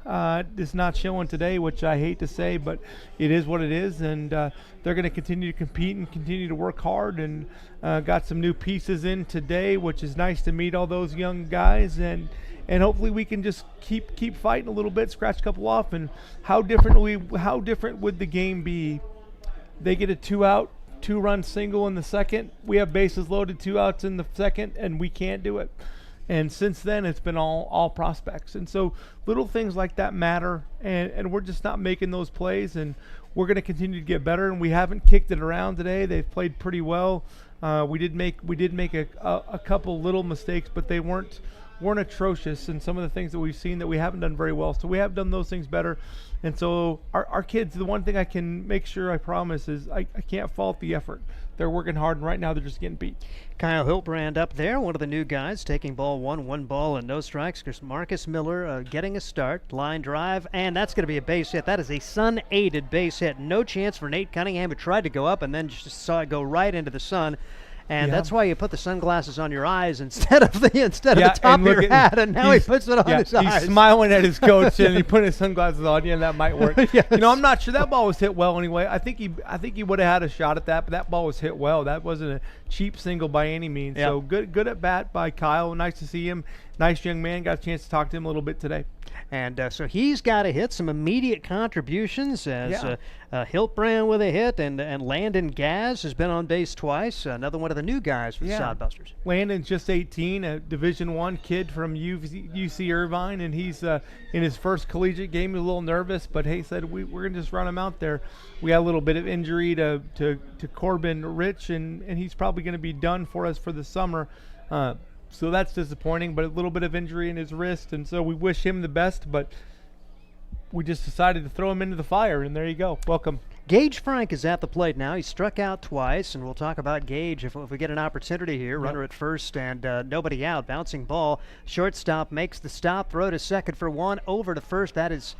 It's not showing today, which I hate to say, but it is what it is, and they're going to continue to compete and continue to work hard, and got some new pieces in today, which is nice to meet all those young guys, and hopefully we can just keep fighting a little bit, scratch a couple off. And how different would the game be? They get a 2-out, 2-run single in the second. We have bases loaded, 2 outs in the second, and we can't do it. And since then, it's been all prospects. And so little things like that matter, and we're just not making those plays, and we're going to continue to get better. And we haven't kicked it around today. They've played pretty well. We did make a couple little mistakes, but they weren't atrocious. And some of the things that we've seen that we haven't done very well. So we have done those things better. And so our kids, the one thing I can make sure I promise is I can't fault the effort. They're working hard, and right now they're just getting beat. Kyle Hiltbrand up there, one of the new guys, taking ball 1, 1 ball and no strikes. Marcus Miller getting a start, line drive, and that's going to be a base hit. That is a sun-aided base hit. No chance for Nate Cunningham, who tried to go up and then just saw it go right into the sun. And that's why you put the sunglasses on your eyes instead of the top of your hat. And now he puts it on his eyes. He's smiling at his coach, and he put his sunglasses on. Yeah, that might work. Yes. I'm not sure. That ball was hit well anyway. I think he would have had a shot at that, but that ball was hit well. That wasn't a cheap single by any means. Yep. So good at bat by Kyle. Nice to see him. Nice young man. Got a chance to talk to him a little bit today. And so he's got to hit some immediate contributions as Hiltbrand with a hit, and Landon Gaz has been on base twice, another one of the new guys for the Sodbusters. Landon's just 18, a Division I kid from UC Irvine, and he's in his first collegiate game. He's a little nervous, but he said we're going to just run him out there. We had a little bit of injury to Corbin Rich, and he's probably going to be done for us for the summer. So that's disappointing, but a little bit of injury in his wrist, and so we wish him the best, but we just decided to throw him into the fire, and there you go. Welcome. Gage Frank is at the plate now. He struck out twice, and we'll talk about Gage if we get an opportunity here. Yep. Runner at first and nobody out. Bouncing ball. Shortstop makes the stop. Throw to second for 1. Over to first. That is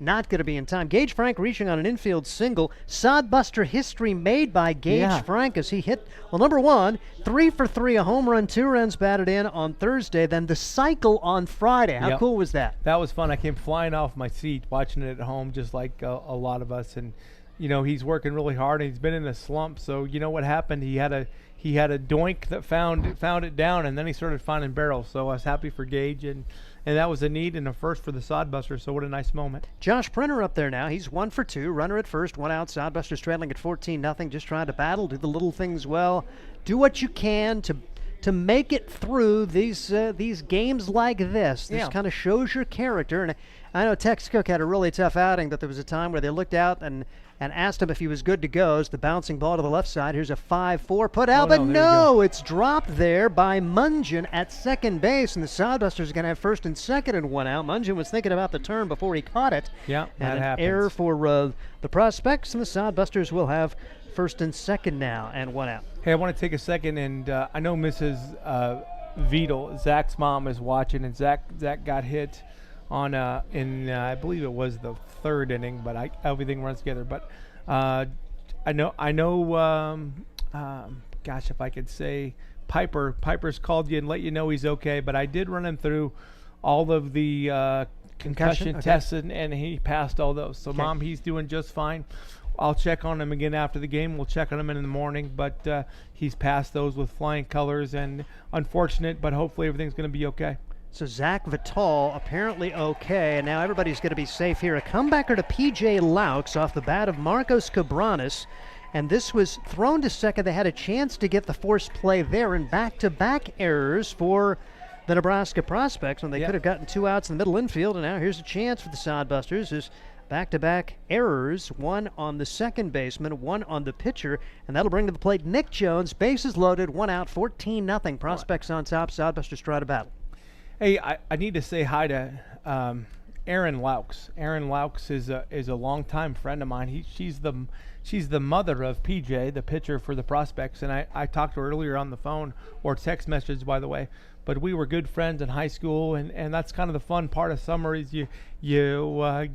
not going to be in time. Gage Frank reaching on an infield single. Sodbuster history made by Gage Frank as he hit, number 1, 3 for 3, a home run, 2 runs batted in on Thursday, then the cycle on Friday. How cool was that? That was fun. I came flying off my seat watching it at home, just like a lot of us, and he's working really hard and he's been in a slump. So you know what happened? He had a doink that found it down, and then he started finding barrels. So I was happy for Gage, and that was a need and a first for the Sodbusters. So what a nice moment. Josh Printer up there now. He's 1 for 2. Runner at first, 1 out. Sodbusters trailing at 14-0. Just trying to battle, do the little things well, do what you can to make it through these games like this. This kind of shows your character. And I know Tex Cook had a really tough outing, but there was a time where they looked out and asked him if he was good to go. It's the bouncing ball to the left side. Here's a 5-4 put out, but no, it's dropped there by Mungeon at second base, and the Sodbusters are going to have first and second and 1 out. Mungeon was thinking about the turn before he caught it. Yeah, and that happens. Error for the Prospects, and the Sodbusters will have first and second now and 1 out. Hey, I want to take a second, and I know Mrs. Vedel, Zach's mom, is watching, and Zach got hit on I believe it was the 3rd inning, but everything runs together. But I know. Gosh, if I could say, Piper's called you and let you know he's okay. But I did run him through all of the concussion tests, and he passed all those. So, Mom, he's doing just fine. I'll check on him again after the game. We'll check on him in the morning, but he's passed those with flying colors, and unfortunate, but hopefully everything's going to be okay. So Zach Vital apparently okay, and now everybody's going to be safe here. A comebacker to P.J. Laux off the bat of Marcos Cabranes, and this was thrown to second. They had a chance to get the force play there, and back-to-back errors for the Nebraska Prospects when they could have gotten 2 outs in the middle infield, and now here's a chance for the Sodbusters. There's back-to-back errors, 1 on the second baseman, 1 on the pitcher, and that'll bring to the plate Nick Jones. Bases loaded, 1 out, 14-0. Prospects on top. Sodbusters try to battle. Hey, I need to say hi to Aaron Laux. Aaron Laux is a longtime friend of mine. She's the mother of PJ, the pitcher for the Prospects, and I talked to her earlier on the phone, or text message, by the way. But we were good friends in high school, and that's kind of the fun part of summer is you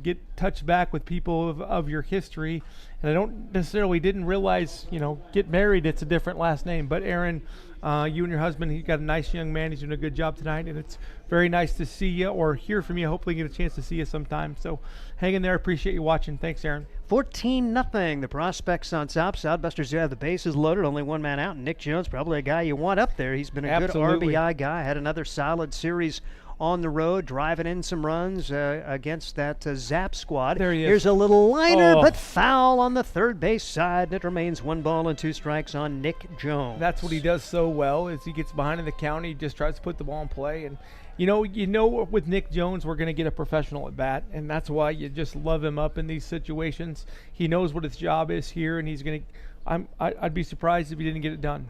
get touched back with people of your history. And I didn't realize, get married, it's a different last name. But Aaron, you and your husband, he's got a nice young man. He's doing a good job tonight, and it's very nice to see you or hear from you. Hopefully get a chance to see you sometime. So hang in there. Appreciate you watching. Thanks, Aaron. 14-0. The Prospects on top. Sodbusters have the bases loaded, only 1 man out. And Nick Jones, probably a guy you want up there. He's been a good RBI guy. Had another solid series on the road, driving in some runs against that Zap squad. There he is. Here's a little liner, but foul on the third base side. It remains 1 ball and 2 strikes on Nick Jones. That's what he does so well is he gets behind in the count. He just tries to put the ball in play. And, you know, with Nick Jones, we're going to get a professional at bat, and that's why you just love him up in these situations. He knows what his job is here, and he's going to I'd be surprised if he didn't get it done.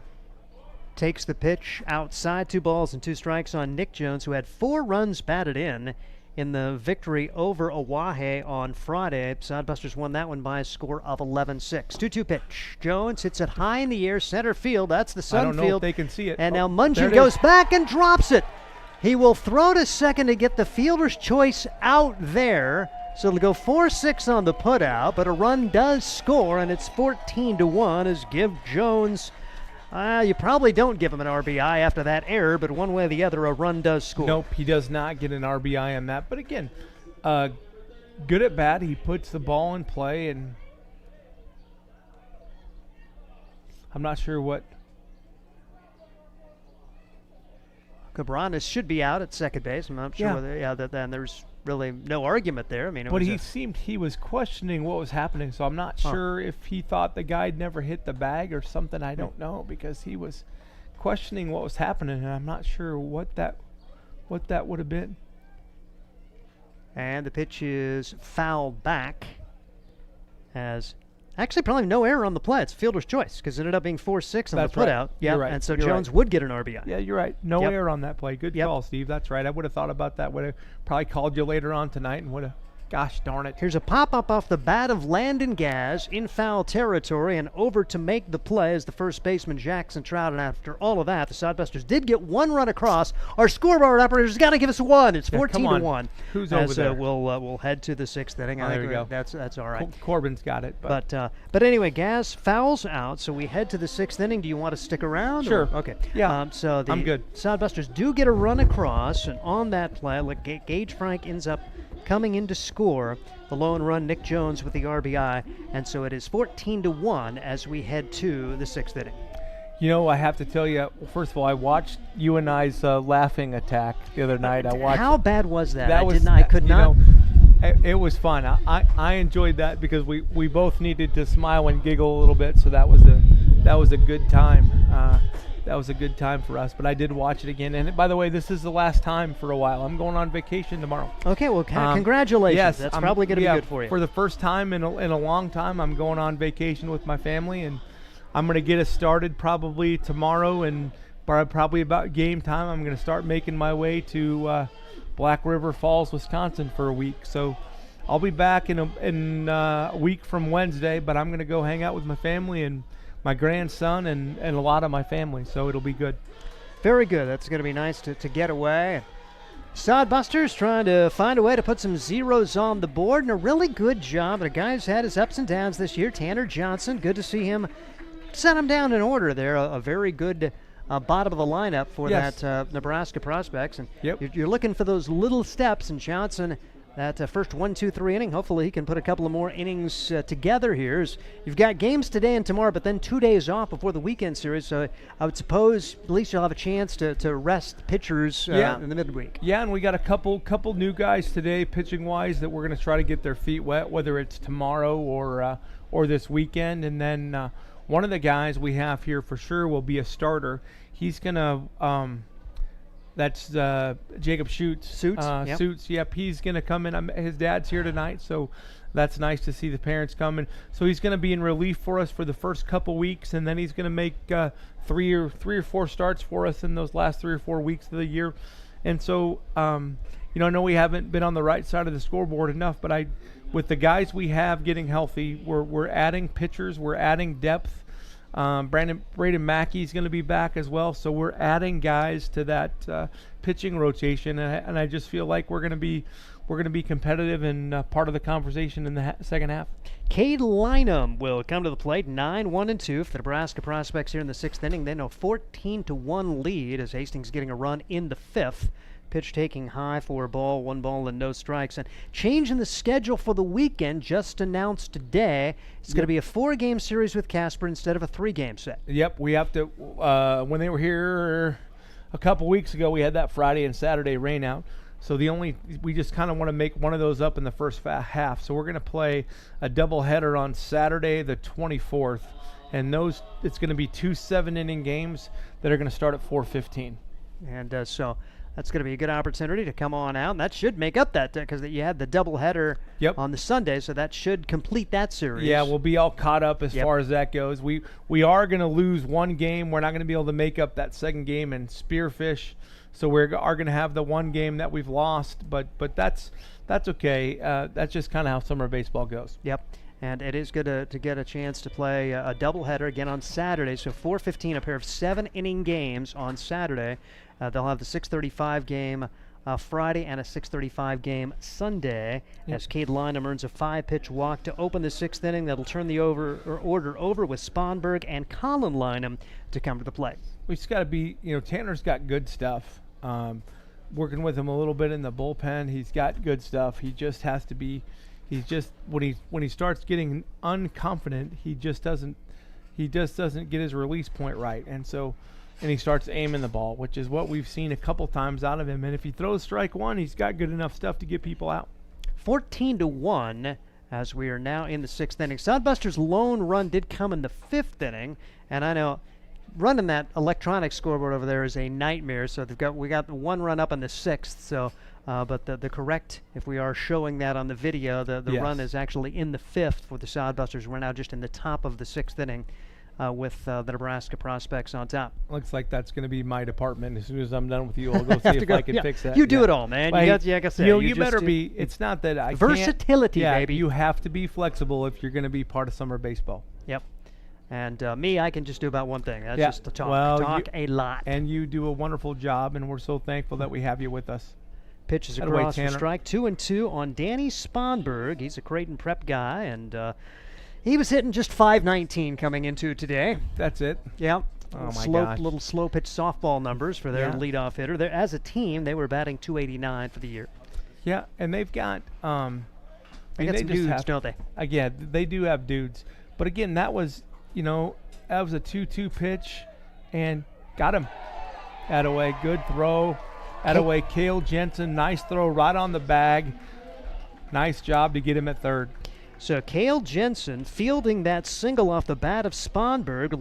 Takes the pitch outside, 2 balls and 2 strikes on Nick Jones, who had 4 runs batted in the victory over Oahe on Friday. Sodbusters won that one by a score of 11-6. 2-2 pitch. Jones hits it high in the air, center field. That's the Sun I don't know field. if they can see it. And now Mungeon goes back and drops it. He will throw to second to get the fielder's choice out there. So it'll go 4-6 on the putout, but a run does score, and it's 14-1 as give Jones. You probably don't give him an RBI after that error, but one way or the other, a run does score. Nope, he does not get an RBI on that. But again, good at bat. He puts the ball in play, and I'm not sure what. Cabranes should be out at second base. I'm not sure whether, then there's really no argument there. I mean, he was questioning what was happening, so I'm not sure if he thought the guy never hit the bag or something. I don't know, because he was questioning what was happening, and I'm not sure what that would have been. And the pitch is fouled back as actually probably no error on the play. It's fielder's choice because it ended up being 4-6 on the putout. Yeah, you're right. And so You're Jones would get an RBI. Yeah, you're right. No error on that play. Good call, Steve. That's right. I would have thought about that. Would have probably called you later on tonight and would have. Gosh darn it. Here's a pop-up off the bat of Landon Gaz in foul territory, and over to make the play is the first baseman Jackson Trout. And after all of that, the Sodbusters did get 1 run across. Our scoreboard operator's got to give us 1. It's 14-1. Who's over there? We'll head to the 6th inning. There you go. That's all right. Corbin's got it. But anyway, Gaz fouls out, so we head to the 6th inning. Do you want to stick around? Sure. Okay. Yeah. So the I'm good. Sodbusters do get a run across, and on that play, Gage Frank ends up coming in to score. score. The lone run, Nick Jones with the RBI, and so it is 14-1 as we head to the 6th inning. You know, I have to tell you, first of all, I watched you and I's laughing attack the other night. I watched. How bad was that? I could not. It was fun. I enjoyed that because we both needed to smile and giggle a little bit. So that was a good time. That was a good time for us. But I did watch it again. And by the way, this is the last time for a while. I'm going on vacation tomorrow. Okay, well, congratulations. Yes, that's probably going to be good for you. For the first time in a long time, I'm going on vacation with my family, and I'm going to get us started probably tomorrow, and probably about game time, I'm going to start making my way to Black River Falls, Wisconsin for a week. So I'll be back in a week from Wednesday, but I'm going to go hang out with my family and my grandson and a lot of my family, so it'll be good. Very good. That's going to be nice to get away. Sodbusters trying to find a way to put some zeros on the board, and a really good job. The guy's had his ups and downs this year. Tanner Johnson, good to see him set him down in order there. A very good bottom of the lineup for that Nebraska Prospects. And you're looking for those little steps, and Johnson, that first 1, 2, 3 inning, hopefully he can put a couple of more innings together here. You've got games today and tomorrow, but then 2 days off before the weekend series, so I would suppose at least you'll have a chance to rest pitchers in the midweek. Yeah, and we got a couple new guys today, pitching-wise, that we're going to try to get their feet wet, whether it's tomorrow or this weekend. And then one of the guys we have here for sure will be a starter. He's going to that's Jacob Schutz. Suits, yep. He's going to come in. His dad's here tonight, so that's nice to see the parents coming. So he's going to be in relief for us for the first couple weeks, and then he's going to make three or four starts for us in those last 3 or 4 weeks of the year. And so, I know we haven't been on the right side of the scoreboard enough, but with the guys we have getting healthy, we're adding pitchers, we're adding depth. Braden Mackey's going to be back as well, so we're adding guys to that pitching rotation, and I just feel like we're going to be competitive and part of the conversation in the second half. Cade Lynham will come to the plate, 9-1-2 for the Nebraska Prospects here in the 6th inning. Then a 14-1 lead as Hastings getting a run in the 5th. Pitch taking high for a ball, 1 ball and no strikes. And change in the schedule for the weekend just announced today. It's going to be a 4-game series with Casper instead of a 3-game set. Yep, we have to. When they were here a couple weeks ago, we had that Friday and Saturday rain out. So we just kind of want to make one of those up in the first half. So we're going to play a doubleheader on Saturday the 24th, and it's going to be 2 7-inning games that are going to start at 4:15. And so that's going to be a good opportunity to come on out, and that should make up that because you had the doubleheader on the Sunday, so that should complete that series. Yeah, we'll be all caught up as far as that goes. We are going to lose one game. We're not going to be able to make up that second game in Spearfish, so we are going to have the one game that we've lost, but that's okay. That's just kind of how summer baseball goes. Yep. And it is good to get a chance to play a doubleheader again on Saturday. So 4:15, a pair of 7-inning games on Saturday. They'll have the 6:35 game Friday and a 6:35 game Sunday. As Cade Lynham earns a 5-pitch walk to open the 6th inning. That'll turn the order over with Sponberg and Colin Lynham to come to the plate. We just got to be, Tanner's got good stuff. Working with him a little bit in the bullpen, he's got good stuff. He just has to be. He's just when he starts getting unconfident, he just doesn't get his release point right, and he starts aiming the ball, which is what we've seen a couple times out of him. And if he throws strike one, he's got good enough stuff to get people out. 14-1 as we are now in the 6th inning. Sodbusters' lone run did come in the 5th inning, and I know running that electronic scoreboard over there is a nightmare. So we got the 1 run up in the 6th. So. But the correct, if we are showing that on the video, the run is actually in the 5th for the Sodbusters. We're now just in the top of the 6th inning with the Nebraska Prospects on top. Looks like that's going to be my department. As soon as I'm done with you, I'll go see if I can fix that. You do it all, man. Like I said, you better be. It's not that I versatility, baby. You have to be flexible if you're going to be part of summer baseball. Yep. And me, I can just do about one thing. That's just to talk. Well, talk a lot. And you do a wonderful job, and we're so thankful that we have you with us. Pitches across for strike. 2-2 on Danny Sponberg. He's a Creighton prep guy, and he was hitting just .519 coming into today. That's it. Yeah. Oh my gosh. Little slow pitch softball numbers for their leadoff hitter. As a team, they were batting .289 for the year. Yeah, and they've got They got some dudes, don't they? Again, they do have dudes. But again, that was a 2-2 pitch and got him. Attaway, good throw. Attaway, Cale Jensen, nice throw right on the bag. Nice job to get him at third. So Cale Jensen fielding that single off the bat of Sponberg.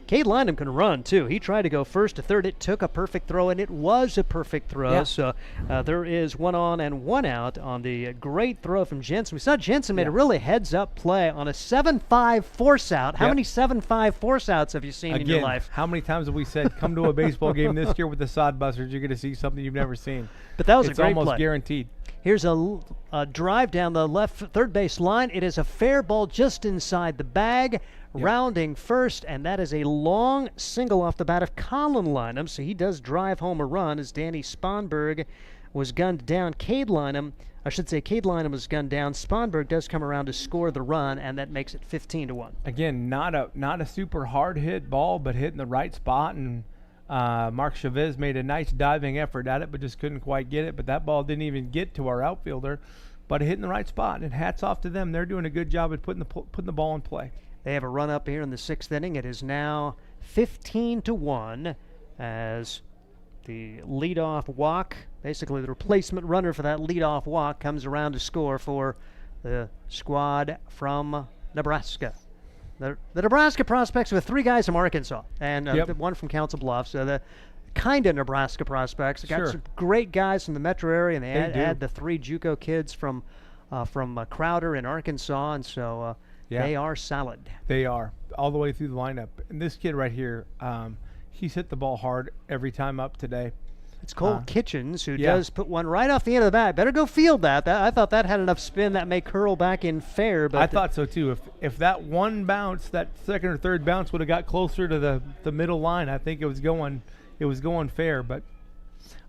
Cade Lynham can run too. He tried to go first to third. It took a perfect throw, and it was a perfect throw. Yeah. So there is 1 on and 1 out on the great throw from Jensen. We saw Jensen made a really heads-up play on a 7-5 force-out. How many 7-5 force-outs have you seen in your life? How many times have we said, come to a baseball game this year with the Sodbusters, you're going to see something you've never seen. But that was a great play. It's almost guaranteed. Here's a drive down the left third base line. It is a fair ball just inside the bag, rounding first, and that is a long single off the bat of Colin Lynham. So he does drive home a run as Danny Sponberg was gunned down. Cade Lynham was gunned down. Sponberg does come around to score the run, and that makes it 15-1. Again, not a super hard hit ball, but hitting the right spot, and Mark Chavez made a nice diving effort at it, but just couldn't quite get it. But that ball didn't even get to our outfielder, but it hit in the right spot. And hats off to them; they're doing a good job at putting the ball in play. They have a run up here in the 6th inning. It is now 15-1 as the leadoff walk, basically the replacement runner for that leadoff walk, comes around to score for the squad from Nebraska. The Nebraska Prospects with 3 guys from Arkansas and 1 from Council Bluffs. So the kind of Nebraska Prospects. They got some great guys from the metro area, and they add the 3 JUCO kids from Crowder in Arkansas, and so they are solid. They are all the way through the lineup. And this kid right here, he's hit the ball hard every time up today. It's Cole Kitchens, who does put one right off the end of the bat. Better go field that. I thought that had enough spin that may curl back in fair. But I thought so too. If that one bounce, that second or third bounce, would have got closer to the middle line, I think it was going fair. But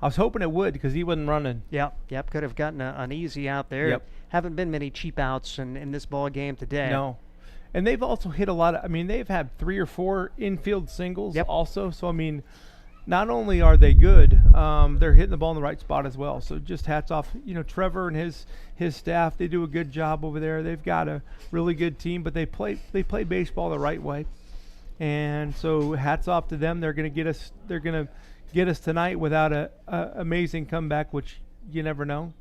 I was hoping it would because he wasn't running. Yep. Could have gotten an easy out there. Yep. Haven't been many cheap outs in this ball game today. No. And they've also hit a lot of. They've had 3 or 4 infield singles also. So not only are they good, they're hitting the ball in the right spot as well. So just hats off, Trevor and his staff. They do a good job over there. They've got a really good team, but they play baseball the right way. And so hats off to them. They're going to get us tonight without a amazing comeback, which you never know.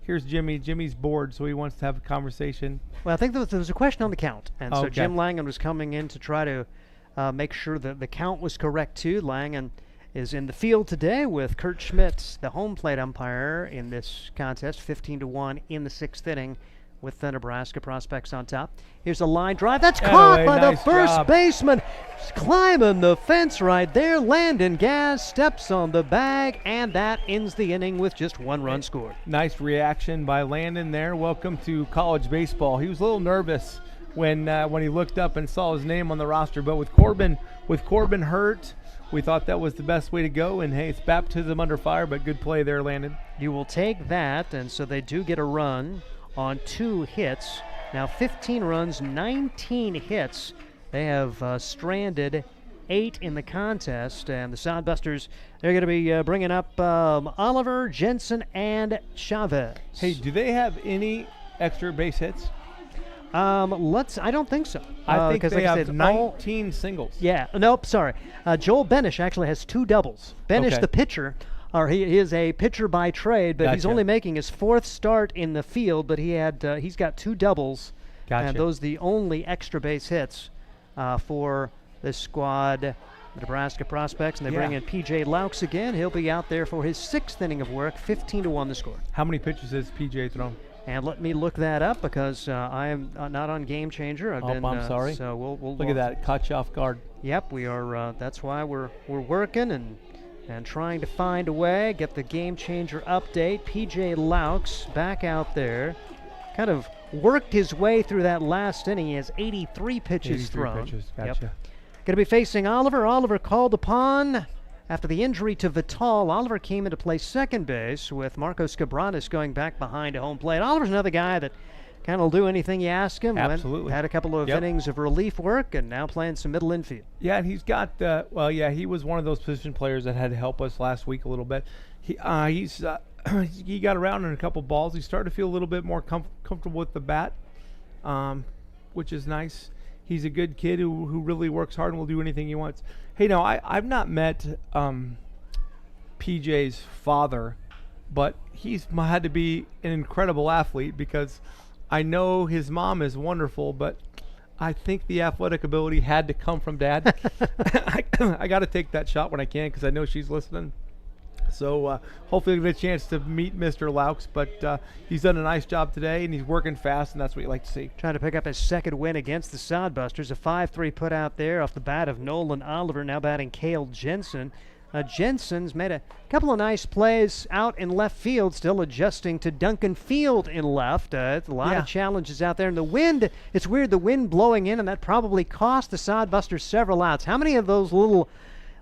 Here's Jimmy. Jimmy's bored, so he wants to have a conversation. Well, I think there was a question on the count, and so Jim Langen was coming in to try to make sure that the count was correct too. Langen is in the field today with Kurt Schmitz, the home plate umpire in this contest, 15-1 in the 6th inning with the Nebraska Prospects on top. Here's a line drive. That's caught by the first baseman. He's climbing the fence right there. Landon Gaz steps on the bag, and that ends the inning with just 1 run scored. Nice reaction by Landon there. Welcome to college baseball. He was a little nervous when he looked up and saw his name on the roster, but with Corbin hurt, we thought that was the best way to go, and hey, it's baptism under fire, but good play there, Landon. You will take that, and so they do get a run on 2 hits. Now 15 runs, 19 hits. They have stranded 8 in the contest, and the Soundbusters, they're going to be bringing up Oliver, Jensen, and Chavez. Hey, do they have any extra base hits? I don't think so. I think they have 19 singles. Yeah, nope, sorry. Joel Benish actually has 2 doubles. Benish, the pitcher, or he is a pitcher by trade, but he's only making his 4th start in the field, but he's got 2 doubles. And those are the only extra base hits for this squad, the Nebraska Prospects, and they bring in P.J. Laux again. He'll be out there for his 6th inning of work, 15-1 the score. How many pitches has P.J. thrown? And let me look that up because I am not on Game Changer. I'm sorry. So we'll look at that. It caught you off guard. Yep, we are. That's why we're working and trying to find a way, get the Game Changer update. P.J. Laux back out there, kind of worked his way through that last inning. He has 83 pitches thrown. 83 pitches, gotcha. Going to be facing Oliver. Oliver called upon after the injury to Vital. Oliver came into play second base with Marcos Cabranes going back behind a home plate. Oliver's another guy that kind of will do anything you ask him. Absolutely. Had a couple of innings of relief work and now playing some middle infield. Yeah, and he's got, he was one of those position players that had to help us last week a little bit. He's he got around in a couple balls. He started to feel a little bit more comfortable with the bat, which is nice. He's a good kid who really works hard and will do anything he wants. Hey, no, I've not met PJ's father, but he's had to be an incredible athlete because I know his mom is wonderful, but I think the athletic ability had to come from Dad. I got to take that shot when I can because I know she's listening. So hopefully we'll get a chance to meet Mr. Laux, but he's done a nice job today, and he's working fast, and that's what you like to see. Trying to pick up his second win against the Sodbusters. A 5-3 put out there off the bat of Nolan Oliver, now batting Cale Jensen. Jensen's made a couple of nice plays out in left field, still adjusting to Duncan Field in left. A lot of challenges out there. And the wind, it's weird, the wind blowing in, and that probably cost the Sodbusters several outs. How many of those little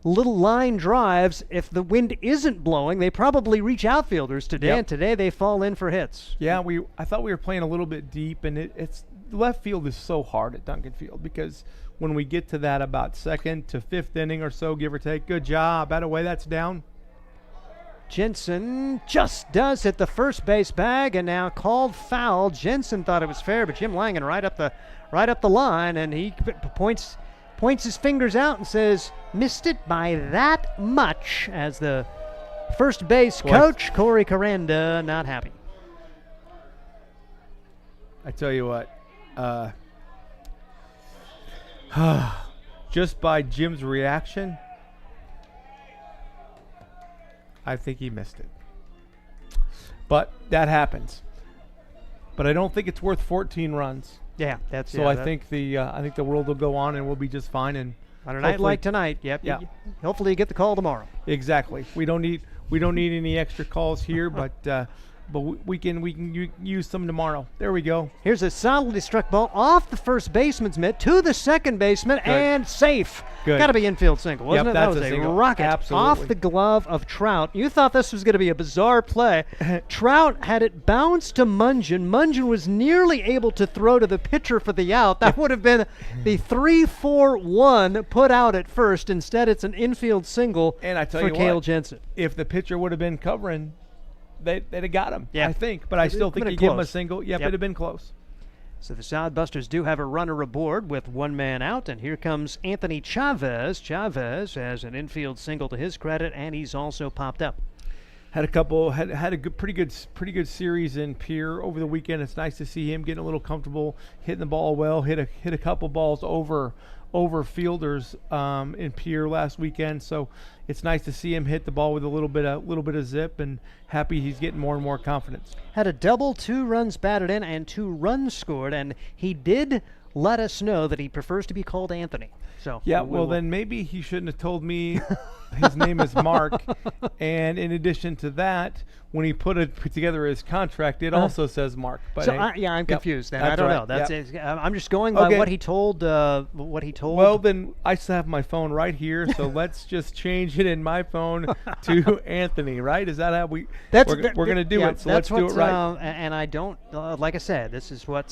line drives, if the wind isn't blowing, they probably reach outfielders today, and today they fall in for hits. Yeah, I thought we were playing a little bit deep, and it's left field is so hard at Duncan Field because when we get to that about second to fifth inning or so, give or take, good job. By the way, that's down. Jensen just does hit the first base bag, and now called foul. Jensen thought it was fair, but Jim Langen right up the line, and he points his fingers out and says, missed it by that much, as the first base coach, Corey Caranda, not happy. I tell you what, just by Jim's reaction, I think he missed it. But that happens. But I don't think it's worth 14 runs. Yeah, that's so. I think the world will go on and we'll be just fine. And on a night like tonight, hopefully you get the call tomorrow. Exactly. We don't need any extra calls here, but we can use some tomorrow. There we go. Here's a solidly struck ball off the first baseman's mitt to the second baseman and safe. Got to be infield single, wasn't it? That was a rocket off the glove of Trout. You thought this was going to be a bizarre play. Trout had it bounce to Mungeon. Mungeon was nearly able to throw to the pitcher for the out. That would have been the 3-4-1 put out at first. Instead, it's an infield single for Cale Jensen. If the pitcher would have been covering, they'd have got him, I think. But I still think you give him a single. It'd have been close. So the Sodbusters do have a runner aboard with one man out, and here comes Anthony Chavez. Chavez has an infield single to his credit, and he's also popped up. Had a pretty good series in Pierre over the weekend. It's nice to see him getting a little comfortable, hitting the ball well. Hit a couple balls over fielders in Pierre last weekend. So it's nice to see him hit the ball with a little bit of zip, and happy he's getting more and more confidence. Had a double, 2 runs batted in, and 2 runs scored, and he did let us know that he prefers to be called Anthony. So then maybe he shouldn't have told me his name is Mark. And in addition to that, when he put together his contract, it also says Mark. But I'm confused. Then I don't know. That's I'm just going by what he told. Well, then I still have my phone right here, so let's just change it in my phone to Anthony. Right? Is that how we're going to do it? So let's do it right. And I don't like I said. This is what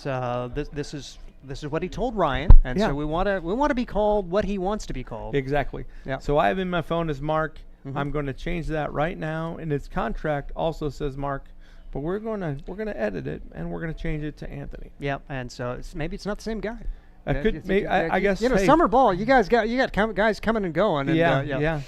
this is what he told Ryan, and so we want to be called what he wants to be called. Exactly. Yeah. So I have in my phone as Mark. I'm going to change that right now, and his contract also says Mark, but we're gonna edit it and we're gonna change it to Anthony. Yep. And so maybe it's not the same guy. I guess summer ball. You got guys coming and going. And, yeah.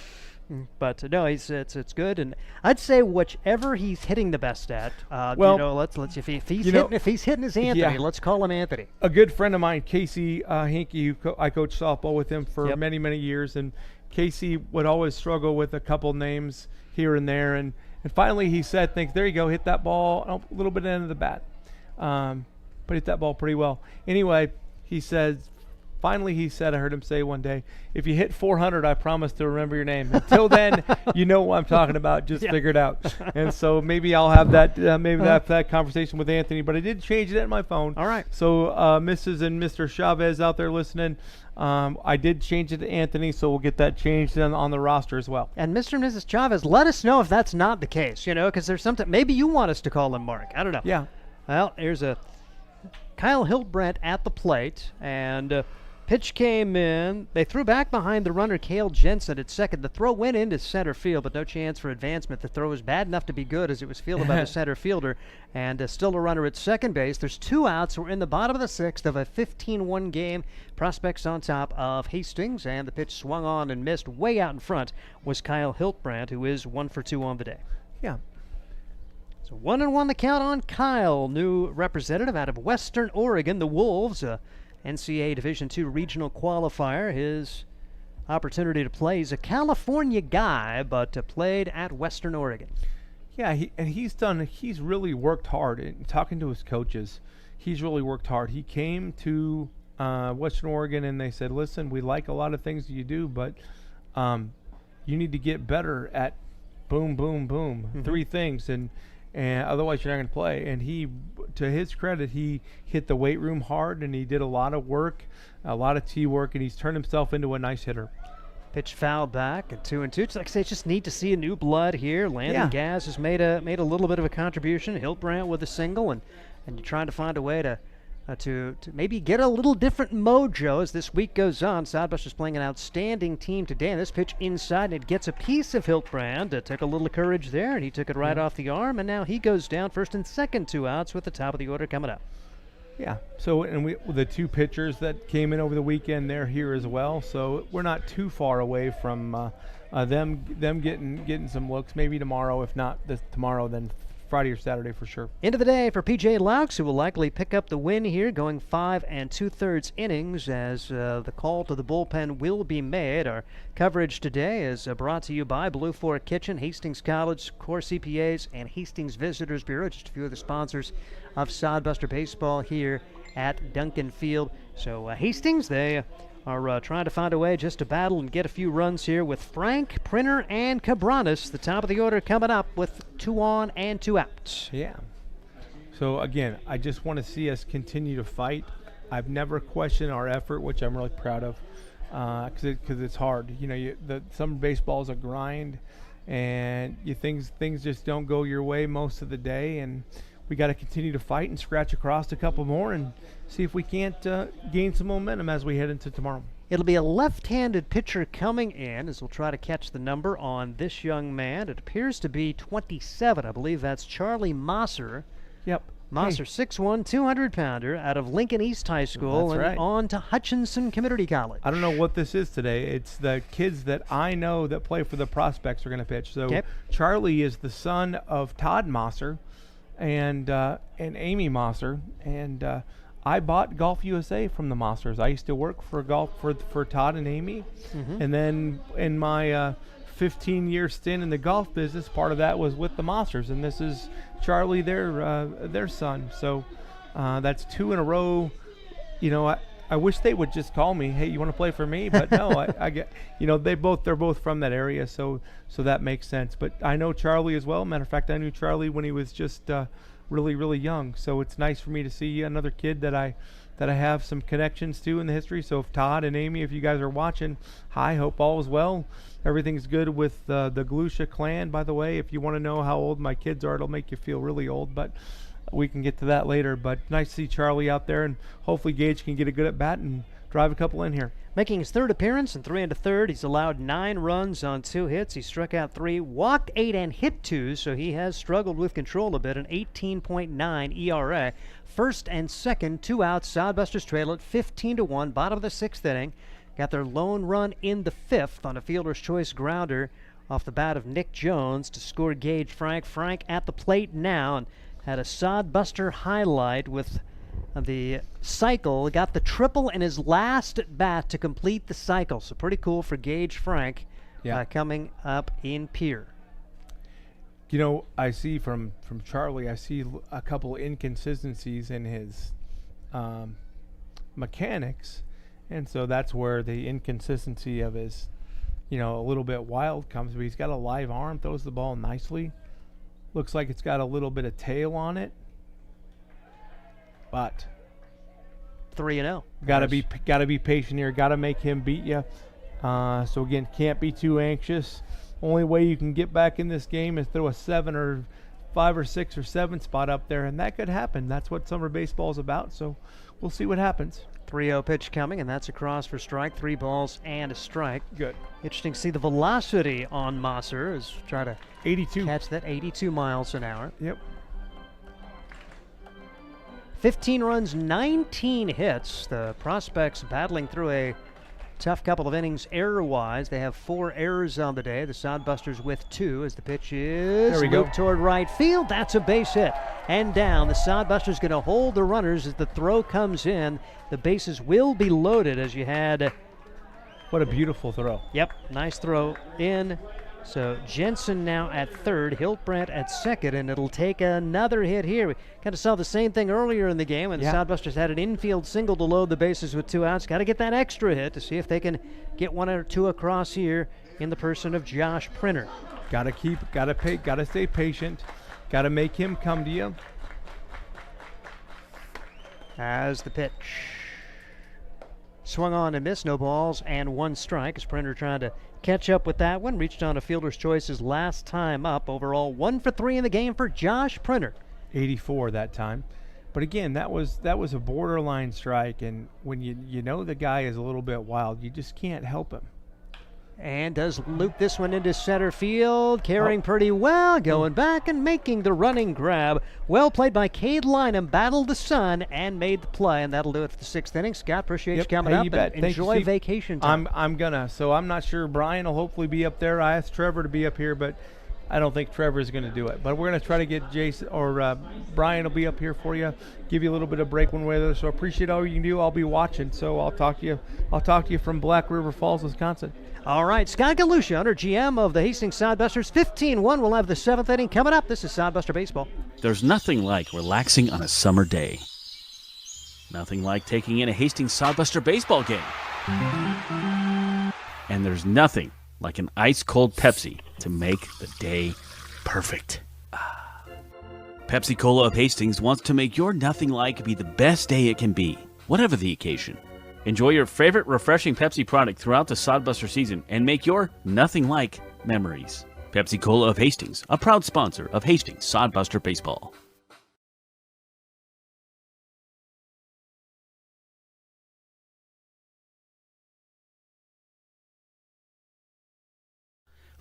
But no, it's good, and I'd say whichever he's hitting the best at. Let's if he's hitting his Anthony, let's call him Anthony. A good friend of mine, Casey Hinkey, I coached softball with him for many years, and Casey would always struggle with a couple names here and there, and finally he said, there you go, hit that ball a little bit into the bat, but hit that ball pretty well. Anyway, he said. Finally, he said, I heard him say one day, if you hit 400, I promise to remember your name. Until then, you know what I'm talking about. Just figure it out. And so maybe I'll have that that conversation with Anthony. But I did change it on my phone. All right. So Mrs. and Mr. Chavez out there listening, I did change it to Anthony, so we'll get that changed on the roster as well. And Mr. and Mrs. Chavez, let us know if that's not the case, because there's something. Maybe you want us to call him Mark. I don't know. Yeah. Well, here's a Kyle Hildbrandt at the plate, and Pitch came in. They threw back behind the runner, Cale Jensen, at second. The throw went into center field, but no chance for advancement. The throw was bad enough to be good as it was fielded by the center fielder. And still a runner at second base. There's 2 outs. We're in the bottom of the 6th of a 15-1 game. Prospects on top of Hastings, and the pitch swung on and missed. Way out in front was Kyle Hiltbrand, who is 1 for 2 on the day. Yeah. So 1-1 the count on Kyle, new representative out of Western Oregon, the Wolves, NCAA Division II regional qualifier. His opportunity to play. He's a California guy, but played at Western Oregon. Yeah, he's really worked hard. In talking to his coaches, he's really worked hard. He came to Western Oregon and they said, listen, we like a lot of things you do, but you need to get better at boom, boom, boom, 3 things, and otherwise you're not going to play. And he, to his credit, he hit the weight room hard, and he did a lot of work, a lot of tee work, and he's turned himself into a nice hitter. Pitch fouled back at 2-2. Like I say, it's just neat to see a new blood here. Landon Gaz has made a little bit of a contribution. Hiltbrand with a single, and you're trying to find a way to maybe get a little different mojo as this week goes on. Sodbusters playing an outstanding team today, and this pitch inside, and it gets a piece of Hiltbrand. It took a little courage there, and he took it right off the arm, and now he goes down first and second, 2 outs with the top of the order coming up. Yeah, so and the 2 pitchers that came in over the weekend, they're here as well, so we're not too far away from them getting some looks. Maybe tomorrow, if not tomorrow, then Friday or Saturday for sure. End of the day for P.J. Laux, who will likely pick up the win here, going 5 2/3 innings as the call to the bullpen will be made. Our coverage today is brought to you by Blue Fork Kitchen, Hastings College, Core CPAs, and Hastings Visitors Bureau, just a few of the sponsors of Sodbuster Baseball here at Duncan Field. So Hastings, they are trying to find a way just to battle and get a few runs here with Frank, Printer, and Cabranes. The top of the order coming up with 2 on and 2 outs. Yeah. So, again, I just want to see us continue to fight. I've never questioned our effort, which I'm really proud of, because it's hard. You know, the summer baseball is a grind, and things just don't go your way most of the day, and we got to continue to fight and scratch across a couple more and see if we can't gain some momentum as we head into tomorrow. It'll be a left-handed pitcher coming in as we'll try to catch the number on this young man. It appears to be 27. I believe that's Charlie Mosser. Yep. Mosser, 6'1", 200-pounder out of Lincoln East High School on to Hutchinson Community College. I don't know what this is today. It's the kids that I know that play for the Prospects are going to pitch. So Charlie is the son of Todd Mosser and Amy Mosser, and I bought Golf USA from the Mossers. I used to work for Todd and Amy, and then in my 15-year stint in the golf business, part of that was with the Mossers, and this is Charlie, their son. So that's 2 in a row. You know, I wish they would just call me, hey, you want to play for me? But no, I get, you know, they're both from that area, so that makes sense. But I know Charlie as well. Matter of fact, I knew Charlie when he was just really, really young. So it's nice for me to see another kid that I have some connections to in the history. So if Todd and Amy, if you guys are watching, hi, hope all is well. Everything's good with the Glusha clan, by the way. If you want to know how old my kids are, it'll make you feel really old, but we can get to that later. But nice to see Charlie out there, and hopefully Gage can get a good at bat and drive a couple in here. Making his 3rd appearance in 3 1/3, he's allowed 9 runs on 2 hits. He struck out 3, walked 8, and hit 2, so he has struggled with control a bit. An 18.9 ERA. First and second, 2 outs. Sodbusters trail at 15-1, bottom of the 6th inning. Got their lone run in the 5th on a fielder's choice grounder off the bat of Nick Jones to score Gage Frank. Frank at the plate now, and had a Sodbuster highlight with the cycle. Got the triple in his last at bat to complete the cycle. So pretty cool for Gage Frank coming up in Pierre. You know, I see from Charlie, I see a couple inconsistencies in his mechanics. And so that's where the inconsistency of his, you know, a little bit wild comes. But he's got a live arm, throws the ball nicely. Looks like it's got a little bit of tail on it. But 3-0. Gotta be patient here. Gotta make him beat you. So again, can't be too anxious. Only way you can get back in this game is throw a 7 or 5 or 6 or 7 spot up there, and that could happen. That's what summer baseball is about, so we'll see what happens. 3-0 pitch coming, and that's across for strike. 3 balls and a strike. Good. Interesting to see the velocity on Mosser as try to 82. Catch that 82 miles an hour. Yep. 15 runs, 19 hits. The Prospects battling through a tough couple of innings error-wise. They have 4 errors on the day. The Sodbusters with 2 as the pitch is looped toward right field. That's a base hit. And down. The Sodbusters going to hold the runners as the throw comes in. The bases will be loaded as you had. What a beautiful throw. Yep, nice throw in. So Jensen now at third, Hiltbrandt at second, and it'll take another hit here. We kind of saw the same thing earlier in the game when the Sodbusters had an infield single to load the bases with 2 outs. Got to get that extra hit to see if they can get 1 or 2 across here in the person of Josh Printer. Got to stay patient. Got to make him come to you. As the pitch swung on and missed, no balls and 1 strike as Printer trying to catch up with that one. Reached on a fielder's choice his last time up. Overall 1 for 3 in the game for Josh Printer. 84 that time. But again, that was a borderline strike, and when you know the guy is a little bit wild, you just can't help him. And does loop this one into center field, carrying pretty well, going back and making the running grab. Well played by Cade Lynham, battled the sun and made the play, and that'll do it for the 6th inning. Scott, appreciate you coming up. And enjoy vacation time. I'm gonna. So I'm not sure. Brian will hopefully be up there. I asked Trevor to be up here, but I don't think Trevor's going to do it. But we're going to try to get Jason or Brian will be up here for you, give you a little bit of break one way or the other. So appreciate all you can do. I'll be watching. So I'll talk to you from Black River Falls, Wisconsin. All right, Scott Galusha, owner GM of the Hastings Sodbusters. 15-1. We'll have the 7th inning coming up. This is Sodbuster Baseball. There's nothing like relaxing on a summer day. Nothing like taking in a Hastings Sodbuster baseball game. And there's nothing like an ice-cold Pepsi to make the day perfect. Pepsi Cola of Hastings wants to make your nothing like be the best day it can be, whatever the occasion. Enjoy your favorite refreshing Pepsi product throughout the Sodbuster season and make your nothing like memories. Pepsi Cola of Hastings, a proud sponsor of Hastings Sodbuster Baseball.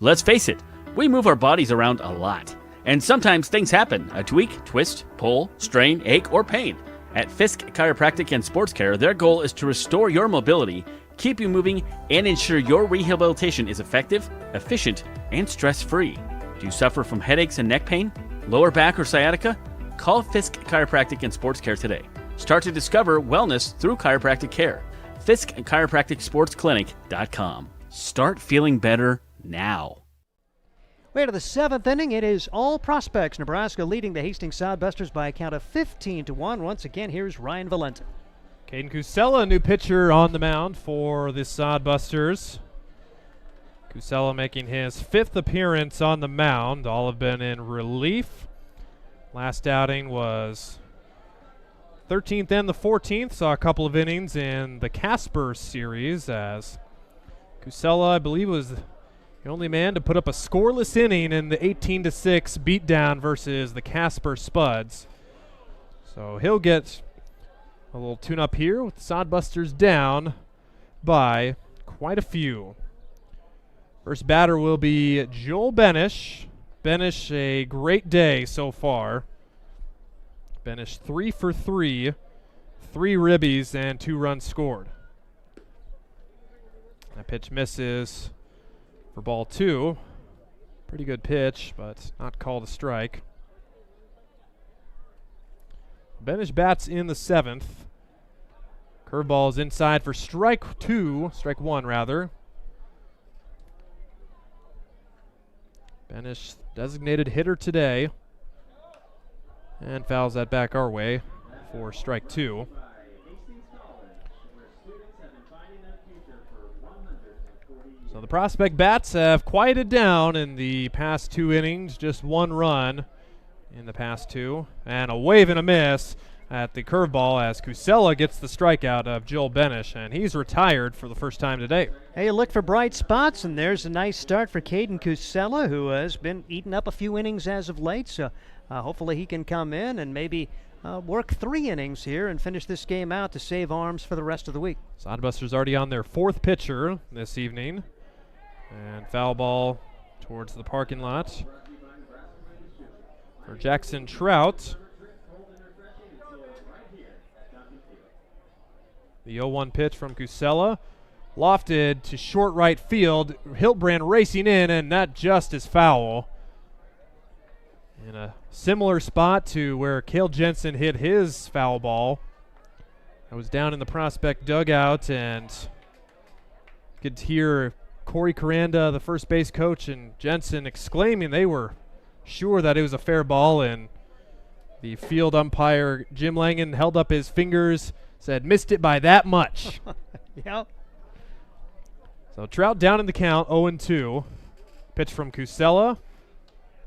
Let's face it, we move our bodies around a lot. And sometimes things happen, a tweak, twist, pull, strain, ache, or pain. At Fisk Chiropractic and Sports Care, their goal is to restore your mobility, keep you moving, and ensure your rehabilitation is effective, efficient, and stress-free. Do you suffer from headaches and neck pain, lower back or sciatica? Call Fisk Chiropractic and Sports Care today. Start to discover wellness through chiropractic care. Fisk Chiropractic Sports Clinic.com. Start feeling better now. Way to the 7th inning. It is all Prospects. Nebraska leading the Hastings Sodbusters by a count of 15-1. Once again, here's Ryan Valenta. Caden Cusella, new pitcher on the mound for the Sodbusters. Cusella making his 5th appearance on the mound. All have been in relief. Last outing was 13th and the 14th. Saw a couple of innings in the Casper series as Cusella, I believe, was the only man to put up a scoreless inning in the 18-6 beatdown versus the Casper Spuds. So he'll get a little tune-up here with the Sodbusters down by quite a few. First batter will be Joel Benish. Benish, a great day so far. Benish 3 for 3, 3 ribbies and 2 runs scored. That pitch misses for ball 2. Pretty good pitch, but not called a strike. Benish bats in the 7th. Curveball is inside for strike 1 rather. Benish designated hitter today. And fouls that back our way for strike 2. So the Prospect bats have quieted down in the past 2 innings, just 1 run in the past 2, and a wave and a miss at the curveball as Cusella gets the strikeout of Joel Benish, and he's retired for the first time today. Hey, look for bright spots, and there's a nice start for Caden Cusella, who has been eating up a few innings as of late. So hopefully he can come in and maybe work 3 innings here and finish this game out to save arms for the rest of the week. Sodbusters already on their 4th pitcher this evening. And foul ball towards the parking lot for Jackson Trout. The 0-1 pitch from Cusella. Lofted to short right field. Hiltbrand racing in, and that just is foul. In a similar spot to where Cale Jensen hit his foul ball. I was down in the Prospect dugout, and you could hear Corey Coranda, the first base coach, and Jensen exclaiming they were sure that it was a fair ball, and the field umpire, Jim Langen, held up his fingers, said, missed it by that much. Yep. So Trout down in the count, 0-2. Pitch from Cusella.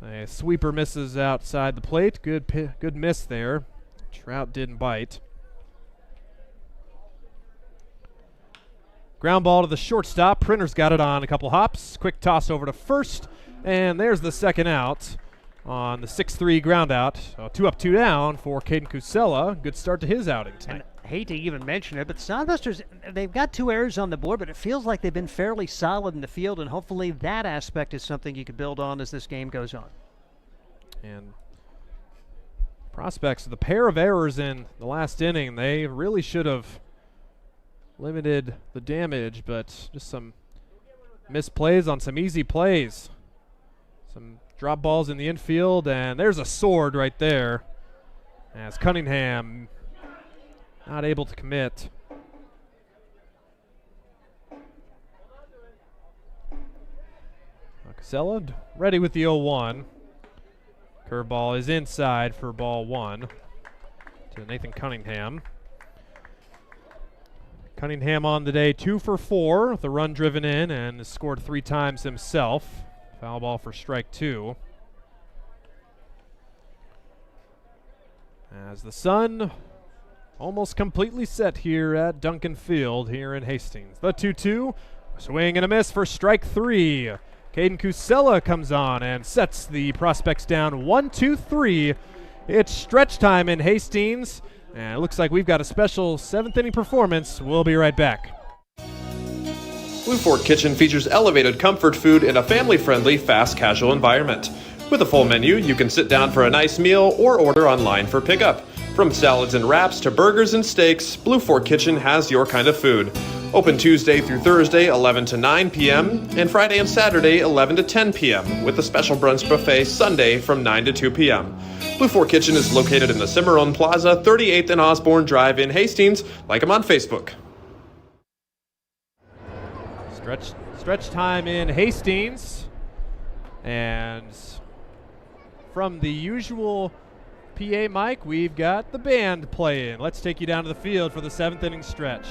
A sweeper misses outside the plate. Good miss there. Trout didn't bite. Ground ball to the shortstop. Printer's got it on a couple hops. Quick toss over to first. And there's the second out on the 6-3 ground out. 2 up, 2 down for Caden Cusella. Good start to his outing tonight. I hate to even mention it, but Sodbusters, they've got 2 errors on the board, but it feels like they've been fairly solid in the field, and hopefully that aspect is something you can build on as this game goes on. And Prospects, the pair of errors in the last inning, they really should have limited the damage, but just some missed plays on some easy plays. Some drop balls in the infield, and there's a sword right there as Cunningham not able to commit. Cusella ready with the 0-1. Curveball is inside for ball 1 to Nathan Cunningham. Cunningham on the day 2 for 4 with a run driven in and has scored 3 times himself. Foul ball for strike 2. As the sun almost completely set here at Duncan Field here in Hastings. The 2-2, swing and a miss for strike 3. Caden Cusella comes on and sets the Prospects down 1-2-3. It's stretch time in Hastings, and it looks like we've got a special 7th inning performance. We'll be right back. Blue Fork Kitchen features elevated comfort food in a family-friendly, fast casual environment. With a full menu, you can sit down for a nice meal or order online for pickup. From salads and wraps to burgers and steaks, Blue Fork Kitchen has your kind of food. Open Tuesday through Thursday, 11 to 9 p.m., and Friday and Saturday, 11 to 10 p.m., with a special brunch buffet Sunday from 9 to 2 p.m. Blue Fork Kitchen is located in the Cimarron Plaza, 38th and Osborne Drive in Hastings. Like them on Facebook. Stretch time in Hastings, and from the usual PA mic, we've got the band playing. Let's take you down to the field for the 7th inning stretch.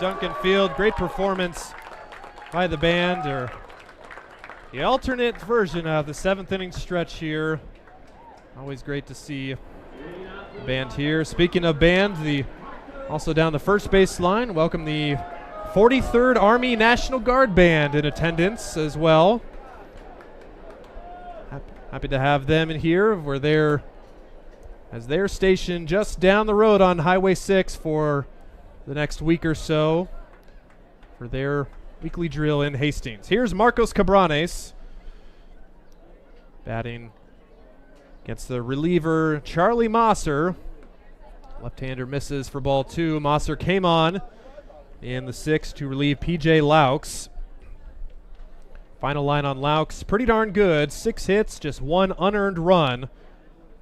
Duncan Field. Great performance by the band, or the alternate version of the 7th inning stretch here. Always great to see the band here. Speaking of band, also down the first base line, welcome the 43rd Army National Guard Band in attendance as well. Happy to have them in here. They're stationed just down the road on Highway 6 for the next week or so for their weekly drill in Hastings. Here's Marcos Cabranes batting against the reliever Charlie Mosser. Left-hander misses for ball 2. Mosser came on in the 6th to relieve P.J. Laux. Final line on Laux, pretty darn good. 6 hits, just 1 unearned run.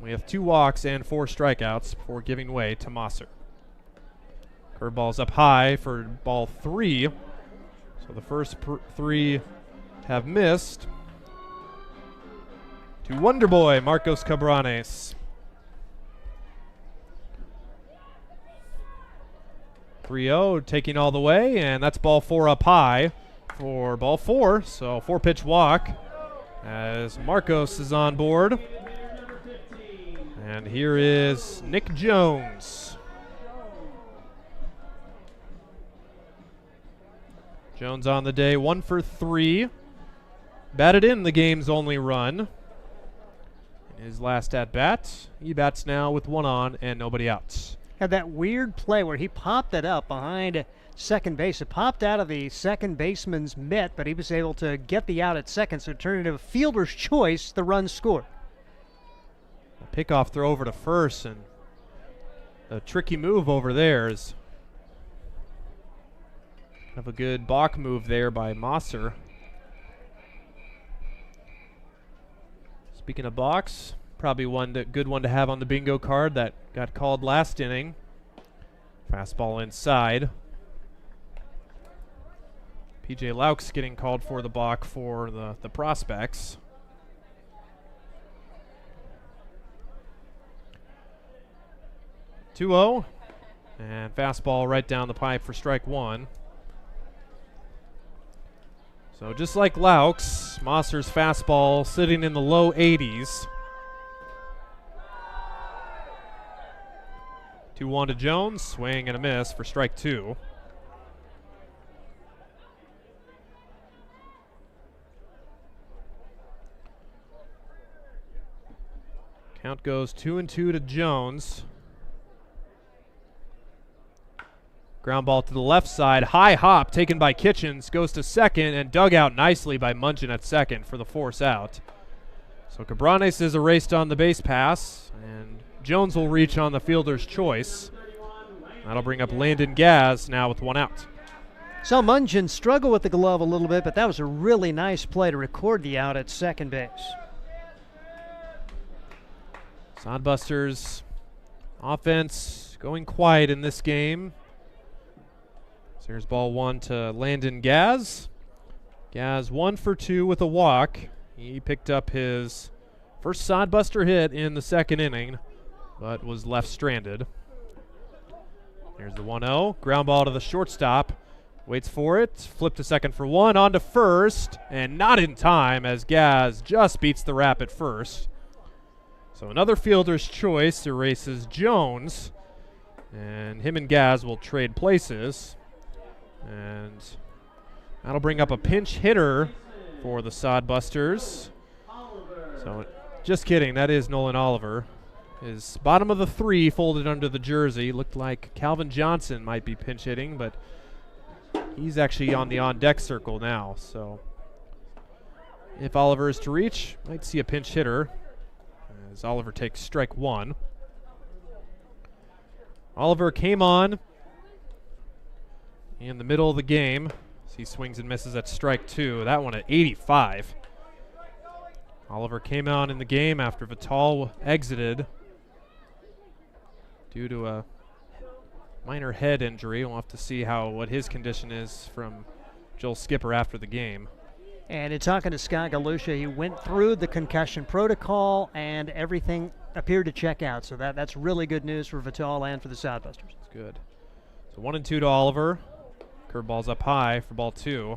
We have 2 walks and 4 strikeouts before giving way to Mosser. Curveball's up high for ball 3. So the first 3 have missed. To Wonder Boy, Marcos Cabranes. 3-0, taking all the way, and that's ball 4 up high for ball 4. So 4-pitch walk as Marcos is on board. And here is Nick Jones. Jones on the day, 1 for 3. Batted in the game's only run. In his last at-bat, he bats now with 1 on and nobody out. Had that weird play where he popped it up behind second base. It popped out of the second baseman's mitt, but he was able to get the out at second, so it turned into a fielder's choice, the run scored. A pickoff throw over to first, and a tricky move over there is kind of a good balk move there by Mosser. Speaking of balks, probably good one to have on the bingo card that got called last inning. Fastball inside. P.J. Laux getting called for the balk for the Prospects. (2-0), and fastball right down the pipe for strike 1. So just like Laux, Mosser's fastball sitting in the low 80s. 2-1 to Jones, swing and a miss for strike 2. Count goes 2-2 to Jones. Ground ball to the left side. High hop taken by Kitchens. Goes to second and dug out nicely by Munchen at second for the force out. So Cabranes is erased on the base pass, and Jones will reach on the fielder's choice. That'll bring up Landon Gaz now with 1 out. Saw Munchen struggle with the glove a little bit, but that was a really nice play to record the out at second base. Sodbusters offense going quiet in this game. So here's ball 1 to Landon Gaz. Gaz 1 for 2 with a walk. He picked up his first Sodbuster hit in the second inning, but was left stranded. Here's the 1-0. Ground ball to the shortstop. Waits for it. Flip to second for 1. On to first. And not in time as Gaz just beats the wrap at first. So another fielder's choice erases Jones. And him and Gaz will trade places. And that'll bring up a pinch hitter for the Sodbusters. So just kidding. That is Nolan Oliver. His bottom of the 3 folded under the jersey. Looked like Calvin Johnson might be pinch hitting, but he's actually on the on-deck circle now. So if Oliver is to reach, might see a pinch hitter as Oliver takes strike 1. Oliver came on in the middle of the game. He swings and misses at strike 2. That one at 85. Oliver came on in the game after Vital exited due to a minor head injury. We'll have to see what his condition is from Joel Skipper after the game. And in talking to Scott Galusha, he went through the concussion protocol and everything appeared to check out. So that's really good news for Vital and for the Sodbusters. That's good. So 1-2 to Oliver. Curveball's up high for ball 2.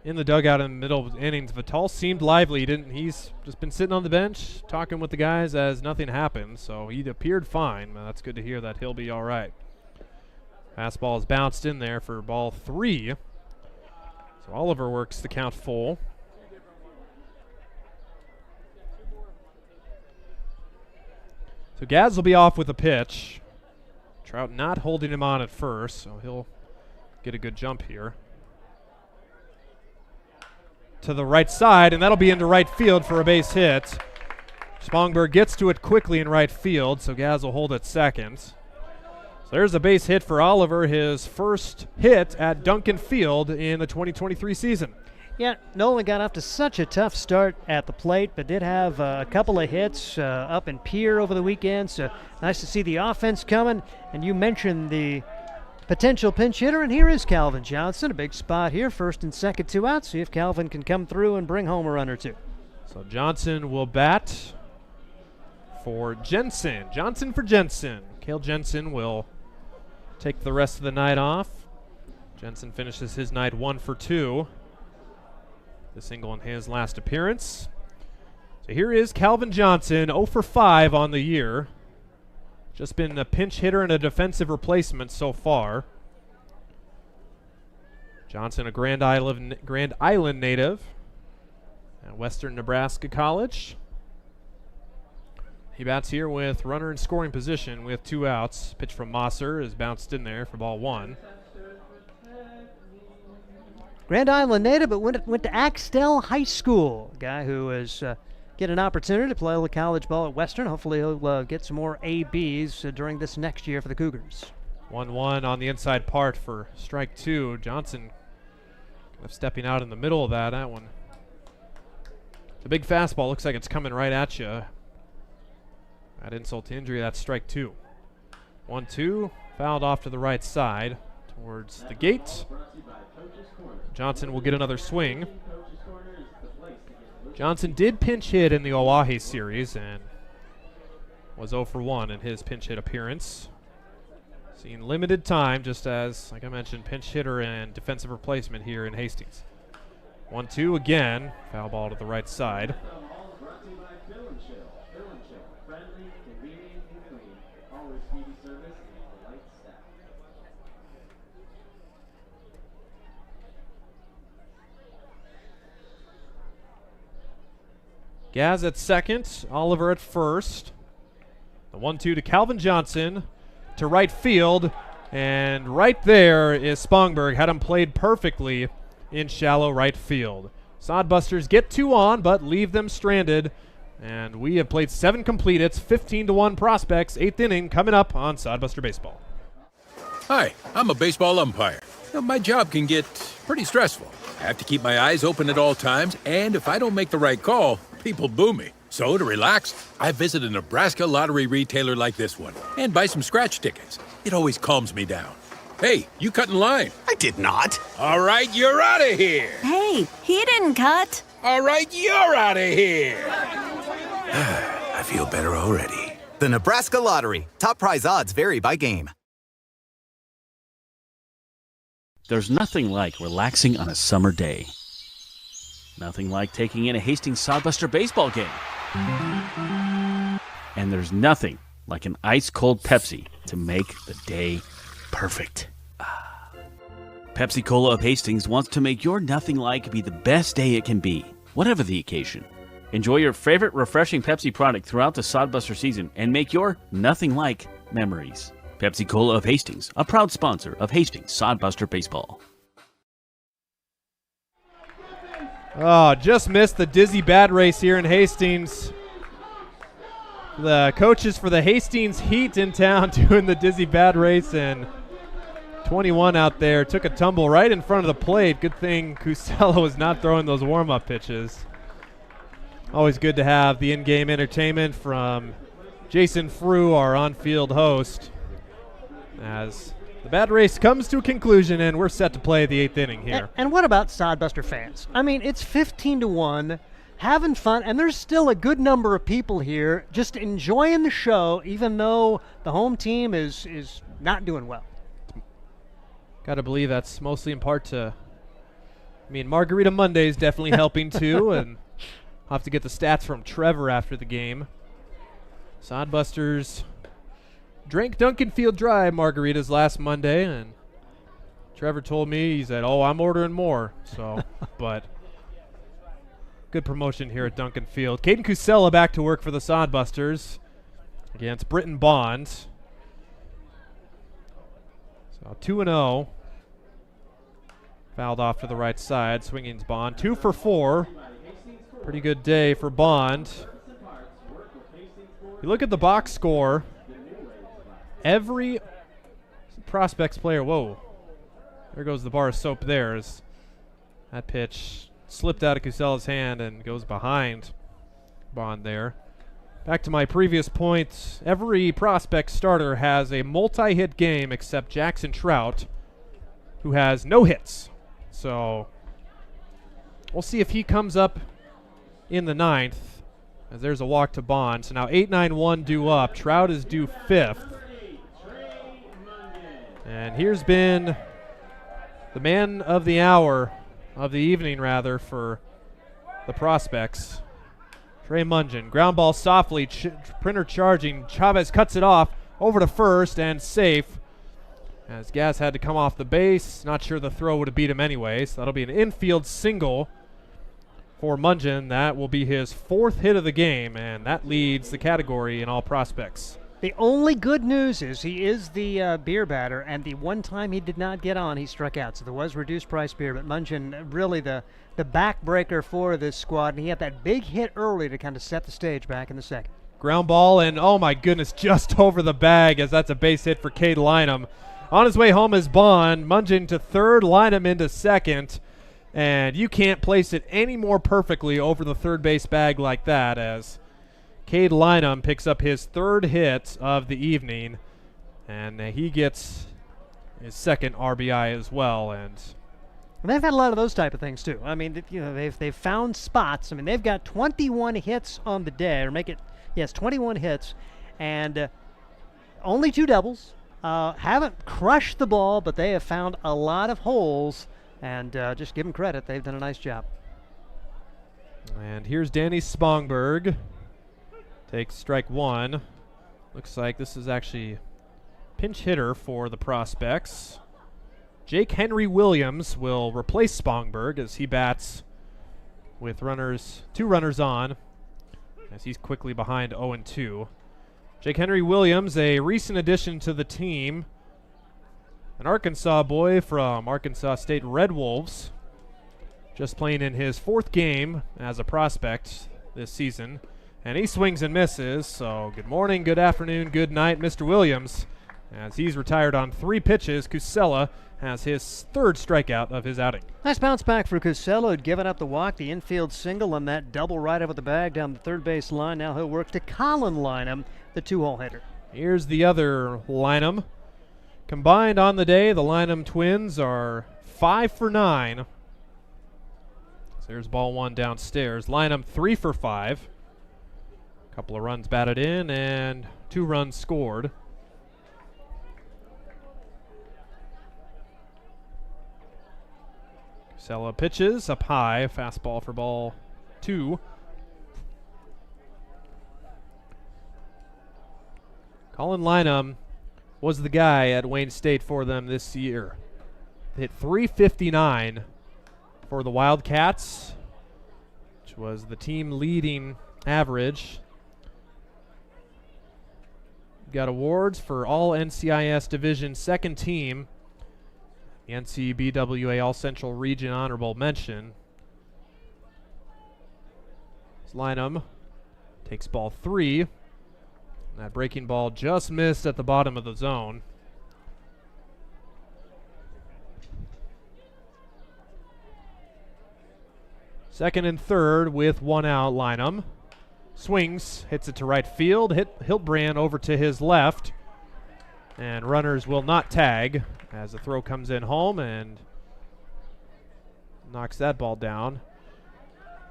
In the dugout in the middle of the innings, Vital seemed lively. He's just been sitting on the bench talking with the guys as nothing happened. So he appeared fine. That's good to hear that he'll be all right. Fastball is bounced in there for ball 3. So Oliver works the count full. So Gaz will be off with a pitch. Trout not holding him on at first, so he'll get a good jump here. To the right side, and that'll be into right field for a base hit. Spongberg gets to it quickly in right field, so Gaz will hold at second. So there's a base hit for Oliver, his first hit at Duncan Field in the 2023 season. Yeah, Nolan got off to such a tough start at the plate, but did have a couple of hits up in Pier over the weekend, so nice to see the offense coming. And you mentioned the potential pinch hitter, and here is Calvin Johnson. A big spot here, first and second, 2 outs. See if Calvin can come through and bring home a run or two. So Johnson will bat for Jensen. Johnson for Jensen. Cale Jensen will take the rest of the night off. Jensen finishes his night 1 for 2. The single in his last appearance. So here is Calvin Johnson, 0 for 5 on the year. Just been a pinch hitter and a defensive replacement so far. Johnson, a Grand Island native at Western Nebraska College. He bats here with runner in scoring position with 2 outs. Pitch from Mosser is bounced in there for ball 1. Grand Island native, but went to Axtell High School. A guy who is get an opportunity to play a little college ball at Western. Hopefully he'll get some more ABs during this next year for the Cougars. 1-1 on the inside part for strike 2. Johnson kind of stepping out in the middle of that. That one. The big fastball looks like it's coming right at you. Add insult to injury, that's strike 2. 1-2, fouled off to the right side towards the gate. Johnson will get another swing. Johnson did pinch hit in the Oahe series and was 0 for 1 in his pinch hit appearance. Seen limited time, just as, like I mentioned, pinch hitter and defensive replacement here in Hastings. 1-2 again, foul ball to the right side. Gaz at second, Oliver at first. The 1-2 to Calvin Johnson to right field, and right there is Spongberg. Had him played perfectly in shallow right field. Sodbusters get 2 on, but leave them stranded, and we have played 7 complete. It's 15-1 Prospects, 8th inning coming up on Sodbuster Baseball. Hi, I'm a baseball umpire. My job can get pretty stressful. I have to keep my eyes open at all times, and if I don't make the right call, people boo me. So to relax, I visit a Nebraska lottery retailer like this one and buy some scratch tickets. It always calms me down. Hey, you cut in line. I did not. All right, you're out of here. Hey, he didn't cut. All right, you're out of here. I feel better already. The Nebraska Lottery. Top prize odds vary by game. There's nothing like relaxing on a summer day. Nothing like taking in a Hastings Sodbuster baseball game. And there's nothing like an ice-cold Pepsi to make the day perfect. Pepsi Cola of Hastings wants to make your nothing like be the best day it can be, whatever the occasion. Enjoy your favorite refreshing Pepsi product throughout the Sodbuster season and make your nothing like memories. Pepsi Cola of Hastings, a proud sponsor of Hastings Sodbuster Baseball. Oh, just missed the dizzy bat race here in Hastings. The coaches for the Hastings Heat in town doing the dizzy bat race, and 21 out there took a tumble right in front of the plate. Good thing Cusella was not throwing those warm-up pitches. Always good to have the in-game entertainment from Jason Frew, our on-field host, as the bat race comes to a conclusion, and we're set to play the 8th inning here. And what about Sodbuster fans? I mean, it's 15-1, having fun, and there's still a good number of people here just enjoying the show, even though the home team is not doing well. Got to believe that's mostly in part to, Margarita Monday is definitely helping too, and I'll have to get the stats from Trevor after the game. Sodbusters drank Duncan Field Dry margaritas last Monday, and Trevor told me, he said, "Oh, I'm ordering more." So, but good promotion here at Duncan Field. Caden Cusella back to work for the Sodbusters against Britton Bond. So 2-0. Fouled off to the right side. Swinging's Bond. 2 for 4. Pretty good day for Bond. You look at the box score. Every Prospects player, whoa. There goes the bar of soap there as that pitch slipped out of Cusella's hand and goes behind Bond there. Back to my previous point, every Prospect starter has a multi-hit game except Jackson Trout, who has no hits. So we'll see if he comes up in the 9th, as there's a walk to Bond. So now 8-9-1 due up. Trout is due 5th. And here's been the man of the hour, of the evening rather, for the Prospects. Trey Mungin, ground ball softly, Printer charging. Chavez cuts it off over to first and safe, as Gas had to come off the base. Not sure the throw would have beat him anyway, so that'll be an infield single for Mungin. That will be his 4th hit of the game, and that leads the category in all Prospects. The only good news is he is the beer batter, and the one time he did not get on, he struck out. So there was reduced price beer, but Mungin really the backbreaker for this squad, and he had that big hit early to kind of set the stage back in the second. Ground ball, and oh my goodness, just over the bag, as that's a base hit for Cade Lynham. On his way home is Bond. Mungin to third, Lynham into second, and you can't place it any more perfectly over the third base bag like that, as Cade Lynham picks up his 3rd hit of the evening, and he gets his 2nd RBI as well. And they've had a lot of those type of things too. I mean, they've found spots. I mean, they've got 21 hits on the day, or 21 hits, and only 2 doubles. Haven't crushed the ball, but they have found a lot of holes, and just give them credit. They've done a nice job. And here's Danny Spongberg. Takes strike 1. Looks like this is actually pinch hitter for the Prospects. Jake Henry Williams will replace Spongberg as he bats with 2 runners on, as he's quickly behind 0-2. Jake Henry Williams, a recent addition to the team, an Arkansas boy from Arkansas State Red Wolves, just playing in his 4th game as a Prospect this season. And he swings and misses, so good morning, good afternoon, good night, Mr. Williams. As he's retired on 3 pitches, Cusella has his 3rd strikeout of his outing. Nice bounce back for Cusella, who'd given up the walk, the infield single, and that double right over the bag down the third base line. Now he'll work to Colin Lynham, the 2-hole hitter. Here's the other Lynham. Combined on the day, the Lynham twins are 5 for 9. So there's ball 1 downstairs. Lynham 3 for 5. Couple of runs batted in and 2 runs scored. Cusella pitches up high, fastball for ball 2. Colin Lynham was the guy at Wayne State for them this year. Hit .359 for the Wildcats, which was the team leading average. Got awards for all NCIS Division 2nd team, the NCBWA All Central Region Honorable Mention. Lynham takes ball 3. That breaking ball just missed at the bottom of the zone. Second and third with 1 out, Lynham. Swings, hits it to right field. Hiltbrand over to his left. And runners will not tag as the throw comes in home and knocks that ball down.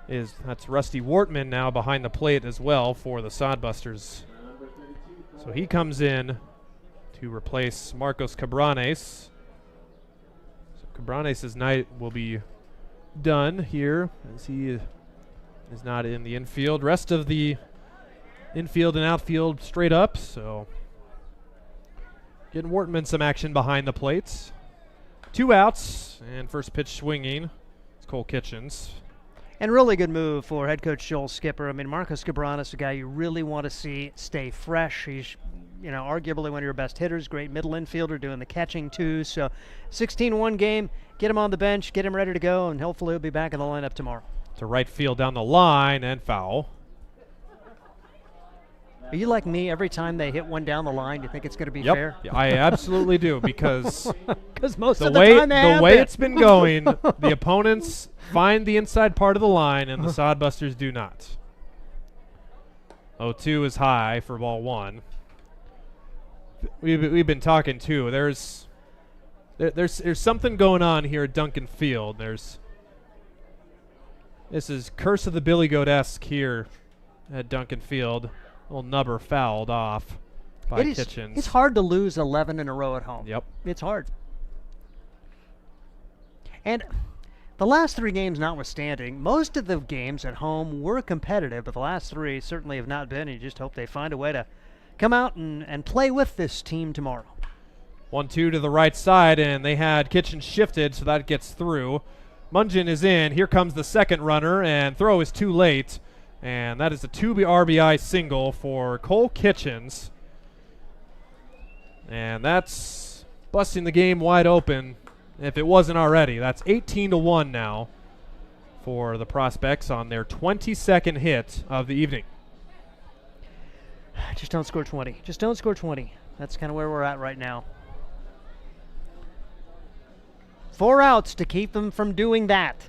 That's Rusty Wortman now behind the plate as well for the Sodbusters. So he comes in to replace Marcos Cabranes. So Cabranes' night will be done here as he is not in the infield. Rest of the infield and outfield straight up, so Getting Wortman some action behind the plates. 2 outs, and first pitch swinging. It's Cole Kitchens. And really good move for head coach Joel Skipper. I mean, Marcus Cabrera is a guy you really want to see stay fresh. He's, arguably one of your best hitters, great middle infielder, doing the catching too. So 16-1 game, get him on the bench, get him ready to go, and hopefully he'll be back in the lineup tomorrow. To right field down the line, and foul. Are you like me? Every time they hit one down the line, you think it's going to be Yep. fair? I absolutely do, because most the of the way time they have way been. it's been going, the opponents find the inside part of the line, and the Sodbusters do not. 0-2 is high for ball 1. We've been talking too. There's something going on here at Duncan Field. This is Curse of the Billy Goat-esque here at Duncan Field. Little nubber fouled off by Kitchens. It's hard to lose 11 in a row at home. Yep. It's hard. And the last 3 games notwithstanding, most of the games at home were competitive, but the last 3 certainly have not been. You just hope they find a way to come out and play with this team tomorrow. 1-2 to the right side, and they had Kitchens shifted, so that gets through. Mungin is in. Here comes the second runner, and throw is too late. And that is a 2 RBI single for Cole Kitchens. And that's busting the game wide open, if it wasn't already. That's 18-1 now for the Prospects on their 22nd hit of the evening. Just don't score 20. Just don't score 20. That's kind of where we're at right now. 4 outs to keep them from doing that.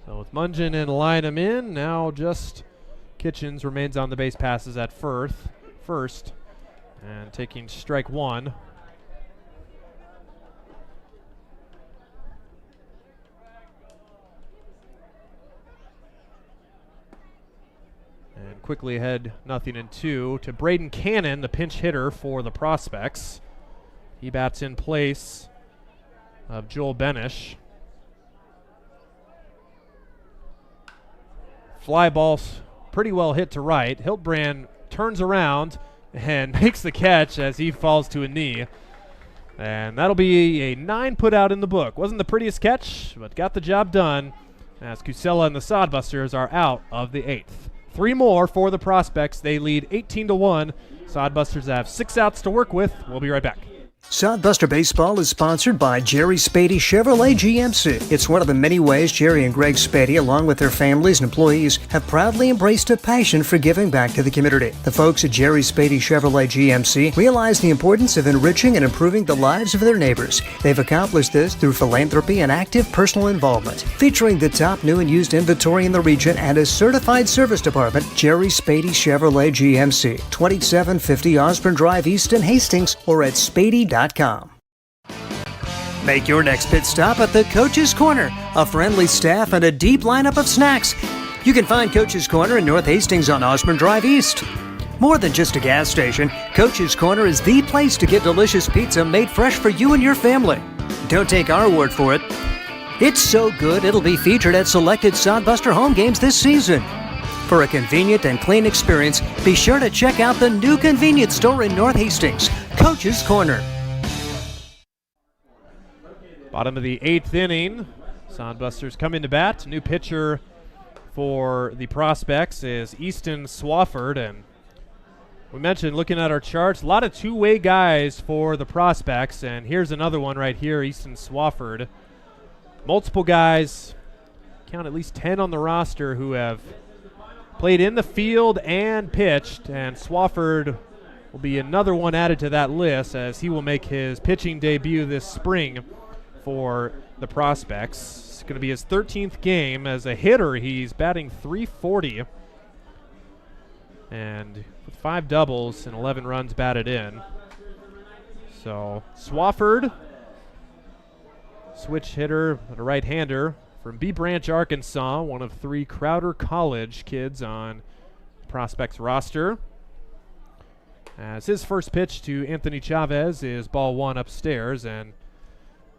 So with Mungin and Lynham in, now just Kitchens remains on the base passes at first, and taking strike 1. And quickly ahead, 0-2 to Braden Cannon, the pinch hitter for the Prospects. He bats in place of Joel Benish. Fly ball pretty well hit to right. Hiltbrand turns around and makes the catch as he falls to a knee. And that'll be a 9 put out in the book. Wasn't the prettiest catch, but got the job done as Cusella and the Sodbusters are out of the 8th. 3 more for the Prospects. They lead 18-1. Sodbusters have 6 outs to work with. We'll be right back. Sodbuster Baseball is sponsored by Jerry Spady Chevrolet GMC. It's one of the many ways Jerry and Greg Spady, along with their families and employees, have proudly embraced a passion for giving back to the community. The folks at Jerry Spady Chevrolet GMC realize the importance of enriching and improving the lives of their neighbors. They've accomplished this through philanthropy and active personal involvement. Featuring the top new and used inventory in the region and a certified service department, Jerry Spady Chevrolet GMC, 2750 Osborne Drive East in Hastings, or at spady.com. Make your next pit stop at the Coach's Corner, a friendly staff and a deep lineup of snacks. You can find Coach's Corner in North Hastings on Osborne Drive East. More than just a gas station, Coach's Corner is the place to get delicious pizza made fresh for you and your family. Don't take our word for it. It's so good it'll be featured at selected Sodbuster home games this season. For a convenient and clean experience, be sure to check out the new convenience store in North Hastings, Coach's Corner. Bottom of the 8th inning. Sodbusters come into bat. New pitcher for the Prospects is Easton Swafford. And we mentioned, looking at our charts, a lot of two-way guys for the Prospects. And here's another one right here, Easton Swafford. Multiple guys, count at least 10 on the roster, who have played in the field and pitched. And Swafford will be another one added to that list, as he will make his pitching debut this spring for the Prospects. It's going to be his 13th game. As a hitter, he's batting .340. And with 5 doubles and 11 runs batted in. So Swafford, switch hitter, a right-hander from B Branch, Arkansas, one of 3 Crowder College kids on the Prospects roster. As his first pitch to Anthony Chavez is ball 1 upstairs, and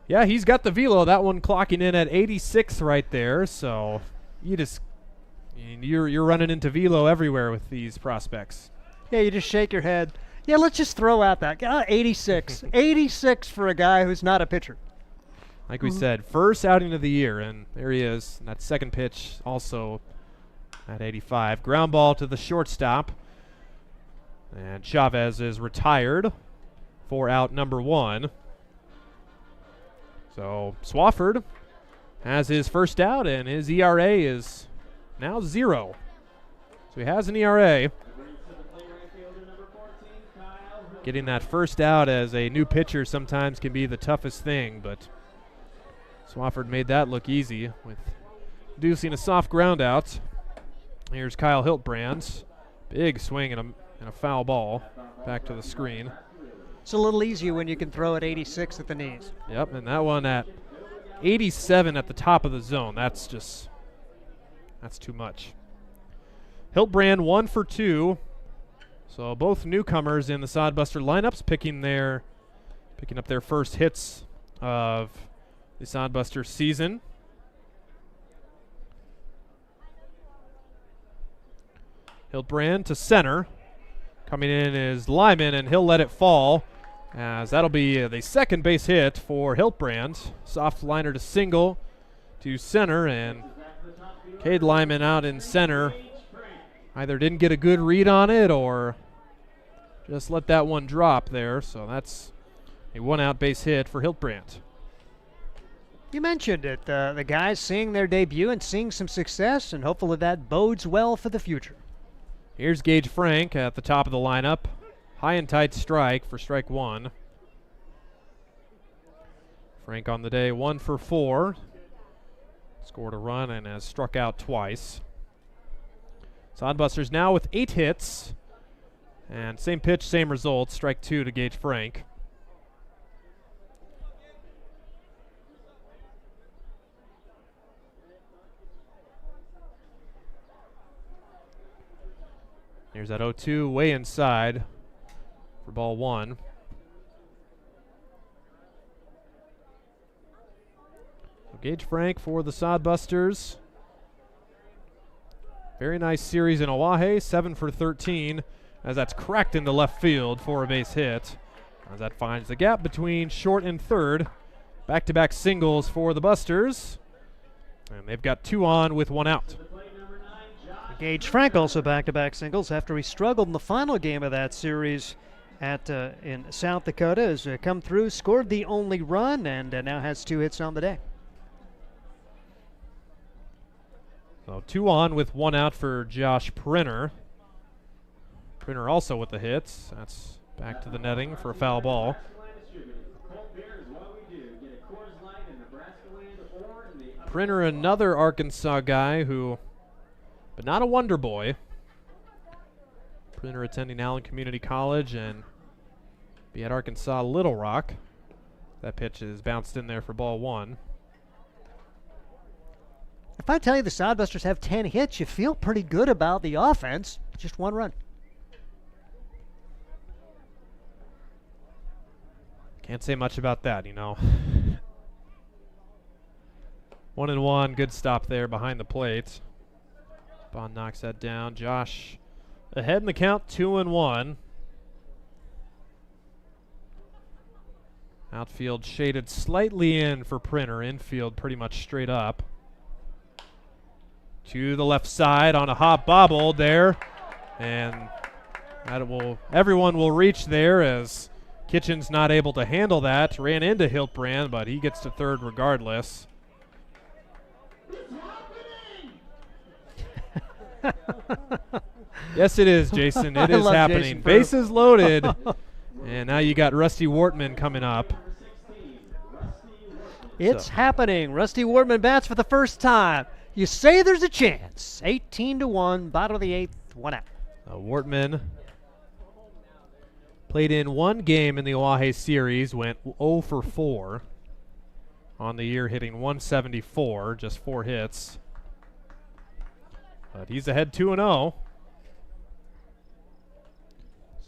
yeah, he's got the velo. That one clocking in at 86 right there. So you're running into velo everywhere with these Prospects. Yeah, you just shake your head. Yeah, let's just throw out that 86. 86 for a guy who's not a pitcher. Like we said, first outing of the year, and there he is. And that second pitch also at 85. Ground ball to the shortstop. And Chavez is retired for out number 1. So Swafford has his first out, and his ERA is now 0. So he has an ERA. Getting that first out as a new pitcher sometimes can be the toughest thing, but Swafford made that look easy with inducing a soft ground out. Here's Kyle Hiltbrand. Big swing and a foul ball back to the screen. It's a little easier when you can throw at 86 at the knees. Yep, and that one at 87 at the top of the zone. That's too much. Hiltbrand 1 for 2. So both newcomers in the Sodbuster lineups picking up their first hits of the Sodbuster season. Hiltbrand to center. Coming in is Lyman, and he'll let it fall, as that'll be the second base hit for Hiltbrand. Soft liner to single to center, and Cade Lyman out in center either didn't get a good read on it or just let that one drop there. So that's a one-out base hit for Hiltbrand. You mentioned it, the guys seeing their debut and seeing some success, and hopefully that bodes well for the future. Here's Gage Frank at the top of the lineup. High and tight strike for strike 1. Frank on the day 1 for 4. Scored a run and has struck out twice. Sodbusters now with 8 hits. And same pitch, same result. Strike 2 to Gage Frank. Here's that 0-2 way inside for ball 1. So Gage Frank for the Sodbusters. Very nice series in Oahe, 7 for 13, as that's cracked into left field for a base hit. As that finds the gap between short and third. Back-to-back singles for the Busters. And they've got 2 on with 1 out. Gage Frank also back-to-back singles after he struggled in the final game of that series in South Dakota. Has come through, scored the only run, and now has 2 hits on the day. So 2 on with 1 out for Josh Prinner. Prinner also with the hits. That's back to the netting for a foul ball. Prinner, another Arkansas guy but not a wonder boy. Prinner attending Allen Community College and be at Arkansas Little Rock. That pitch is bounced in there for ball 1. If I tell you the Sodbusters have 10 hits, you feel pretty good about the offense. Just 1 run. Can't say much about that, 1-1, good stop there behind the plate. Bond knocks that down. Josh ahead in the count, 2-1. Outfield shaded slightly in for Printer. Infield pretty much straight up. To the left side on a hop bobble there. And everyone will reach there as Kitchen's not able to handle that. Ran into Hiltbrand, but he gets to third regardless. Yes, it is, Jason. It is happening. Bases loaded. And now you got Rusty Wortman coming up. It's happening. Rusty Wortman bats for the first time. You say there's a chance. 18-1, bottom of the 8th, 1 out. Wortman played in 1 game in the Oahe series, went 0 for 4 on the year, hitting 174, just 4 hits. But he's ahead 2-0.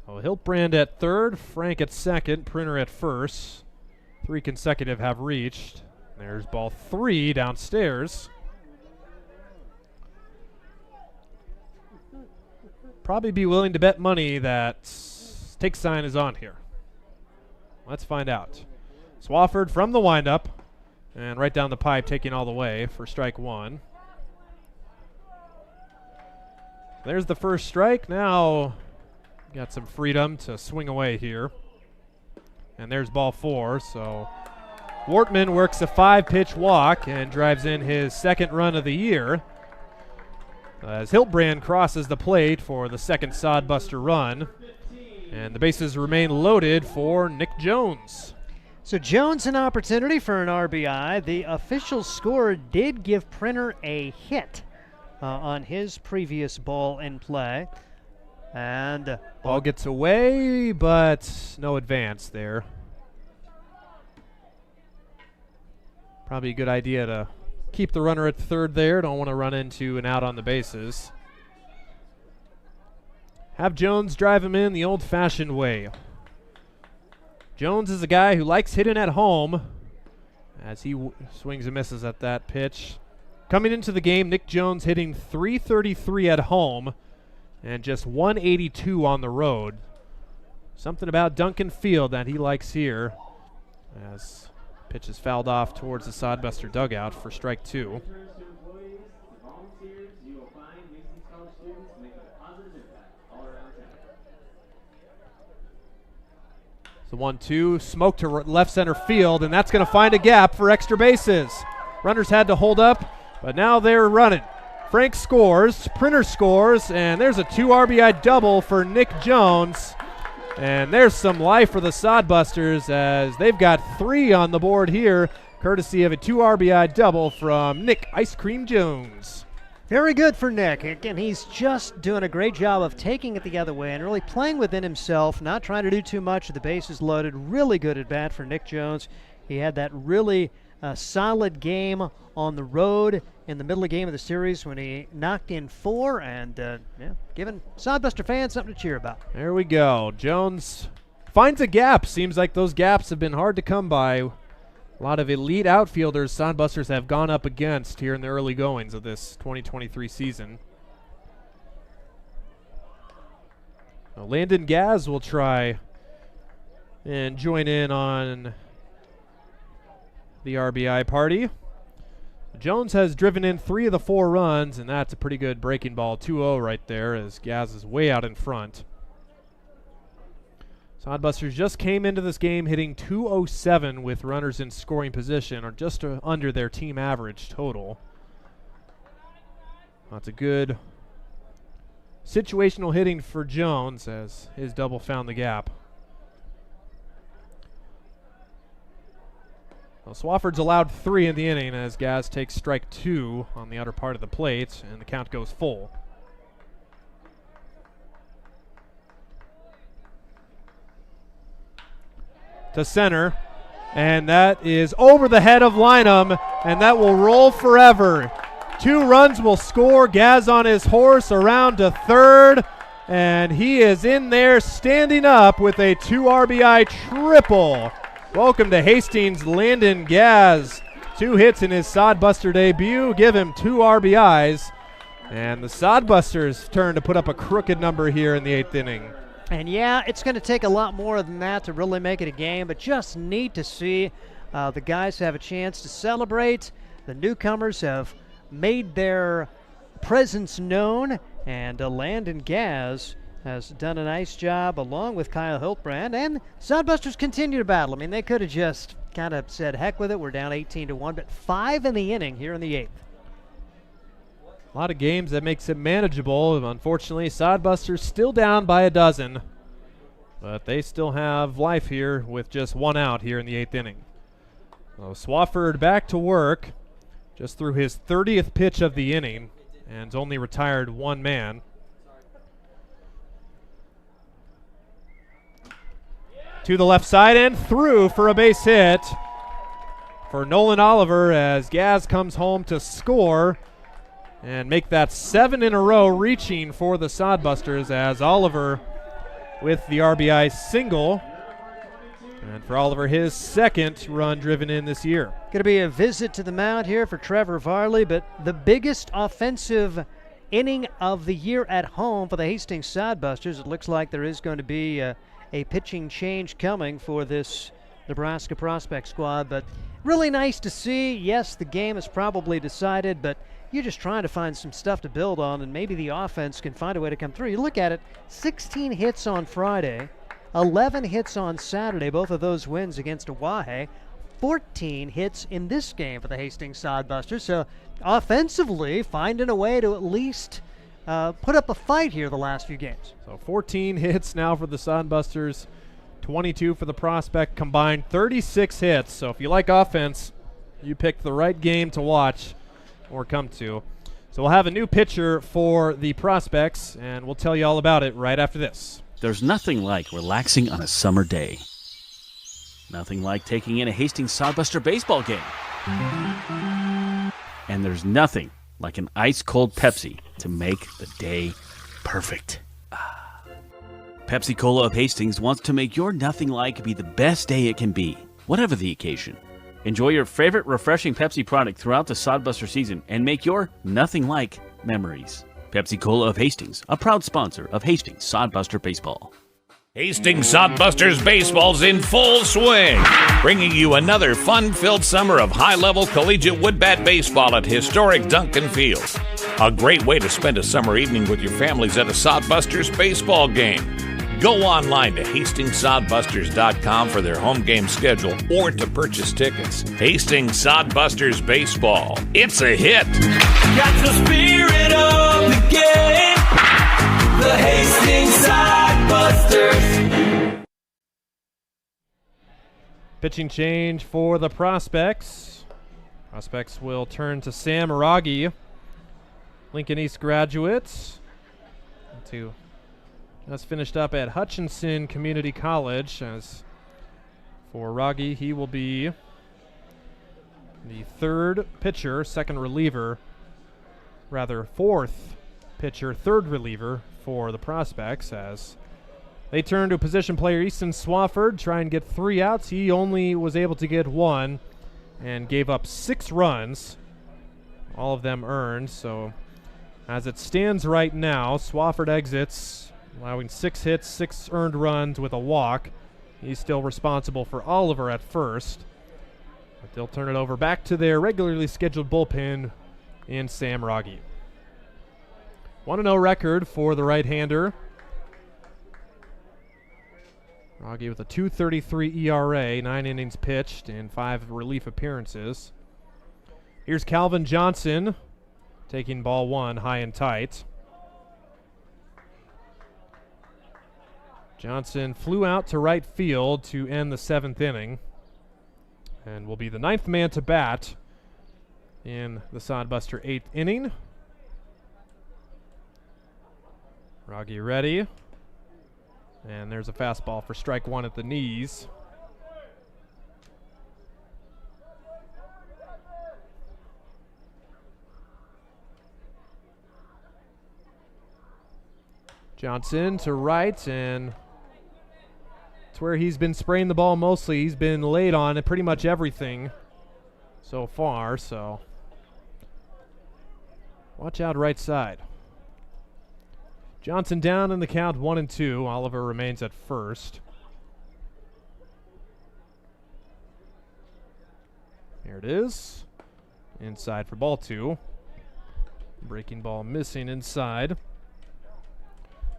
So Hiltbrand at third, Frank at second, Printer at first. 3 consecutive have reached. There's ball 3 downstairs. Probably be willing to bet money that take sign is on here? Let's find out. Swafford from the windup and right down the pipe, taking all the way for strike one. There's the first strike. Now got some freedom to swing away here. And there's ball 4. So Wortman works a 5-pitch walk and drives in his second run of the year as Hiltbrand crosses the plate for the second sodbuster run. And the bases remain loaded for Nick Jones. So Jones an opportunity for an RBI. The official score did give Printer a hit on his previous ball in play. And ball gets away, but no advance there. Probably a good idea to keep the runner at third there. Don't want to run into an out on the bases. Have Jones drive him in the old-fashioned way. Jones is a guy who likes hitting at home as he swings and misses at that pitch. Coming into the game, Nick Jones hitting .333 at home and just .182 on the road. Something about Duncan Field that he likes here as pitch is fouled off towards the sodbuster dugout for strike 2. The 1-2, smoke to left center field, and that's going to find a gap for extra bases. Runners had to hold up, but now they're running. Frank scores, Printer scores, and there's a 2 RBI double for Nick Jones. And there's some life for the Sodbusters as they've got 3 on the board here, courtesy of a 2 RBI double from Nick Ice Cream Jones. Very good for Nick, and he's just doing a great job of taking it the other way and really playing within himself, not trying to do too much. The bases loaded. Really good at bat for Nick Jones. He had that really solid game on the road in the middle of the game of the series when he knocked in 4 and giving Sodbuster fans something to cheer about. There we go. Jones finds a gap. Seems like those gaps have been hard to come by. A lot of elite outfielders Sodbusters have gone up against here in the early goings of this 2023 season. Now Landon Gaz will try and join in on the RBI party. Jones has driven in 3 of the 4 runs, and that's a pretty good breaking ball. 2-0 right there as Gaz is way out in front. Sodbusters just came into this game hitting .207 with runners in scoring position, or just under their team average total. That's a good situational hitting for Jones as his double found the gap. Well, Swafford's allowed 3 in the inning as Gaz takes strike 2 on the outer part of the plate, and the count goes full. To center, and that is over the head of Lynham, and that will roll forever. 2 runs will score. Gaz on his horse around to third, and he is in there standing up with a 2 RBI triple. Welcome to Hastings, Landon Gaz. 2 hits in his Sodbuster debut, give him 2 RBIs, and the Sodbusters turn to put up a crooked number here in the 8th inning. And yeah, it's going to take a lot more than that to really make it a game, but just neat to see the guys have a chance to celebrate. The newcomers have made their presence known, and Landon Gaz has done a nice job along with Kyle Hiltbrand, and Sodbusters continue to battle. I mean, they could have just kind of said, heck with it, we're down 18-1, but 5 in the inning here in the 8th. A lot of games that makes it manageable. Unfortunately, Sodbusters still down by a dozen, but they still have life here with just 1 out here in the 8th inning. So Swafford back to work, just threw his 30th pitch of the inning and only retired 1 man. To the left side and through for a base hit for Nolan Oliver as Gaz comes home to score and make that 7 in a row, reaching for the Sodbusters as Oliver with the RBI single. And for Oliver, his 2nd run driven in this year. Going to be a visit to the mound here for Trevor Varley, but the biggest offensive inning of the year at home for the Hastings Sodbusters. It looks like there is going to be a pitching change coming for this Nebraska Prospect squad. But really nice to see. Yes, the game is probably decided, but you're just trying to find some stuff to build on, and maybe the offense can find a way to come through. You look at it, 16 hits on Friday, 11 hits on Saturday, both of those wins against Oahe, 14 hits in this game for the Hastings Sodbusters. So offensively, finding a way to at least put up a fight here the last few games. So 14 hits now for the Sodbusters, 22 for the Prospect, combined 36 hits. So if you like offense, you picked the right game to watch or come to. So we'll have a new pitcher for the Prospects, and we'll tell you all about it right after this. There's nothing like relaxing on a summer day. Nothing like taking in a Hastings Sodbuster baseball game. And there's nothing like an ice-cold Pepsi to make the day perfect. Pepsi Cola of Hastings wants to make your nothing like be the best day it can be, whatever the occasion. Enjoy your favorite refreshing Pepsi product throughout the Sodbuster season and make your nothing like memories. Pepsi Cola of Hastings, a proud sponsor of Hastings Sodbuster Baseball. Hastings Sodbusters baseball's in full swing, bringing you another fun-filled summer of high-level collegiate wood bat baseball at historic Duncan Field. A great way to spend a summer evening with your families at a Sodbusters baseball game. Go online to HastingsSodbusters.com for their home game schedule or to purchase tickets. Hastings Sodbusters Baseball. It's a hit. Got the spirit of the game. The Hastings Sodbusters. Pitching change for the Prospects. Prospects will turn to Sam Aragi, Lincoln East graduate, to just finished up at Hutchinson Community College. As for Raggi, he will be the third pitcher, second reliever, rather fourth pitcher, third reliever for the Prospects, as they turn to position player Easton Swafford, try and get 3 outs. He only was able to get 1 and gave up 6 runs, all of them earned. So as it stands right now, Swafford exits, allowing 6 hits, 6 earned runs with a walk. He's still responsible for Oliver at first, but they'll turn it over back to their regularly scheduled bullpen in Sam Raggi. 1-0 record for the right-hander. Raggi with a 2.33 ERA, 9 innings pitched and 5 relief appearances. Here's Calvin Johnson taking ball 1 high and tight. Johnson flew out to right field to end the 7th inning and will be the 9th man to bat in the Sodbuster 8th inning. Raggi ready. And there's a fastball for strike 1 at the knees. Johnson to right, and it's where he's been spraying the ball mostly. He's been laid on at pretty much everything so far, so watch out right side. Johnson down in the count 1-2. Oliver remains at first. Here it is. Inside for ball 2. Breaking ball missing inside.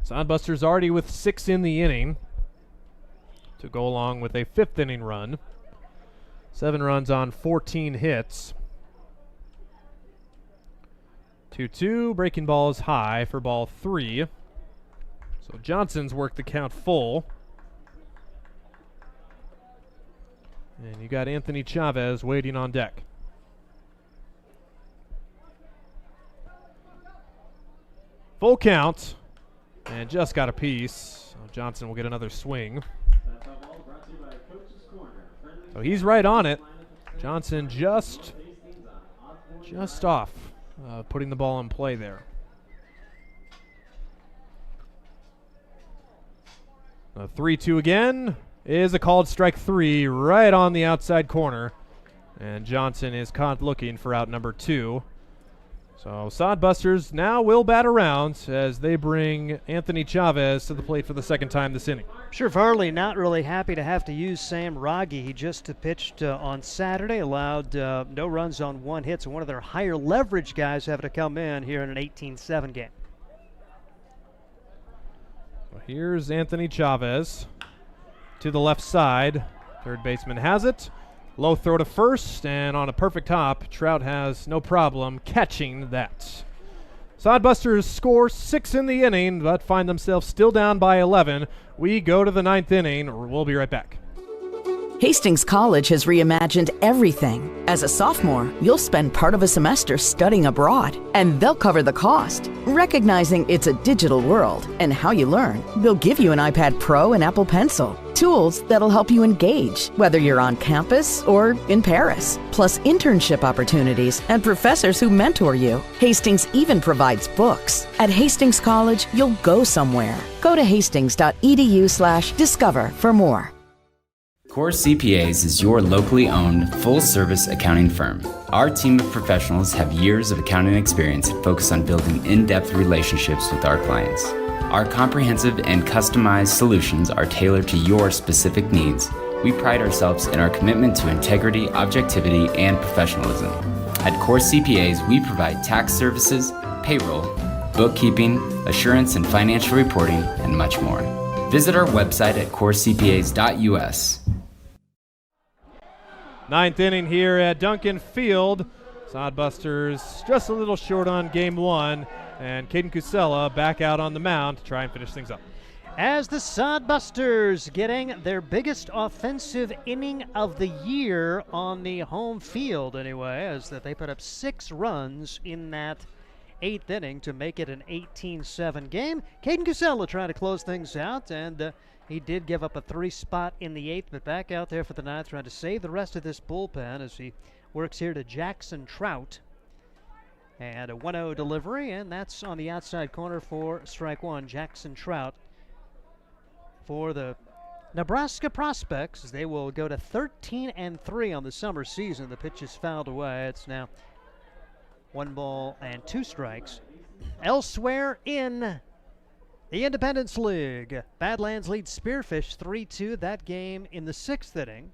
Sodbusters already with 6 in the inning to go along with a 5th inning run. 7 runs on 14 hits. 2-2, breaking ball is high for ball 3. So Johnson's worked the count full. And you got Anthony Chavez waiting on deck. Full count. And just got a piece. So Johnson will get another swing. So he's right on it. Johnson just off. Putting the ball in play there. A 3-2 again is a called strike 3 right on the outside corner. And Johnson is caught looking for out number 2. So Sodbusters now will bat around as they bring Anthony Chavez to the plate for the second time this inning. Sure, Varley not really happy to have to use Sam Raggi. He just pitched on Saturday, allowed no runs on 1 hit, so one of their higher leverage guys having to come in here in an 18-7 game. Well, here's Anthony Chavez to the left side. Third baseman has it. Low throw to first, and on a perfect hop, Trout has no problem catching that. Sodbusters score 6 in the inning, but find themselves still down by 11. We go to the 9th inning. We'll be right back. Hastings College has reimagined everything. As a sophomore, you'll spend part of a semester studying abroad, and they'll cover the cost. Recognizing it's a digital world and how you learn, they'll give you an iPad Pro and Apple Pencil, tools that'll help you engage, whether you're on campus or in Paris, plus internship opportunities and professors who mentor you. Hastings even provides books. At Hastings College, you'll go somewhere. Go to hastings.edu/discover for more. Core CPAs is your locally owned, full-service accounting firm. Our team of professionals have years of accounting experience and focus on building in-depth relationships with our clients. Our comprehensive and customized solutions are tailored to your specific needs. We pride ourselves in our commitment to integrity, objectivity, and professionalism. At Core CPAs, we provide tax services, payroll, bookkeeping, assurance and financial reporting, and much more. Visit our website at corecpas.us. 9th inning here at Duncan Field. Sodbusters just a little short on game 1, and Caden Cusella back out on the mound to try and finish things up. As the Sodbusters getting their biggest offensive inning of the year on the home field anyway, as that they put up 6 runs in that 8th inning to make it an 18-7 game. Caden Cusella trying to close things out, and he did give up a 3 spot in the 8th, but back out there for the 9th, trying to save the rest of this bullpen as he works here to Jackson Trout. And a 1-0 delivery, and that's on the outside corner for strike 1. Jackson Trout for the Nebraska Prospects. They will go to 13-3 on the summer season. The pitch is fouled away. It's now 1 ball and 2 strikes. Elsewhere in the Independence League, Badlands leads Spearfish 3-2. That game in the 6th inning.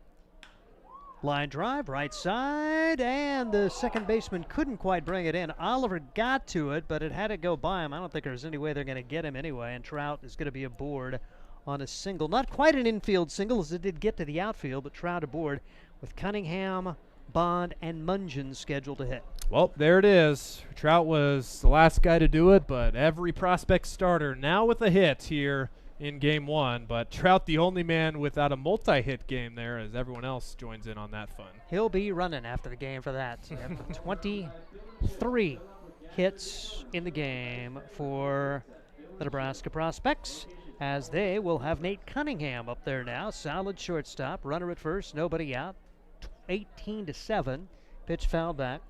Line drive, right side, and the second baseman couldn't quite bring it in. Oliver got to it, but it had to go by him. I don't think there's any way they're going to get him anyway, and Trout is going to be aboard on a single. Not quite an infield single, as it did get to the outfield, but Trout aboard with Cunningham, Bond, and Mungeon scheduled to hit. Well, there it is. Trout was the last guy to do it, but every Prospect starter now with a hit here in game 1. But Trout the only man without a multi-hit game there, as everyone else joins in on that fun. He'll be running after the game for that. 23 hits in the game for the Nebraska Prospects, as they will have Nate Cunningham up there now. Solid shortstop, runner at first, nobody out. 18-7, pitch fouled back.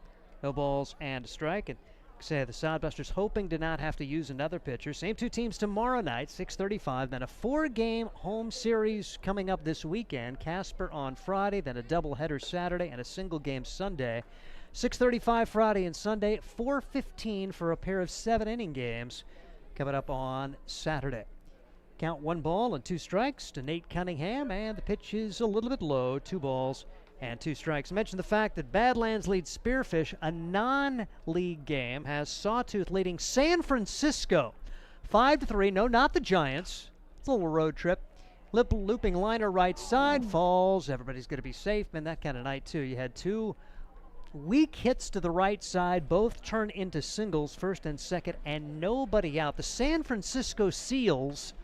No balls and a strike. And say the Sodbusters hoping to not have to use another pitcher. Same 2 teams tomorrow night, 6:35. Then a 4-game home series coming up this weekend. Casper on Friday, then a doubleheader Saturday, and a single game Sunday. 6:35 Friday and Sunday, 4:15 for a pair of 7-inning games coming up on Saturday. Count 1 ball and 2 strikes to Nate Cunningham, and the pitch is a little bit low, 2 balls and 2 strikes. I mentioned the fact that Badlands leads Spearfish, a non-league game, has Sawtooth leading San Francisco 5-3. No, not the Giants. It's a little road trip. Looping liner right side, falls. Everybody's going to be safe. Man, that kind of night, too. You had 2 weak hits to the right side, both turn into singles, first and second, and nobody out. The San Francisco Seals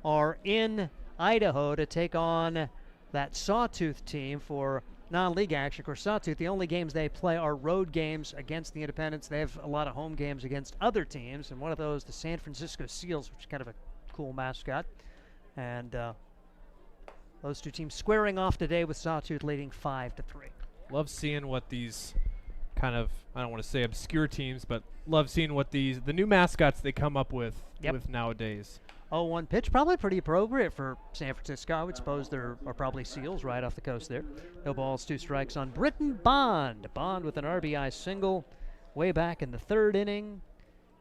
are in Idaho to take on that Sawtooth team for non-league action. Of course, Sawtooth, the only games they play are road games against the Independents. They have a lot of home games against other teams, and one of those, the San Francisco Seals, which is kind of a cool mascot. And those 2 teams squaring off today with Sawtooth leading 5-3. Love seeing what these kind of, I don't want to say obscure teams, but love seeing what the new mascots they come up with nowadays. 0-1 pitch, probably pretty appropriate for San Francisco. I would suppose there are probably Seals right off the coast there. No balls, 2 strikes on Britton Bond. Bond with an RBI single. way back in the third inning.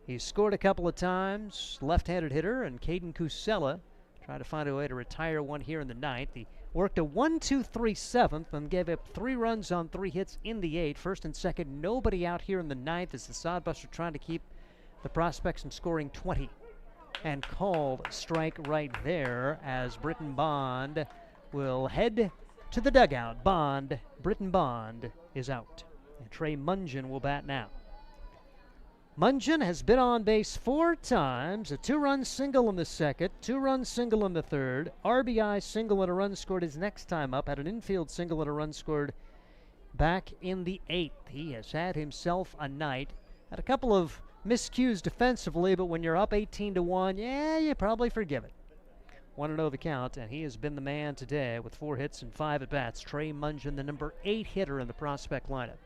He scored a couple of times, left-handed hitter, and Caden Cusella tried to find a way to retire one here in the ninth. He worked a 1-2-3 seventh and gave up 3 runs on 3 hits in the 8th. First and second, nobody out here in the ninth as the Sodbuster trying to keep the Prospects from scoring 20. And called strike right there as Britton Bond will head to the dugout. Britton Bond is out. And Trey Mungen will bat now. Mungen has been on base 4 times, a 2-run single in the second, 2-run single in the third, RBI single and a run scored his next time up, had an infield single and a run scored back in the 8th. He has had himself a night, had a couple of miscues defensively, but when you're up 18-1, yeah, you probably forgive it. 1-0 the count, and he has been the man today with 4 hits and 5 at-bats. Trey Mungen, the number 8 hitter in the Prospect lineup.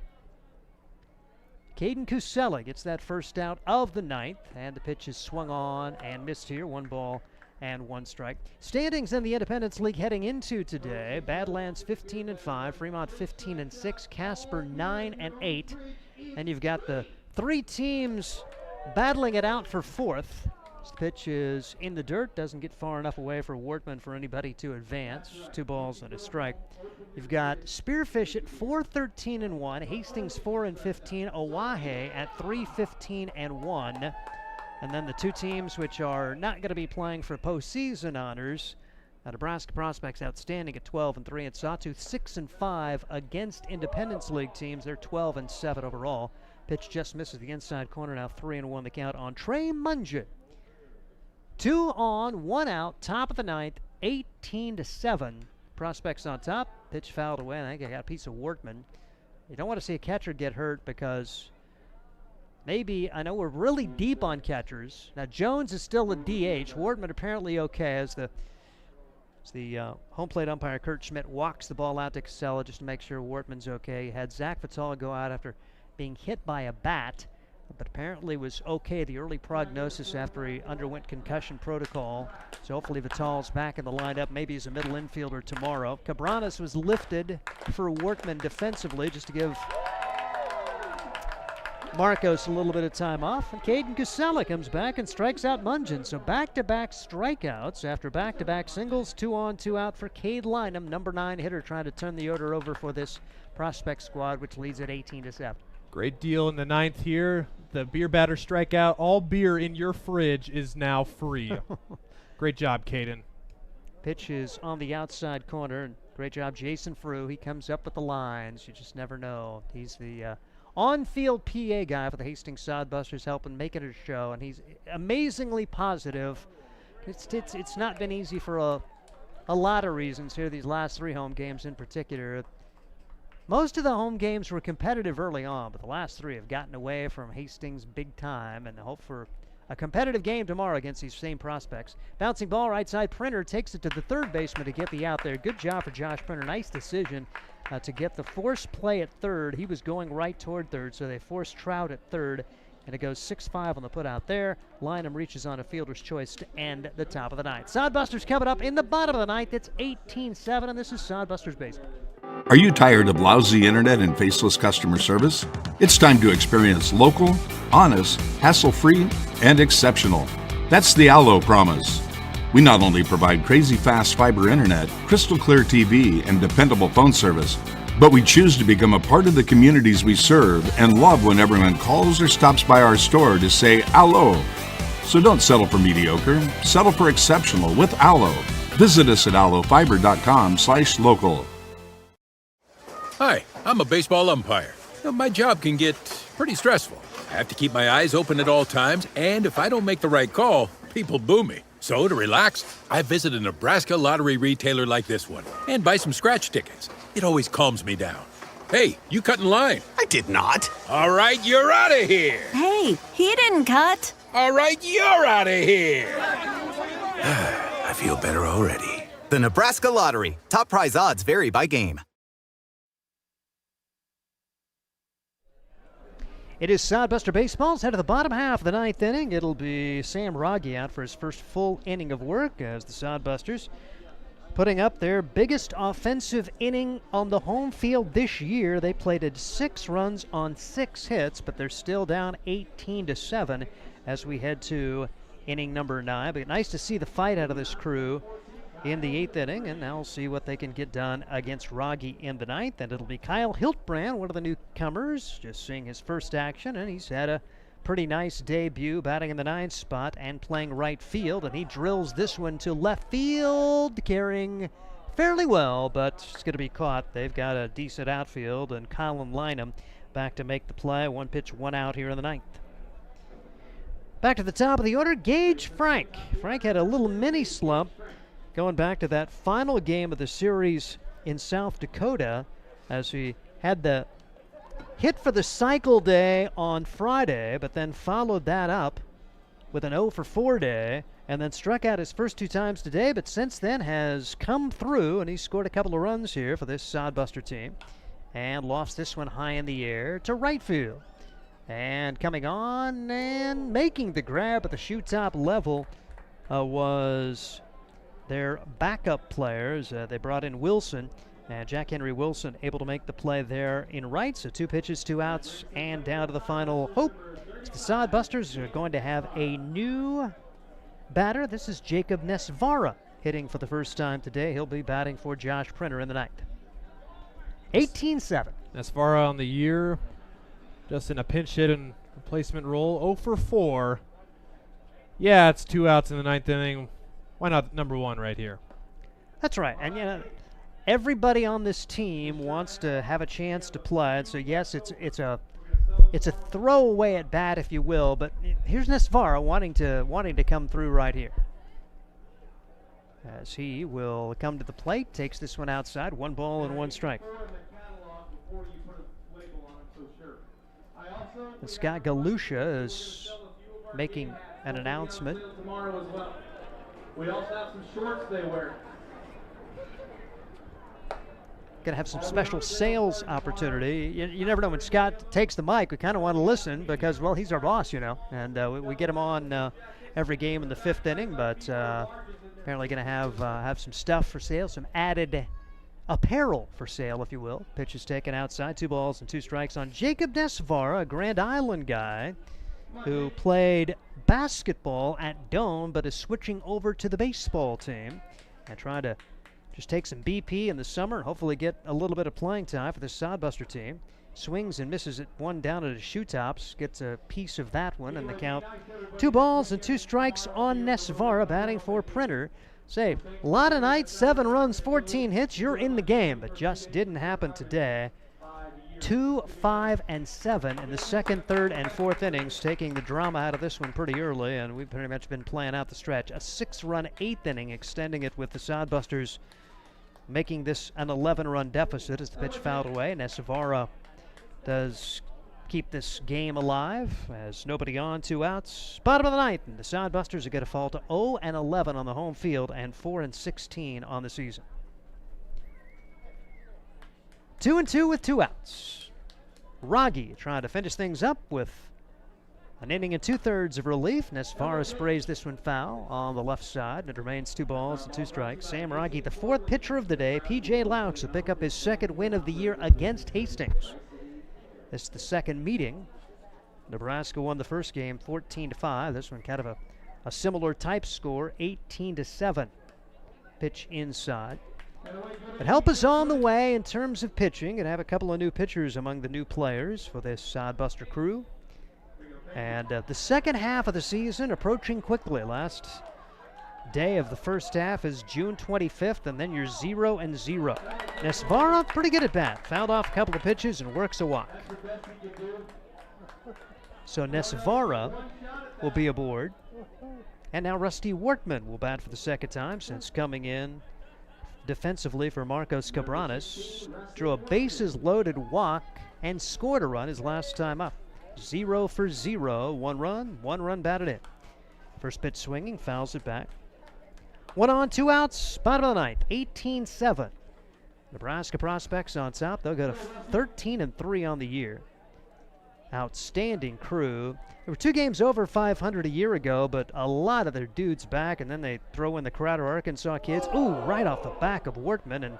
Caden Cusella gets that first out of the ninth, and the pitch is swung on and missed here. 1 ball and 1 strike. Standings in the Independence League heading into today: Badlands 15-5, Fremont 15-6, Casper 9-8, and you've got the 3 teams battling it out for 4th. This pitch is in the dirt, doesn't get far enough away for Wortman for anybody to advance. 2 balls and a strike. You've got Spearfish at 4-13-1, Hastings 4-15, Oahe at 3-15-1, and then the 2 teams which are not going to be playing for postseason honors. Nebraska Prospects outstanding at 12-3, and Sawtooth 6-5 against Independence League teams. They're 12-7 overall. Pitch just misses the inside corner. Now 3-1 the count on Trey Mungen. 2 on, 1 out, top of the ninth, 18-7. Prospects on top. Pitch fouled away, and I think I got a piece of Wortman. You don't want to see a catcher get hurt because maybe, I know we're really deep on catchers. Now Jones is still a DH. Wortman apparently okay as the home plate umpire Kurt Schmidt walks the ball out to Casella just to make sure Wortman's okay. He had Zach Vitale go out after being hit by a bat, but apparently was okay. The early prognosis after he underwent concussion protocol. So hopefully Vitale's back in the lineup, maybe as a middle infielder tomorrow. Cabranes was lifted for Wortman defensively just to give Marcos a little bit of time off. And Caden Cusella comes back and strikes out Mungen. So back-to-back strikeouts after back-to-back singles. 2 on, 2 out for Cade Lynham, number 9 hitter, trying to turn the order over for this Prospect squad, which leads at 18-7. Great deal in the ninth here. The beer batter strikeout. All beer in your fridge is now free. Great job, Caden. Pitch is on the outside corner. And great job, Jason Frew. He comes up with the lines. You just never know. He's the on-field PA guy for the Hastings Sodbusters, helping make it a show, and he's amazingly positive. It's not been easy for a lot of reasons here, these last 3 home games in particular. Most of the home games were competitive early on, but the last 3 have gotten away from Hastings big time, and hope for a competitive game tomorrow against these same Prospects. Bouncing ball right side, Printer takes it to the third baseman to get the out there. Good job for Josh Printer. Nice decision to get the forced play at third. He was going right toward third, so they forced Trout at third, and it goes 6-5 on the put out there. Lynham reaches on a fielder's choice to end the top of the ninth. Sodbusters coming up in the bottom of the ninth. It's 18-7, and this is Sodbusters Baseball. Are you tired of lousy internet and faceless customer service? It's time to experience local, honest, hassle-free, and exceptional. That's the Allo promise. We not only provide crazy fast fiber internet, crystal clear TV, and dependable phone service, but we choose to become a part of the communities we serve and love when everyone calls or stops by our store to say Allo. So don't settle for mediocre, settle for exceptional with Allo. Visit us at allofiber.com/local. Hi, I'm a baseball umpire. My job can get pretty stressful. I have to keep my eyes open at all times, and if I don't make the right call, people boo me. So to relax, I visit a Nebraska lottery retailer like this one and buy some scratch tickets. It always calms me down. Hey, you cut in line. I did not. All right, you're out of here. Hey, he didn't cut. All right, you're out of here. I feel better already. The Nebraska Lottery. Top prize odds vary by game. It is Sodbuster Baseball's head of the bottom half of the ninth inning. It'll be Sam Rogge out for his first full inning of work as the Sodbusters putting up their biggest offensive inning on the home field this year. They plated 6 runs on 6 hits, but they're still down 18-7 as we head to inning number 9. But nice to see the fight out of this crew in the 8th inning, and now we'll see what they can get done against Rogge in the 9th. And it'll be Kyle Hiltbrand, one of the newcomers, just seeing his first action, and he's had a pretty nice debut, batting in the 9th spot and playing right field, and he drills this one to left field, carrying fairly well, but it's going to be caught. They've got a decent outfield, and Colin Lynham back to make the play. 1 pitch, 1 out here in the 9th. Back to the top of the order, Gage Frank. Frank had a little mini slump going back to that final game of the series in South Dakota, as he had the hit for the cycle day on Friday, but then followed that up with an 0 for 4 day, and then struck out his first 2 times today, but since then has come through, and he scored a couple of runs here for this Sodbuster team, and lost this one high in the air to right field. And coming on and making the grab at the shoe top level was their backup players. They brought in Wilson, and Jack Henry Wilson able to make the play there in right. So 2 pitches, 2 outs, and down to the final hope. The Sodbusters are going to have a new batter. This is Jacob Nesvara hitting for the first time today. He'll be batting for Josh Printer in the 9th. 18-7. Nesvara on the year, just in a pinch hit and replacement role. 0 for 4. Yeah, it's 2 outs in the 9th inning. Why not number 1 right here? That's right. And, you know, everybody on this team wants to have a chance to play. And so, yes, it's a throwaway at bat, if you will. But here's Nesvara wanting to come through right here, as he will come to the plate, takes this one outside. 1 ball and 1 strike. And Scott Galusha is making an announcement. Tomorrow as well. We also have some shorts they wear. Going to have some special sales opportunity. You never know when Scott takes the mic. We kind of want to listen because, well, he's our boss, you know, and we get him on every game in the 5th inning. But apparently going to have some stuff for sale, some added apparel for sale, if you will. Pitch is taken outside. 2 balls and 2 strikes on Jacob Nesvara, a Grand Island guy who played basketball at Doane but is switching over to the baseball team and trying to just take some BP in the summer and hopefully get a little bit of playing time for the Sodbuster team. Swings and misses at 1 down at his shoe tops, gets a piece of that one, and the count 2 balls and 2 strikes on Nesvara, batting for Printer. Say, a lot of nights, 7 runs, 14 hits, you're in the game, but just didn't happen today. 2, 5, and 7 in the 2nd, 3rd, and 4th innings, taking the drama out of this one pretty early, and we've pretty much been playing out the stretch. A 6-run 8th inning, extending it with the Sodbusters making this an 11-run deficit as the pitch fouled away. Nesvara does keep this game alive as nobody on, 2 outs. Bottom of the 9th, and the Sodbusters are going to fall to 0-11 on the home field and 4-16 on the season. 2-2 with 2 outs. Rogge trying to finish things up with an inning and 2/3 of relief. Nesvara sprays this one foul on the left side, and it remains 2 balls and 2 strikes. Sam Rogge, the 4th pitcher of the day. P.J. Laux will pick up his 2nd win of the year against Hastings. This is the 2nd meeting. Nebraska won the first game 14-5. This one kind of a similar type score, 18-7. Pitch inside. But help is on the way in terms of pitching, and have a couple of new pitchers among the new players for this Sodbuster crew. And the second half of the season approaching quickly. Last day of the first half is June 25th, and then you're 0-0. Nesvara, pretty good at bat. Fouled off a couple of pitches and works a walk. So Nesvara will be aboard. And now Rusty Wortman will bat for the 2nd time since coming in defensively for Marcos Cabranes. Drew a bases-loaded walk and scored a run his last time up. 0 for 0, 1 run batted in. First pitch swinging, fouls it back. 1 on, 2 outs, bottom of the 9th, 18-7. Nebraska Prospects on top. They'll go to 13-3 on the year. outstanding crew. There were 2 games over 500 a year ago, but a lot of their dudes back, and then they throw in the Crowder Arkansas kids. Ooh, right off the back of Wortman, and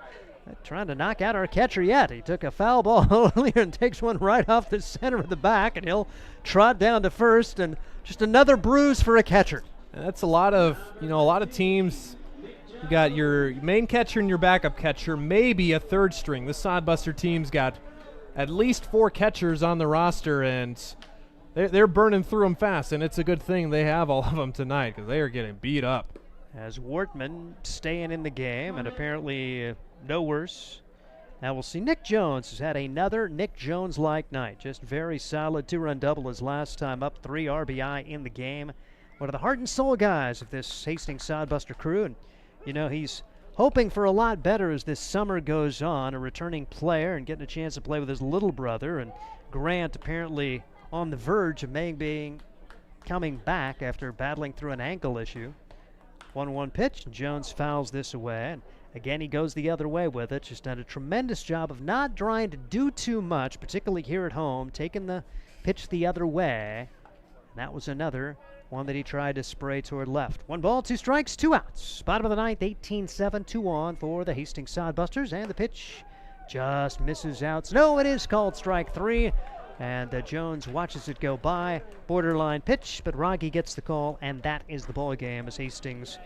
trying to knock out our catcher yet. He took a foul ball earlier and takes one right off the center of the back, and he'll trot down to first, and just another bruise for a catcher. And that's a lot of teams. You got your main catcher and your backup catcher, maybe a third string. The Sodbuster team's got at least 4 catchers on the roster, and they're burning through them fast, and it's a good thing they have all of them tonight because they are getting beat up. As Wortman staying in the game, and apparently no worse. Now we'll see Nick Jones has had another Nick Jones-like night. Just very solid 2-run double his last time up, 3 RBI in the game. One of the heart and soul guys of this Hastings Sodbuster crew, and he's hoping for a lot better as this summer goes on, a returning player and getting a chance to play with his little brother, and Grant apparently on the verge of coming back after battling through an ankle issue. 1-1 pitch, and Jones fouls this away, and again he goes the other way with it. Just done a tremendous job of not trying to do too much, particularly here at home, taking the pitch the other way. And that was another one that he tried to spray toward left. 1 ball, 2 strikes, 2 outs. Bottom of the ninth, 18-7, 2 on for the Hastings Sodbusters, and the pitch just misses out. No, it is called strike 3, and Jones watches it go by. Borderline pitch, but Rogge gets the call, and that is the ball game as Hastings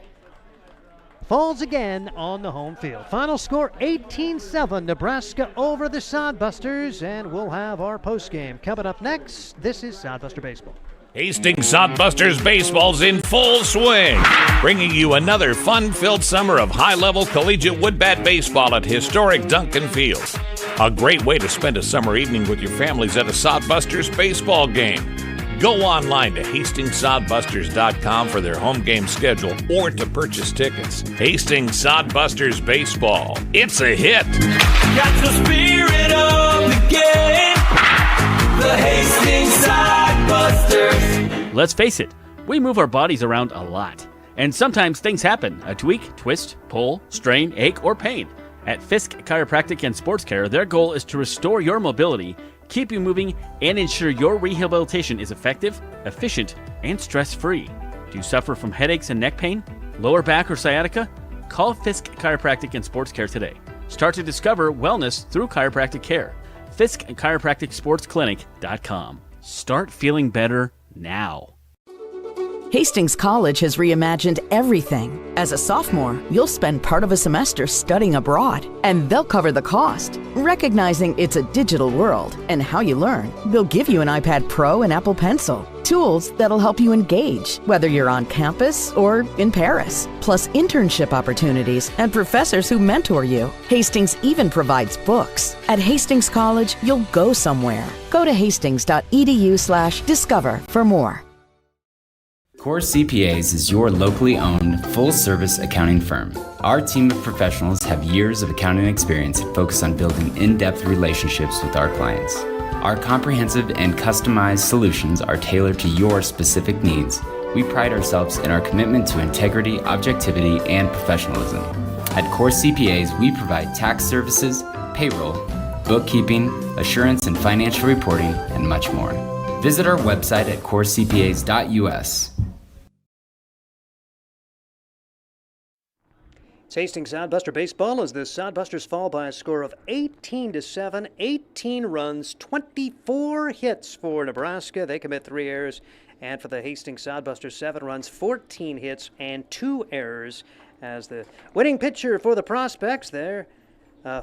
falls again on the home field. Final score 18-7, Nebraska over the Sodbusters, and we'll have our postgame coming up next. This is Sodbuster Baseball. Hastings Sodbusters baseball's in full swing, bringing you another fun-filled summer of high-level collegiate woodbat baseball at historic Duncan Field. A great way to spend a summer evening with your families at a Sodbusters baseball game. Go online to HastingsSodbusters.com for their home game schedule or to purchase tickets. Hastings Sodbusters Baseball. It's a hit. Got the spirit of the game. The Hastings Sodbusters. Let's face it, we move our bodies around a lot. And sometimes things happen. A tweak, twist, pull, strain, ache, or pain. At Fisk Chiropractic and Sports Care, their goal is to restore your mobility, keep you moving, and ensure your rehabilitation is effective, efficient, and stress-free. Do you suffer from headaches and neck pain, lower back or sciatica? Call Fisk Chiropractic and Sports Care today. Start to discover wellness through chiropractic care. Fisk Chiropractic Sports Clinic.com. Start feeling better now. Hastings College has reimagined everything. As a sophomore, you'll spend part of a semester studying abroad, and they'll cover the cost. Recognizing it's a digital world and how you learn, they'll give you an iPad Pro and Apple Pencil, tools that'll help you engage, whether you're on campus or in Paris, plus internship opportunities and professors who mentor you. Hastings even provides books. At Hastings College, you'll go somewhere. Go to hastings.edu/discover for more. Core CPAs is your locally owned, full-service accounting firm. Our team of professionals have years of accounting experience and focus on building in-depth relationships with our clients. Our comprehensive and customized solutions are tailored to your specific needs. We pride ourselves in our commitment to integrity, objectivity, and professionalism. At Core CPAs, we provide tax services, payroll, bookkeeping, assurance and financial reporting, and much more. Visit our website at corecpas.us. It's Hastings Sodbuster Baseball as the Sodbusters fall by a score of 18-7, 18 runs, 24 hits for Nebraska. They commit 3 errors. And for the Hastings Sodbusters, 7 runs, 14 hits, and 2 errors. As the winning pitcher for the Prospects there,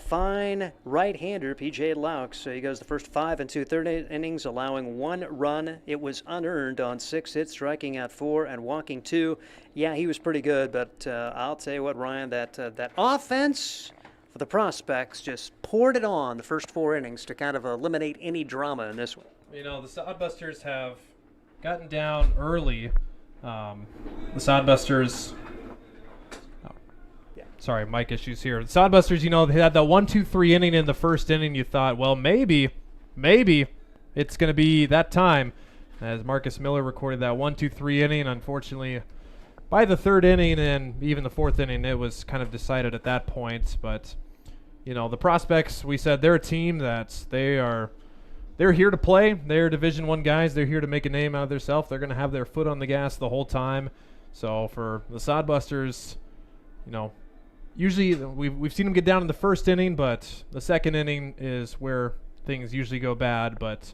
fine right-hander, P.J. Laux. He goes the first 5 and 2/3 innings, allowing 1 run. It was unearned on 6 hits, striking out 4 and walking 2. Yeah, he was pretty good, but I'll tell you what, Ryan, that offense for the Prospects just poured it on the first 4 innings to kind of eliminate any drama in this one. You know, the Sodbusters have gotten down early. The Sodbusters... Sorry, mic issues here. The Sodbusters, you know, they had that 1-2-3 inning in the first inning. You thought, well, maybe it's going to be that time. As Marcus Miller recorded that 1-2-3 inning, unfortunately, by the 3rd inning and even the 4th inning, it was kind of decided at that point. But, you know, the Prospects, we said they're a team that they're they're here to play. They're Division I guys. They're here to make a name out of themselves. They're going to have their foot on the gas the whole time. So for the Sodbusters, usually we've seen them get down in the first inning, but the second inning is where things usually go bad. But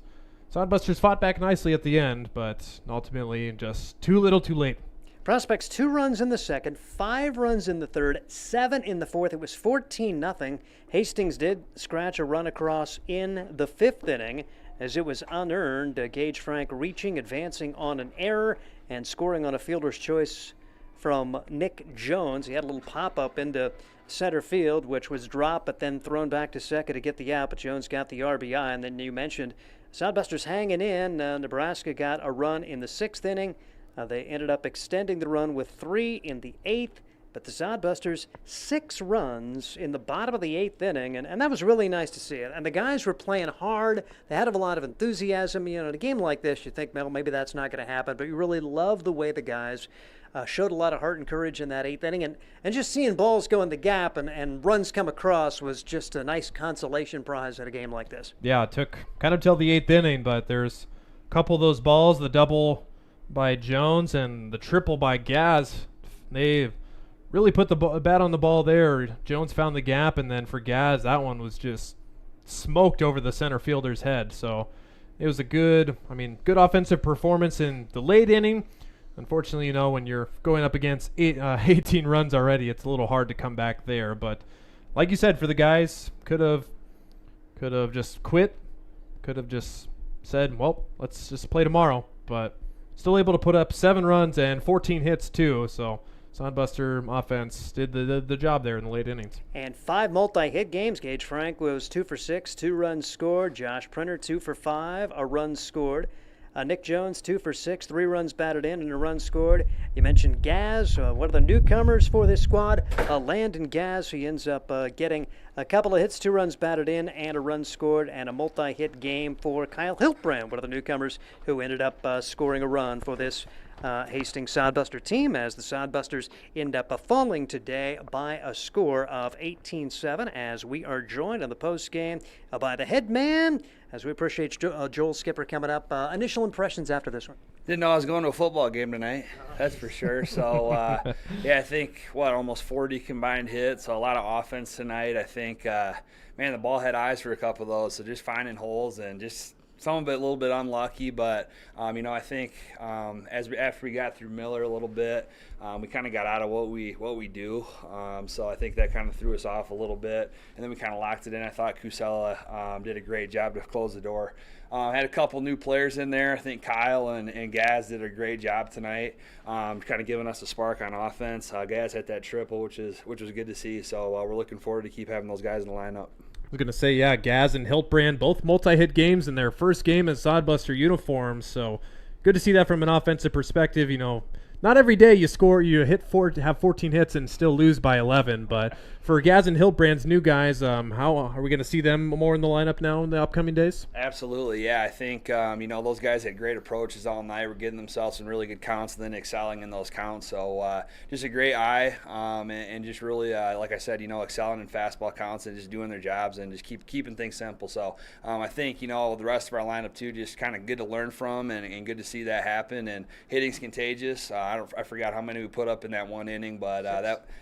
Sodbusters fought back nicely at the end, but ultimately just too little too late. Prospects 2 runs in the second, 5 runs in the third, 7 in the fourth. It was 14-0. Hastings did scratch a run across in the 5th inning as it was unearned. Gage Frank reaching, advancing on an error, and scoring on a fielder's choice from Nick Jones. He had a little pop-up into center field, which was dropped but then thrown back to second to get the out, but Jones got the RBI. And then you mentioned Sodbusters hanging in. Nebraska got a run in the 6th inning. They ended up extending the run with 3 in the 8th, but the Sodbusters 6 runs in the bottom of the 8th inning, and that was really nice to see it. And the guys were playing hard. They had a lot of enthusiasm. In a game like this, you think, well, maybe that's not going to happen, but you really love the way the guys showed a lot of heart and courage in that 8th inning, and just seeing balls go in the gap and runs come across was just a nice consolation prize at a game like this. Yeah, it took kind of till the 8th inning, but there's a couple of those balls, the double by Jones and the triple by Gaz. They really put the bat on the ball there. Jones found the gap, and then for Gaz, that one was just smoked over the center fielder's head. So it was a good offensive performance in the late inning. Unfortunately, when you're going up against 18 runs already, it's a little hard to come back there. But like you said, for the guys, could have just quit, could have just said, well, let's just play tomorrow. But still able to put up 7 runs and 14 hits too. So Sodbuster offense did the job there in the late innings. And 5 multi-hit games. Gage Frank was 2 for 6, 2 runs scored. Josh Printer 2 for 5, a run scored. Nick Jones 2 for 6, 3 runs batted in and a run scored. You mentioned Gaz, one of the newcomers for this squad, Landon Gaz, who ends up getting a couple of hits, 2 runs batted in and a run scored, and a multi-hit game for Kyle Hiltbrand, one of the newcomers who ended up scoring a run for this Hastings Sodbuster team, as the Sodbusters end up falling today by a score of 18-7, as we are joined on the post game by the head man, as we appreciate Joel Skipper coming up. Initial impressions after this one? Didn't know I was going to a football game tonight, that's for sure. So, I think, almost 40 combined hits, so a lot of offense tonight. I think, the ball had eyes for a couple of those, so just finding holes and just some of it a little bit unlucky, but I think after we got through Miller a little bit, we kind of got out of what we do. So I think that kind of threw us off a little bit, and then we kind of locked it in. I thought Kusela did a great job to close the door. Had a couple new players in there. I think Kyle and Gaz did a great job tonight, kind of giving us a spark on offense. Gaz hit that triple, which was good to see. So we're looking forward to keep having those guys in the lineup. I was going to say, Gaz and Hiltbrand, both multi-hit games in their first game as Sodbuster uniforms. So good to see that from an offensive perspective. Not every day you have 14 hits and still lose by 11. But for Gaz and Hiltbrand's new guys, how are we going to see them more in the lineup now in the upcoming days? Absolutely, yeah. I think, those guys had great approaches all night. Were getting themselves in really good counts and then excelling in those counts. So just a great eye and just really, like I said, excelling in fastball counts and just doing their jobs and just keeping things simple. So I think, the rest of our lineup too, just kind of good to learn from and good to see that happen. And hitting's contagious. I forgot how many we put up in that one inning, but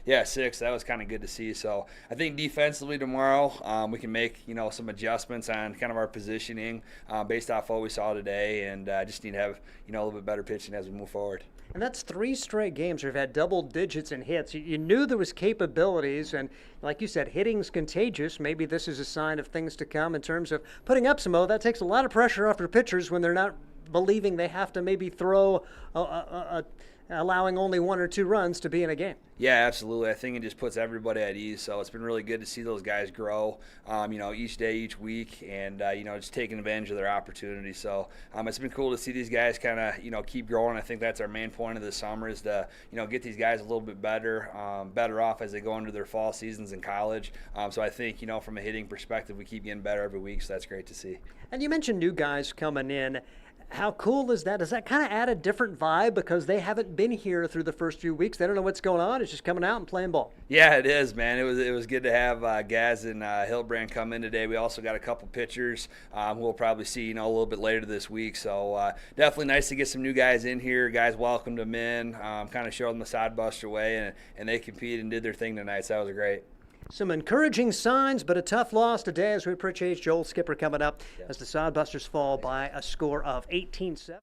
6. That was kind of good to see. So I think defensively tomorrow we can make some adjustments on kind of our positioning based off what we saw today, and just need to have a little bit better pitching as we move forward. And that's 3 straight games where we've had double digits in hits. You knew there was capabilities, and like you said, hitting's contagious. Maybe this is a sign of things to come in terms of putting up some. That takes a lot of pressure off your pitchers when they're not believing they have to maybe throw allowing only 1 or 2 runs to be in a game. Yeah, absolutely. I think it just puts everybody at ease. So it's been really good to see those guys grow, each day, each week, and, just taking advantage of their opportunities. So it's been cool to see these guys kind of, keep growing. I think that's our main point of the summer is to, get these guys a little bit better off as they go into their fall seasons in college. So I think, from a hitting perspective, we keep getting better every week, so that's great to see. And you mentioned new guys coming in. How cool is that? Does that kind of add a different vibe because they haven't been here through the first few weeks? They don't know what's going on. It's just coming out and playing ball. Yeah, it is, man. It was good to have Gaz and Hillbrand come in today. We also got a couple pitchers who we'll probably see a little bit later this week. So definitely nice to get some new guys in here. Guys welcomed them in, kind of showed them the Sodbuster way, and they competed and did their thing tonight. So that was great. Some encouraging signs, but a tough loss today as we appreciate Joel Skipper coming up as the Sodbusters fall by a score of 18-7.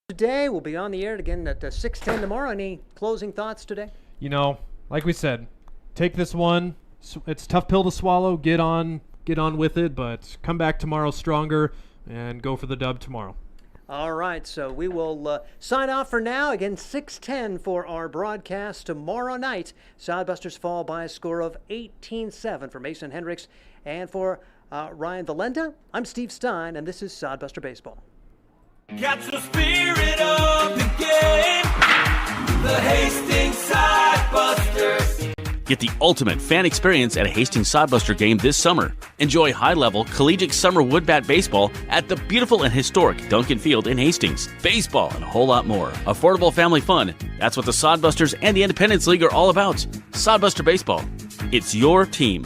Today, we'll be on the air again at 6:10 tomorrow. Any closing thoughts today? Like we said, take this one. It's a tough pill to swallow. Get on with it, but come back tomorrow stronger and go for the dub tomorrow. All right, so we will sign off for now. Again, 6:10 for our broadcast tomorrow night. Sodbusters fall by a score of 18-7 for Mason Hendricks and for Ryan Valenda. I'm Steve Stein, and this is Sodbuster Baseball. Catch the spirit of the game. The Hastings Sodbusters. Get the ultimate fan experience at a Hastings Sodbuster game this summer. Enjoy high-level collegiate summer woodbat baseball at the beautiful and historic Duncan Field in Hastings. Baseball and a whole lot more. Affordable family fun. That's what the Sodbusters and the Independence League are all about. Sodbuster Baseball. It's your team.